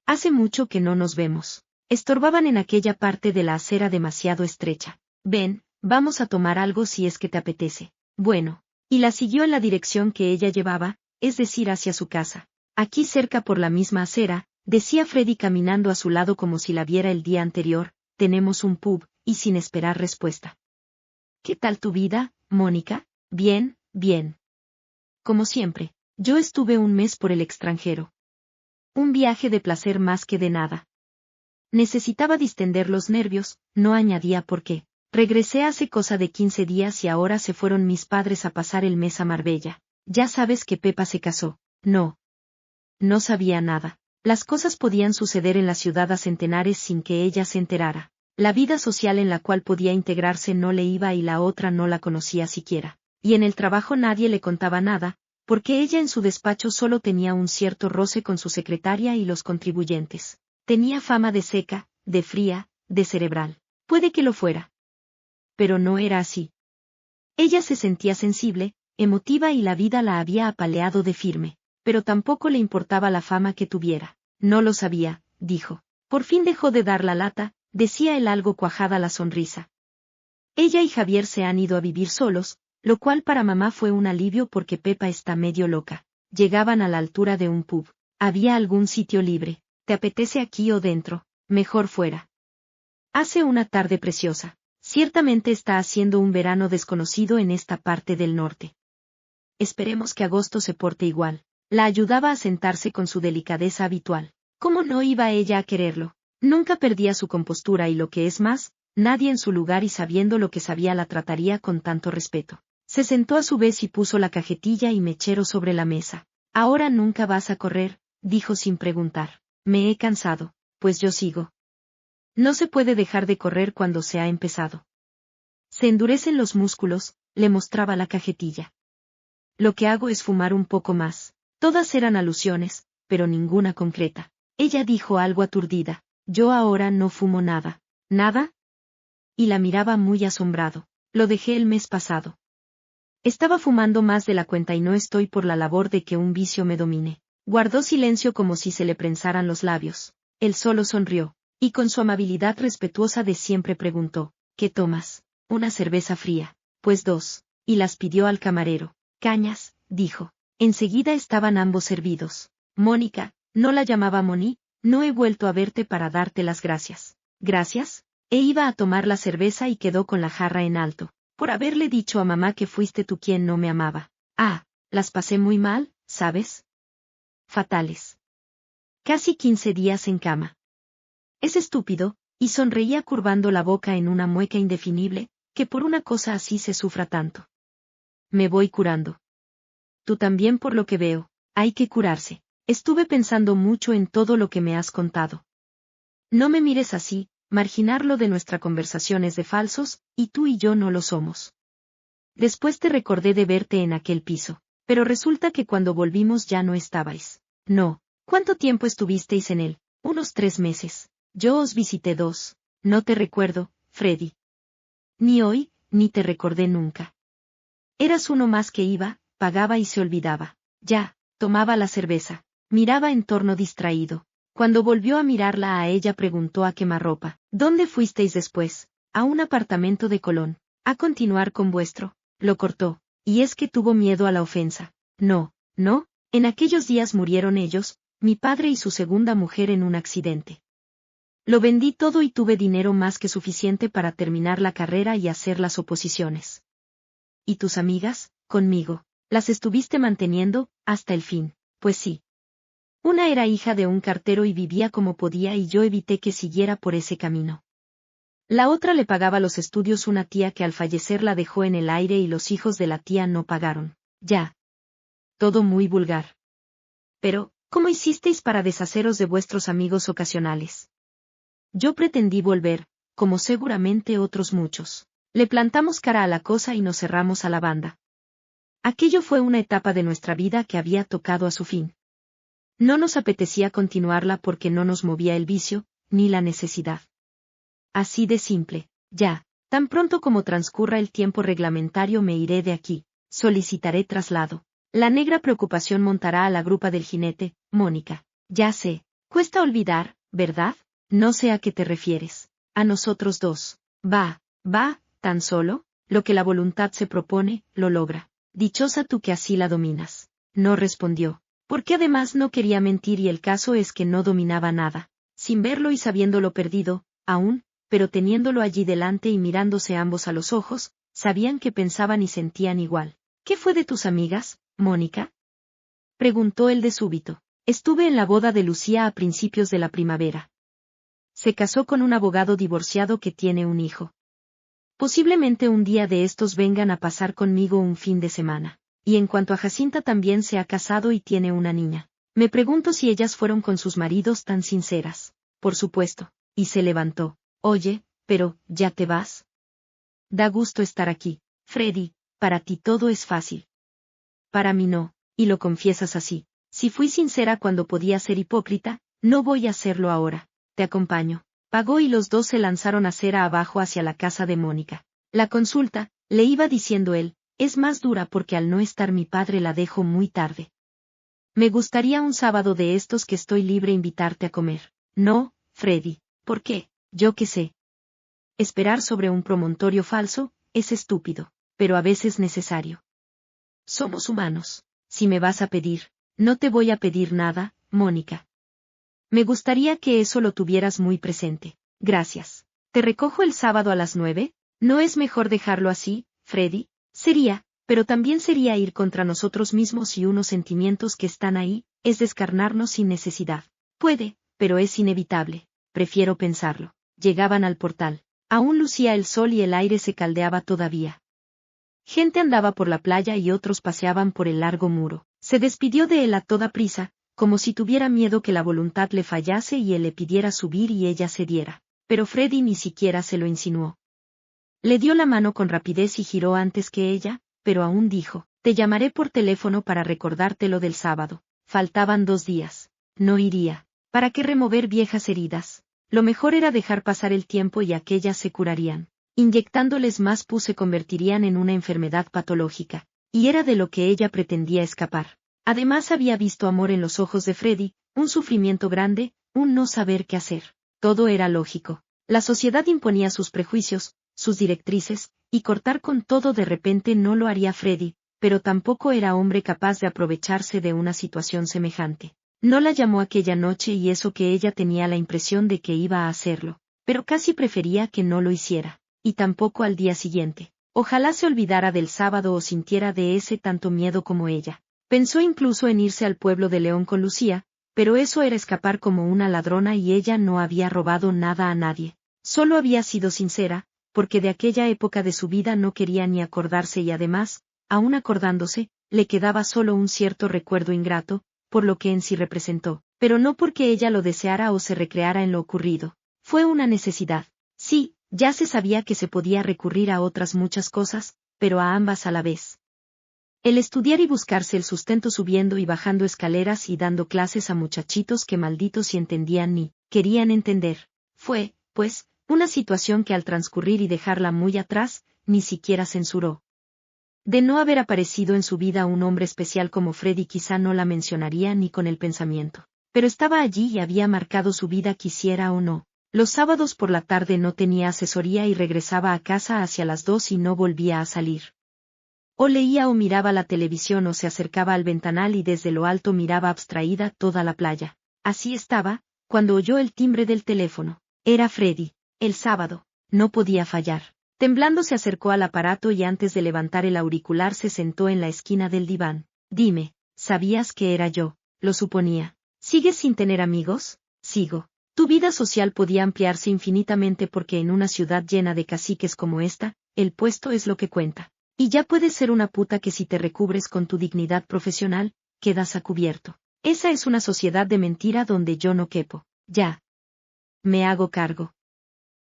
Hace mucho que no nos vemos. Estorbaban en aquella parte de la acera demasiado estrecha. Ven, vamos a tomar algo si es que te apetece. Bueno. Y la siguió en la dirección que ella llevaba, es decir hacia su casa. Aquí cerca por la misma acera, decía Freddy caminando a su lado como si la viera el día anterior, tenemos un pub, y sin esperar respuesta. ¿Qué tal tu vida, Mónica? Bien, bien. Como siempre, yo estuve un mes por el extranjero. Un viaje de placer más que de nada. Necesitaba distender los nervios, no añadía por qué. Regresé hace cosa de 15 días y ahora se fueron mis padres a pasar el mes a Marbella. Ya sabes que Pepa se casó. No. No sabía nada. Las cosas podían suceder en la ciudad a centenares sin que ella se enterara. La vida social en la cual podía integrarse no le iba y la otra no la conocía siquiera. Y en el trabajo nadie le contaba nada, porque ella en su despacho solo tenía un cierto roce con su secretaria y los contribuyentes. Tenía fama de seca, de fría, de cerebral. Puede que lo fuera. Pero no era así. Ella se sentía sensible, emotiva y la vida la había apaleado de firme, pero tampoco le importaba la fama que tuviera. No lo sabía, dijo. Por fin dejó de dar la lata, decía él algo cuajada la sonrisa. Ella y Javier se han ido a vivir solos, lo cual para mamá fue un alivio porque Pepa está medio loca. Llegaban a la altura de un pub. Había algún sitio libre. ¿Te apetece aquí o dentro? Mejor fuera. Hace una tarde preciosa. Ciertamente está haciendo un verano desconocido en esta parte del norte. Esperemos que agosto se porte igual. La ayudaba a sentarse con su delicadeza habitual. ¿Cómo no iba ella a quererlo? Nunca perdía su compostura y lo que es más, nadie en su lugar y sabiendo lo que sabía la trataría con tanto respeto. Se sentó a su vez y puso la cajetilla y mechero sobre la mesa. Ahora nunca vas a correr, dijo sin preguntar. Me he cansado, pues yo sigo. No se puede dejar de correr cuando se ha empezado. Se endurecen los músculos, le mostraba la cajetilla. Lo que hago es fumar un poco más. Todas eran alusiones, pero ninguna concreta. Ella dijo algo aturdida. Yo ahora no fumo nada. ¿Nada? Y la miraba muy asombrado. Lo dejé el mes pasado. Estaba fumando más de la cuenta y no estoy por la labor de que un vicio me domine. Guardó silencio como si se le prensaran los labios. Él solo sonrió, y con su amabilidad respetuosa de siempre preguntó, ¿qué tomas? Una cerveza fría. Pues 2, y las pidió al camarero. Cañas, dijo. Enseguida estaban ambos servidos. Mónica, no la llamaba Moni, no he vuelto a verte para darte las gracias. ¿Gracias? E iba a tomar la cerveza y quedó con la jarra en alto, por haberle dicho a mamá que fuiste tú quien no me amaba. Ah, las pasé muy mal, ¿sabes? Fatales. Casi 15 días en cama. Es estúpido, y sonreía curvando la boca en una mueca indefinible, que por una cosa así se sufra tanto. Me voy curando. Tú también por lo que veo, hay que curarse. Estuve pensando mucho en todo lo que me has contado. No me mires así, marginarlo de nuestra conversación es de falsos, y tú y yo no lo somos. Después te recordé de verte en aquel piso, pero resulta que cuando volvimos ya no estabais. No. ¿Cuánto tiempo estuvisteis en él? Unos 3 meses. Yo os visité 2. No te recuerdo, Freddy. Ni hoy, ni te recordé nunca. Eras uno más que iba, pagaba y se olvidaba. Ya, tomaba la cerveza. Miraba en torno distraído. Cuando volvió a mirarla a ella preguntó a quemarropa. ¿Dónde fuisteis después? A un apartamento de Colón. A continuar con vuestro. Lo cortó. Y es que tuvo miedo a la ofensa. No, no, en aquellos días murieron ellos, mi padre y su segunda mujer en un accidente. Lo vendí todo y tuve dinero más que suficiente para terminar la carrera y hacer las oposiciones. ¿Y tus amigas? Conmigo. Las estuviste manteniendo, hasta el fin. Pues sí. Una era hija de un cartero y vivía como podía y yo evité que siguiera por ese camino. La otra le pagaba los estudios una tía que al fallecer la dejó en el aire y los hijos de la tía no pagaron. Ya. Todo muy vulgar. Pero, ¿cómo hicisteis para deshaceros de vuestros amigos ocasionales? Yo pretendí volver, como seguramente otros muchos. Le plantamos cara a la cosa y nos cerramos a la banda. Aquello fue una etapa de nuestra vida que había tocado a su fin. No nos apetecía continuarla porque no nos movía el vicio, ni la necesidad. Así de simple, ya, tan pronto como transcurra el tiempo reglamentario me iré de aquí, solicitaré traslado. La negra preocupación montará a la grupa del jinete, Mónica. Ya sé, cuesta olvidar, ¿verdad? No sé a qué te refieres. A nosotros dos. Va, tan solo, lo que la voluntad se propone, lo logra. Dichosa tú que así la dominas. No respondió, porque además no quería mentir y el caso es que no dominaba nada. Sin verlo y sabiéndolo perdido, aún, pero teniéndolo allí delante y mirándose ambos a los ojos, sabían que pensaban y sentían igual. ¿Qué fue de tus amigas, Mónica? Preguntó él de súbito. Estuve en la boda de Lucía a principios de la primavera. Se casó con un abogado divorciado que tiene un hijo. Posiblemente un día de estos vengan a pasar conmigo un fin de semana. Y en cuanto a Jacinta, también se ha casado y tiene una niña. Me pregunto si ellas fueron con sus maridos tan sinceras. Por supuesto. Y se levantó. Oye, pero, ¿ya te vas? Da gusto estar aquí, Freddy, para ti todo es fácil. Para mí no, y lo confiesas así. Si fui sincera cuando podía ser hipócrita, no voy a hacerlo ahora. Te acompaño. Pagó y los dos se lanzaron acera abajo hacia la casa de Mónica. La consulta, le iba diciendo él, es más dura porque al no estar mi padre la dejo muy tarde. Me gustaría un sábado de estos que estoy libre invitarte a comer. No, Freddy, ¿por qué? Yo qué sé. Esperar sobre un promontorio falso, es estúpido, pero a veces necesario. Somos humanos. Si me vas a pedir, no te voy a pedir nada, Mónica. Me gustaría que eso lo tuvieras muy presente. Gracias. ¿Te recojo el sábado a las 9? ¿No es mejor dejarlo así, Freddy? Sería, pero también sería ir contra nosotros mismos y unos sentimientos que están ahí, es descarnarnos sin necesidad. Puede, pero es inevitable. Prefiero pensarlo. Llegaban al portal. Aún lucía el sol y el aire se caldeaba todavía. Gente andaba por la playa y otros paseaban por el largo muro. Se despidió de él a toda prisa, como si tuviera miedo que la voluntad le fallase y él le pidiera subir y ella cediera. Pero Freddy ni siquiera se lo insinuó. Le dio la mano con rapidez y giró antes que ella, pero aún dijo, te llamaré por teléfono para recordarte lo del sábado. Faltaban 2 días. No iría. ¿Para qué remover viejas heridas? Lo mejor era dejar pasar el tiempo y aquellas se curarían. Inyectándoles más pus se convertirían en una enfermedad patológica. Y era de lo que ella pretendía escapar. Además había visto amor en los ojos de Freddy, un sufrimiento grande, un no saber qué hacer. Todo era lógico. La sociedad imponía sus prejuicios, sus directrices, y cortar con todo de repente no lo haría Freddy, pero tampoco era hombre capaz de aprovecharse de una situación semejante. No la llamó aquella noche y eso que ella tenía la impresión de que iba a hacerlo, pero casi prefería que no lo hiciera, y tampoco al día siguiente. Ojalá se olvidara del sábado o sintiera de ese tanto miedo como ella. Pensó incluso en irse al pueblo de León con Lucía, pero eso era escapar como una ladrona y ella no había robado nada a nadie. Solo había sido sincera, porque de aquella época de su vida no quería ni acordarse y además, aún acordándose, le quedaba solo un cierto recuerdo ingrato, por lo que en sí representó, pero no porque ella lo deseara o se recreara en lo ocurrido. Fue una necesidad. Sí, ya se sabía que se podía recurrir a otras muchas cosas, pero a ambas a la vez. El estudiar y buscarse el sustento subiendo y bajando escaleras y dando clases a muchachitos que malditos si entendían ni querían entender. Fue, pues, una situación que al transcurrir y dejarla muy atrás, ni siquiera censuró. De no haber aparecido en su vida un hombre especial como Freddy quizá no la mencionaría ni con el pensamiento. Pero estaba allí y había marcado su vida quisiera o no. Los sábados por la tarde no tenía asesoría y regresaba a casa hacia las 2 y no volvía a salir. O leía o miraba la televisión o se acercaba al ventanal y desde lo alto miraba abstraída toda la playa. Así estaba, cuando oyó el timbre del teléfono. Era Freddy. El sábado. No podía fallar. Temblando se acercó al aparato y antes de levantar el auricular se sentó en la esquina del diván. Dime, ¿sabías que era yo? Lo suponía. ¿Sigues sin tener amigos? Sigo. Tu vida social podía ampliarse infinitamente porque en una ciudad llena de caciques como esta, el puesto es lo que cuenta. Y ya puedes ser una puta que si te recubres con tu dignidad profesional, quedas a cubierto. Esa es una sociedad de mentira donde yo no quepo. Ya. Me hago cargo.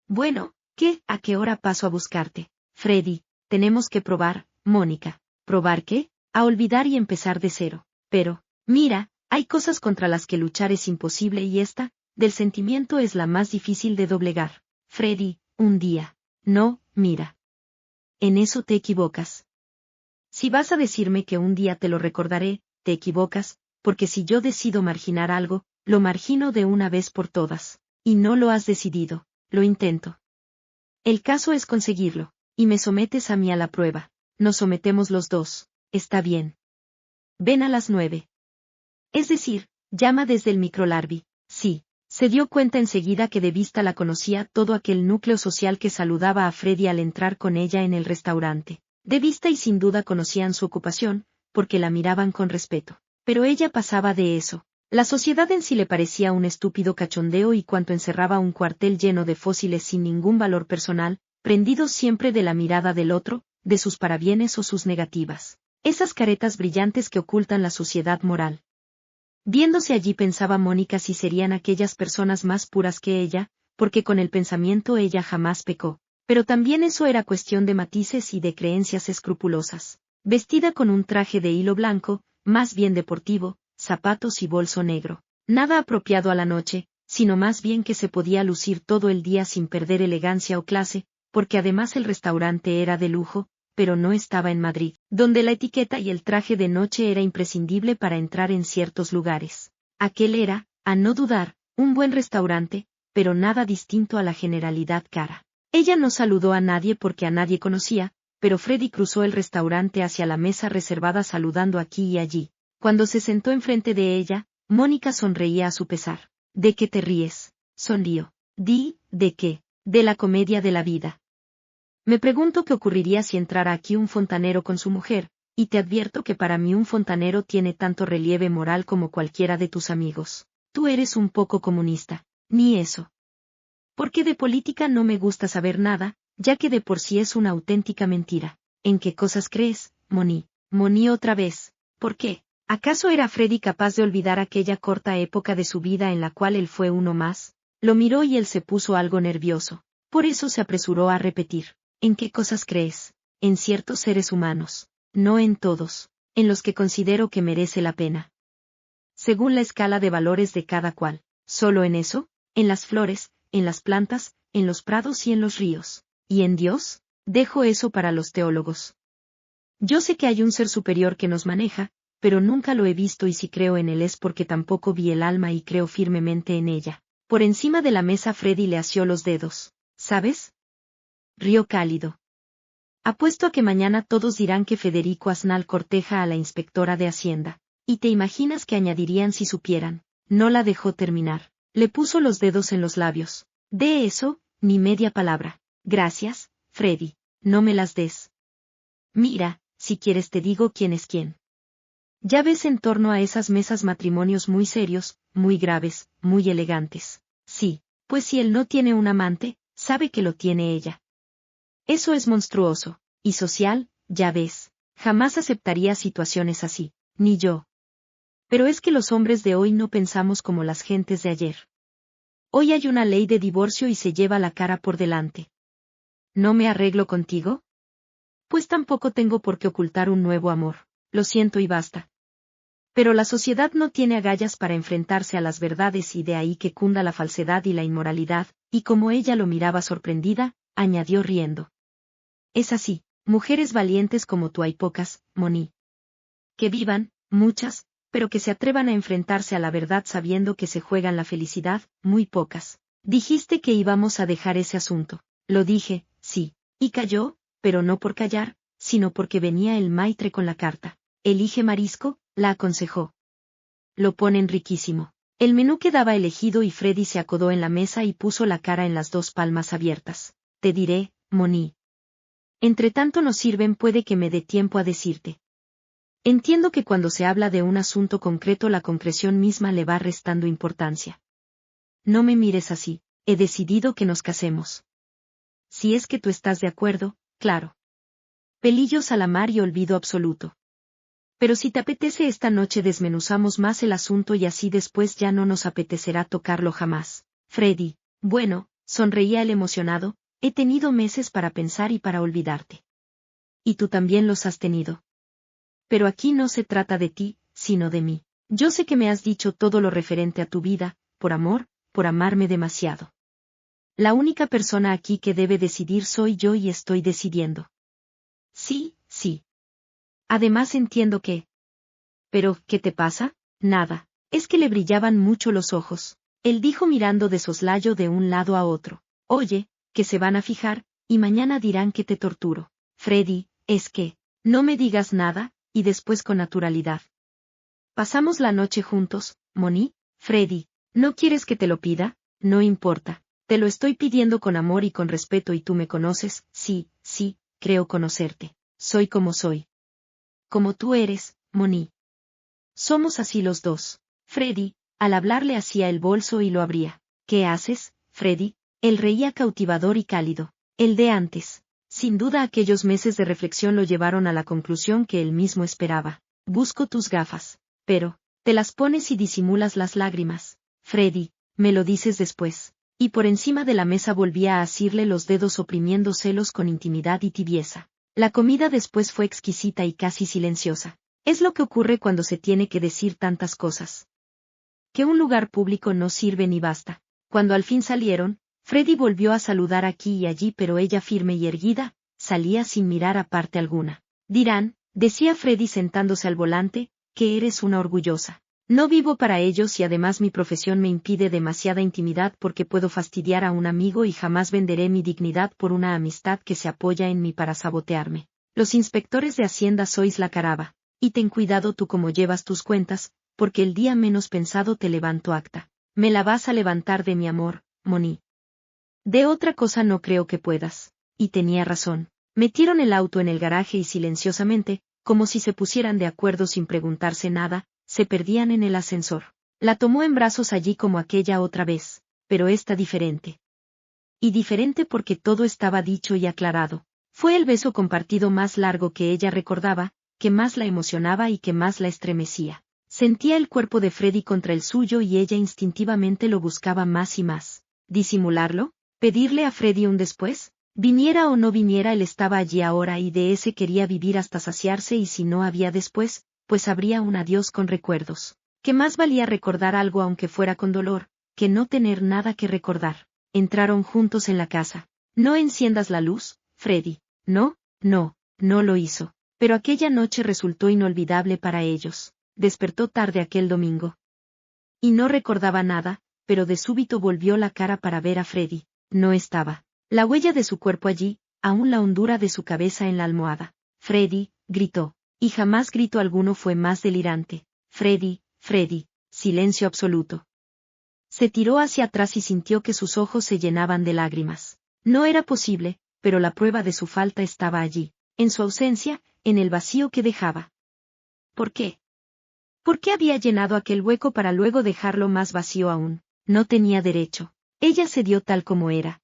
Bueno, ¿qué? ¿A qué hora paso a buscarte? Freddy, tenemos que probar, Mónica. ¿Probar qué? A olvidar y empezar de cero. Pero, mira, hay cosas contra las que luchar es imposible y esta, del sentimiento es la más difícil de doblegar. Freddy, un día. No, mira. En eso te equivocas. Si vas a decirme que un día te lo recordaré, te equivocas, porque si yo decido marginar algo, lo margino de una vez por todas. Y no lo has decidido, lo intento. El caso es conseguirlo, y me sometes a mí a la prueba. Nos sometemos los dos, está bien. Ven a las 9. Es decir, llama desde el microlarbi, sí. Se dio cuenta enseguida que de vista la conocía todo aquel núcleo social que saludaba a Freddy al entrar con ella en el restaurante. De vista y sin duda conocían su ocupación, porque la miraban con respeto. Pero ella pasaba de eso. La sociedad en sí le parecía un estúpido cachondeo y cuanto encerraba un cuartel lleno de fósiles sin ningún valor personal, prendidos siempre de la mirada del otro, de sus parabienes o sus negativas. Esas caretas brillantes que ocultan la suciedad moral. Viéndose allí pensaba Mónica si serían aquellas personas más puras que ella, porque con el pensamiento ella jamás pecó. Pero también eso era cuestión de matices y de creencias escrupulosas. Vestida con un traje de hilo blanco, más bien deportivo, zapatos y bolso negro. Nada apropiado a la noche, sino más bien que se podía lucir todo el día sin perder elegancia o clase, porque además el restaurante era de lujo, pero no estaba en Madrid, donde la etiqueta y el traje de noche era imprescindible para entrar en ciertos lugares. Aquel era, a no dudar, un buen restaurante, pero nada distinto a la generalidad cara. Ella no saludó a nadie porque a nadie conocía, pero Freddy cruzó el restaurante hacia la mesa reservada saludando aquí y allí. Cuando se sentó enfrente de ella, Mónica sonreía a su pesar. ¿De qué te ríes? Sonrió. ¿De qué? De la comedia de la vida. Me pregunto qué ocurriría si entrara aquí un fontanero con su mujer, y te advierto que para mí un fontanero tiene tanto relieve moral como cualquiera de tus amigos. Tú eres un poco comunista. Ni eso. Porque de política no me gusta saber nada, ya que de por sí es una auténtica mentira. ¿En qué cosas crees, Moni? Moni otra vez. ¿Por qué? ¿Acaso era Freddy capaz de olvidar aquella corta época de su vida en la cual él fue uno más? Lo miró y él se puso algo nervioso. Por eso se apresuró a repetir. ¿En qué cosas crees? En ciertos seres humanos. No en todos. En los que considero que merece la pena. Según la escala de valores de cada cual. ¿Solo en eso? En las flores, en las plantas, en los prados y en los ríos. ¿Y en Dios? Dejo eso para los teólogos. Yo sé que hay un ser superior que nos maneja, pero nunca lo he visto y si creo en él es porque tampoco vi el alma y creo firmemente en ella. Por encima de la mesa Freddy le asió los dedos. ¿Sabes? Rió cálido. Apuesto a que mañana todos dirán que Federico Aznal corteja a la inspectora de Hacienda. ¿Y te imaginas que añadirían si supieran? No la dejó terminar. Le puso los dedos en los labios. De eso, ni media palabra. Gracias, Freddy. No me las des. Mira, si quieres te digo quién es quién. Ya ves en torno a esas mesas matrimonios muy serios, muy graves, muy elegantes. Sí, pues si él no tiene un amante, sabe que lo tiene ella. Eso es monstruoso, y social, ya ves. Jamás aceptaría situaciones así, ni yo. Pero es que los hombres de hoy no pensamos como las gentes de ayer. Hoy hay una ley de divorcio y se lleva la cara por delante. ¿No me arreglo contigo? Pues tampoco tengo por qué ocultar un nuevo amor. Lo siento y basta. Pero la sociedad no tiene agallas para enfrentarse a las verdades y de ahí que cunda la falsedad y la inmoralidad, y como ella lo miraba sorprendida, añadió riendo. Es así, mujeres valientes como tú hay pocas, Moni. Que vivan, muchas, pero que se atrevan a enfrentarse a la verdad sabiendo que se juegan la felicidad, muy pocas. Dijiste que íbamos a dejar ese asunto. Lo dije, sí. Y calló, pero no por callar, sino porque venía el maitre con la carta. Elige marisco, la aconsejó. Lo ponen riquísimo. El menú quedaba elegido y Freddy se acodó en la mesa y puso la cara en las dos palmas abiertas. Te diré, Moni. Entre tanto nos sirven puede que me dé tiempo a decirte. Entiendo que cuando se habla de un asunto concreto la concreción misma le va restando importancia. No me mires así, he decidido que nos casemos. Si es que tú estás de acuerdo, claro. Pelillos a la mar y olvido absoluto. Pero si te apetece esta noche desmenuzamos más el asunto y así después ya no nos apetecerá tocarlo jamás. Freddy, bueno, sonreía el emocionado, he tenido meses para pensar y para olvidarte. Y tú también los has tenido. Pero aquí no se trata de ti, sino de mí. Yo sé que me has dicho todo lo referente a tu vida, por amor, por amarme demasiado. La única persona aquí que debe decidir soy yo y estoy decidiendo. Sí, sí. Además entiendo que... Pero, ¿qué te pasa? Nada. Es que le brillaban mucho los ojos. Él dijo mirando de soslayo de un lado a otro. Oye, que se van a fijar, y mañana dirán que te torturo. Freddy, es que... No me digas nada, y después con naturalidad. Pasamos la noche juntos, Moni. Freddy, ¿no quieres que te lo pida? No importa. Te lo estoy pidiendo con amor y con respeto y tú me conoces, sí, sí, creo conocerte. Soy como soy. Como tú eres, Moni. Somos así los dos. Freddy, al hablarle hacía el bolso y lo abría. ¿Qué haces, Freddy? Él reía cautivador y cálido. El de antes. Sin duda aquellos meses de reflexión lo llevaron a la conclusión que él mismo esperaba. Busco tus gafas. Pero, te las pones y disimulas las lágrimas. Freddy, me lo dices después. Y por encima de la mesa volvía a asirle los dedos oprimiendo celos con intimidad y tibieza. La comida después fue exquisita y casi silenciosa. Es lo que ocurre cuando se tiene que decir tantas cosas. Que un lugar público no sirve ni basta. Cuando al fin salieron, Freddy volvió a saludar aquí y allí, pero ella firme y erguida, salía sin mirar a parte alguna. Dirán, decía Freddy sentándose al volante, que eres una orgullosa. No vivo para ellos y además mi profesión me impide demasiada intimidad porque puedo fastidiar a un amigo y jamás venderé mi dignidad por una amistad que se apoya en mí para sabotearme. Los inspectores de Hacienda sois la caraba. Y ten cuidado tú como llevas tus cuentas, porque el día menos pensado te levanto acta. Me la vas a levantar de mi amor, Moni. De otra cosa no creo que puedas. Y tenía razón. Metieron el auto en el garaje y silenciosamente, como si se pusieran de acuerdo sin preguntarse nada, se perdían en el ascensor. La tomó en brazos allí como aquella otra vez, pero esta diferente. Y diferente porque todo estaba dicho y aclarado. Fue el beso compartido más largo que ella recordaba, que más la emocionaba y que más la estremecía. Sentía el cuerpo de Freddy contra el suyo y ella instintivamente lo buscaba más y más. ¿Disimularlo? ¿Pedirle a Freddy un después? Viniera o no viniera, él estaba allí ahora y de ese quería vivir hasta saciarse, y si no había después, pues habría un adiós con recuerdos. ¿Qué más valía recordar algo aunque fuera con dolor, que no tener nada que recordar? Entraron juntos en la casa. No enciendas la luz, Freddy. No lo hizo. Pero aquella noche resultó inolvidable para ellos. Despertó tarde aquel domingo. Y no recordaba nada, pero de súbito volvió la cara para ver a Freddy. No estaba. La huella de su cuerpo allí, aún la hondura de su cabeza en la almohada. Freddy, gritó. Y jamás grito alguno fue más delirante. Freddy, silencio absoluto. Se tiró hacia atrás y sintió que sus ojos se llenaban de lágrimas. No era posible, pero la prueba de su falta estaba allí, en su ausencia, en el vacío que dejaba. ¿Por qué? ¿Por qué había llenado aquel hueco para luego dejarlo más vacío aún? No tenía derecho. Ella se dio tal como era.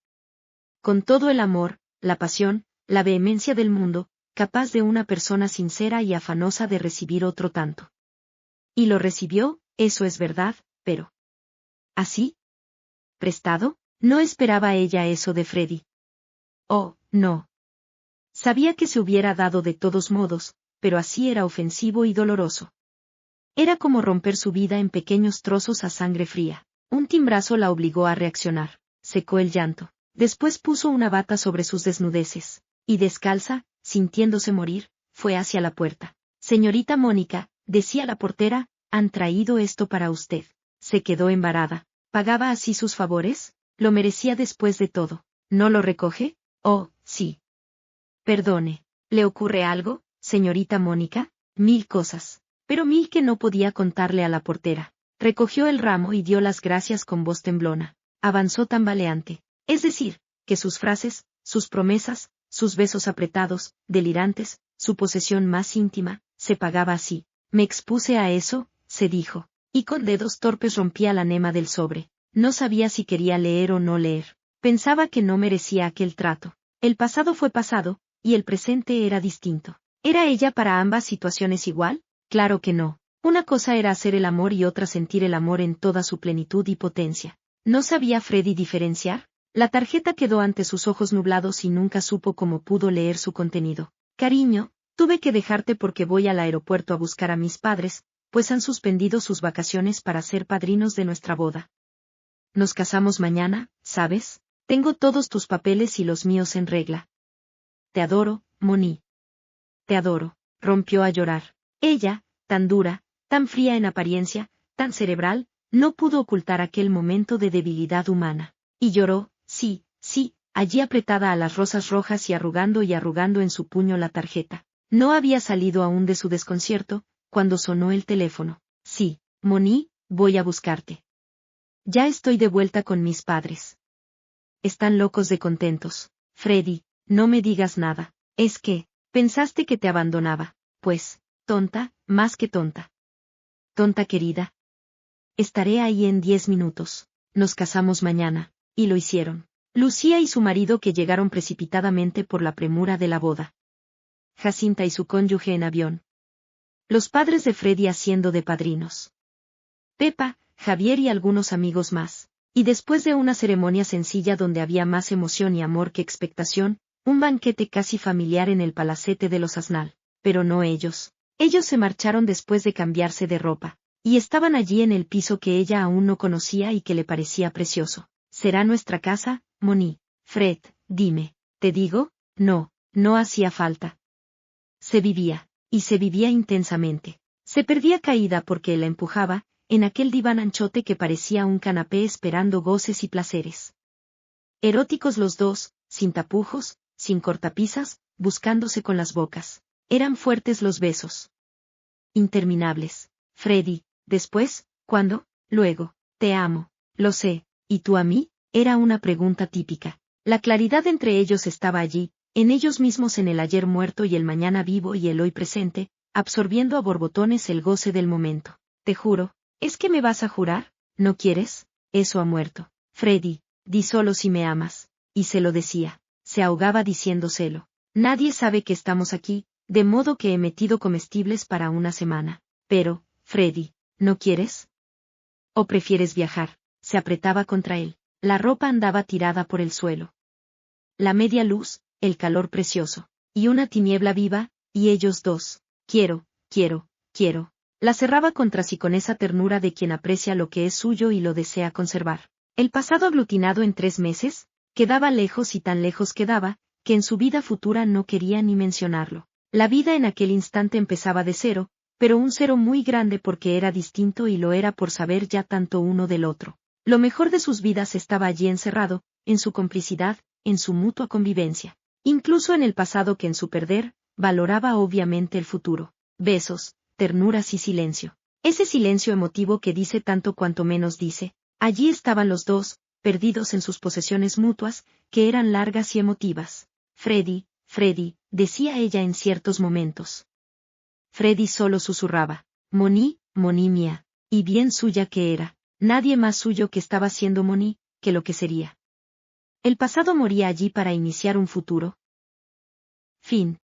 Con todo el amor, la pasión, la vehemencia del mundo, capaz de una persona sincera y afanosa de recibir otro tanto. Y lo recibió, eso es verdad, pero... ¿así? ¿Prestado? No esperaba ella eso de Freddy. Oh, no. Sabía que se hubiera dado de todos modos, pero así era ofensivo y doloroso. Era como romper su vida en pequeños trozos a sangre fría. Un timbrazo la obligó a reaccionar. Secó el llanto. Después puso una bata sobre sus desnudeces. Y descalza, sintiéndose morir, fue hacia la puerta. Señorita Mónica, decía la portera, han traído esto para usted. Se quedó embarada. ¿Pagaba así sus favores? Lo merecía después de todo. ¿No lo recoge? Oh, sí. Perdone. ¿Le ocurre algo, señorita Mónica? Mil cosas. Pero mil que no podía contarle a la portera. Recogió el ramo y dio las gracias con voz temblona. Avanzó tambaleante. Es decir, que sus frases, sus promesas, sus besos apretados, delirantes, su posesión más íntima, se pagaba así. Me expuse a eso, se dijo. Y con dedos torpes rompía la nema del sobre. No sabía si quería leer o no leer. Pensaba que no merecía aquel trato. El pasado fue pasado, y el presente era distinto. ¿Era ella para ambas situaciones igual? Claro que no. Una cosa era hacer el amor y otra sentir el amor en toda su plenitud y potencia. ¿No sabía Freddy diferenciar? La tarjeta quedó ante sus ojos nublados y nunca supo cómo pudo leer su contenido. Cariño, tuve que dejarte porque voy al aeropuerto a buscar a mis padres, pues han suspendido sus vacaciones para ser padrinos de nuestra boda. Nos casamos mañana, ¿sabes? Tengo todos tus papeles y los míos en regla. Te adoro, Moni. Te adoro. Rompió a llorar. Ella, tan dura, tan fría en apariencia, tan cerebral, no pudo ocultar aquel momento de debilidad humana. Y lloró, sí, allí apretada a las rosas rojas y arrugando en su puño la tarjeta. No había salido aún de su desconcierto, cuando sonó el teléfono. Sí, Moni, voy a buscarte. Ya estoy de vuelta con mis padres. Están locos de contentos. Freddy, no me digas nada. Es que, pensaste que te abandonaba. Pues, tonta, más que tonta. Tonta querida. Estaré ahí en 10 minutos. Nos casamos mañana. Y lo hicieron. Lucía y su marido que llegaron precipitadamente por la premura de la boda. Jacinta y su cónyuge en avión. Los padres de Freddy haciendo de padrinos. Pepa, Javier y algunos amigos más. Y después de una ceremonia sencilla donde había más emoción y amor que expectación, un banquete casi familiar en el palacete de los Asnal. Pero no ellos. Ellos se marcharon después de cambiarse de ropa. Y estaban allí en el piso que ella aún no conocía y que le parecía precioso. ¿Será nuestra casa, Moni? Fred, dime. ¿Te digo? No, no hacía falta. Se vivía, y se vivía intensamente. Se perdía caída porque él la empujaba, en aquel diván anchote que parecía un canapé esperando goces y placeres. Eróticos los dos, sin tapujos, sin cortapisas, buscándose con las bocas. Eran fuertes los besos. Interminables. Freddy, después, ¿cuándo? Luego, te amo. Lo sé, ¿y tú a mí? Era una pregunta típica. La claridad entre ellos estaba allí, en ellos mismos en el ayer muerto y el mañana vivo y el hoy presente, absorbiendo a borbotones el goce del momento. Te juro, ¿es que me vas a jurar? ¿No quieres? Eso ha muerto. Freddy, di solo si me amas. Y se lo decía. Se ahogaba diciéndoselo. Nadie sabe que estamos aquí, de modo que he metido comestibles para una semana. Pero, Freddy, ¿no quieres? ¿O prefieres viajar? Se apretaba contra él. La ropa andaba tirada por el suelo. La media luz, el calor precioso. Y una tiniebla viva, y ellos dos. Quiero, quiero, quiero. La cerraba contra sí con esa ternura de quien aprecia lo que es suyo y lo desea conservar. El pasado aglutinado en 3 meses, quedaba lejos y tan lejos quedaba, que en su vida futura no quería ni mencionarlo. La vida en aquel instante empezaba de cero, pero un cero muy grande porque era distinto y lo era por saber ya tanto uno del otro. Lo mejor de sus vidas estaba allí encerrado, en su complicidad, en su mutua convivencia. Incluso en el pasado que en su perder, valoraba obviamente el futuro. Besos, ternuras y silencio. Ese silencio emotivo que dice tanto cuanto menos dice. Allí estaban los dos, perdidos en sus posesiones mutuas, que eran largas y emotivas. Freddy, Freddy, decía ella en ciertos momentos. Freddy solo susurraba. Moni, Moni mía. Y bien suya que era. Nadie más suyo que estaba siendo Moni, que lo que sería. El pasado moría allí para iniciar un futuro. Fin.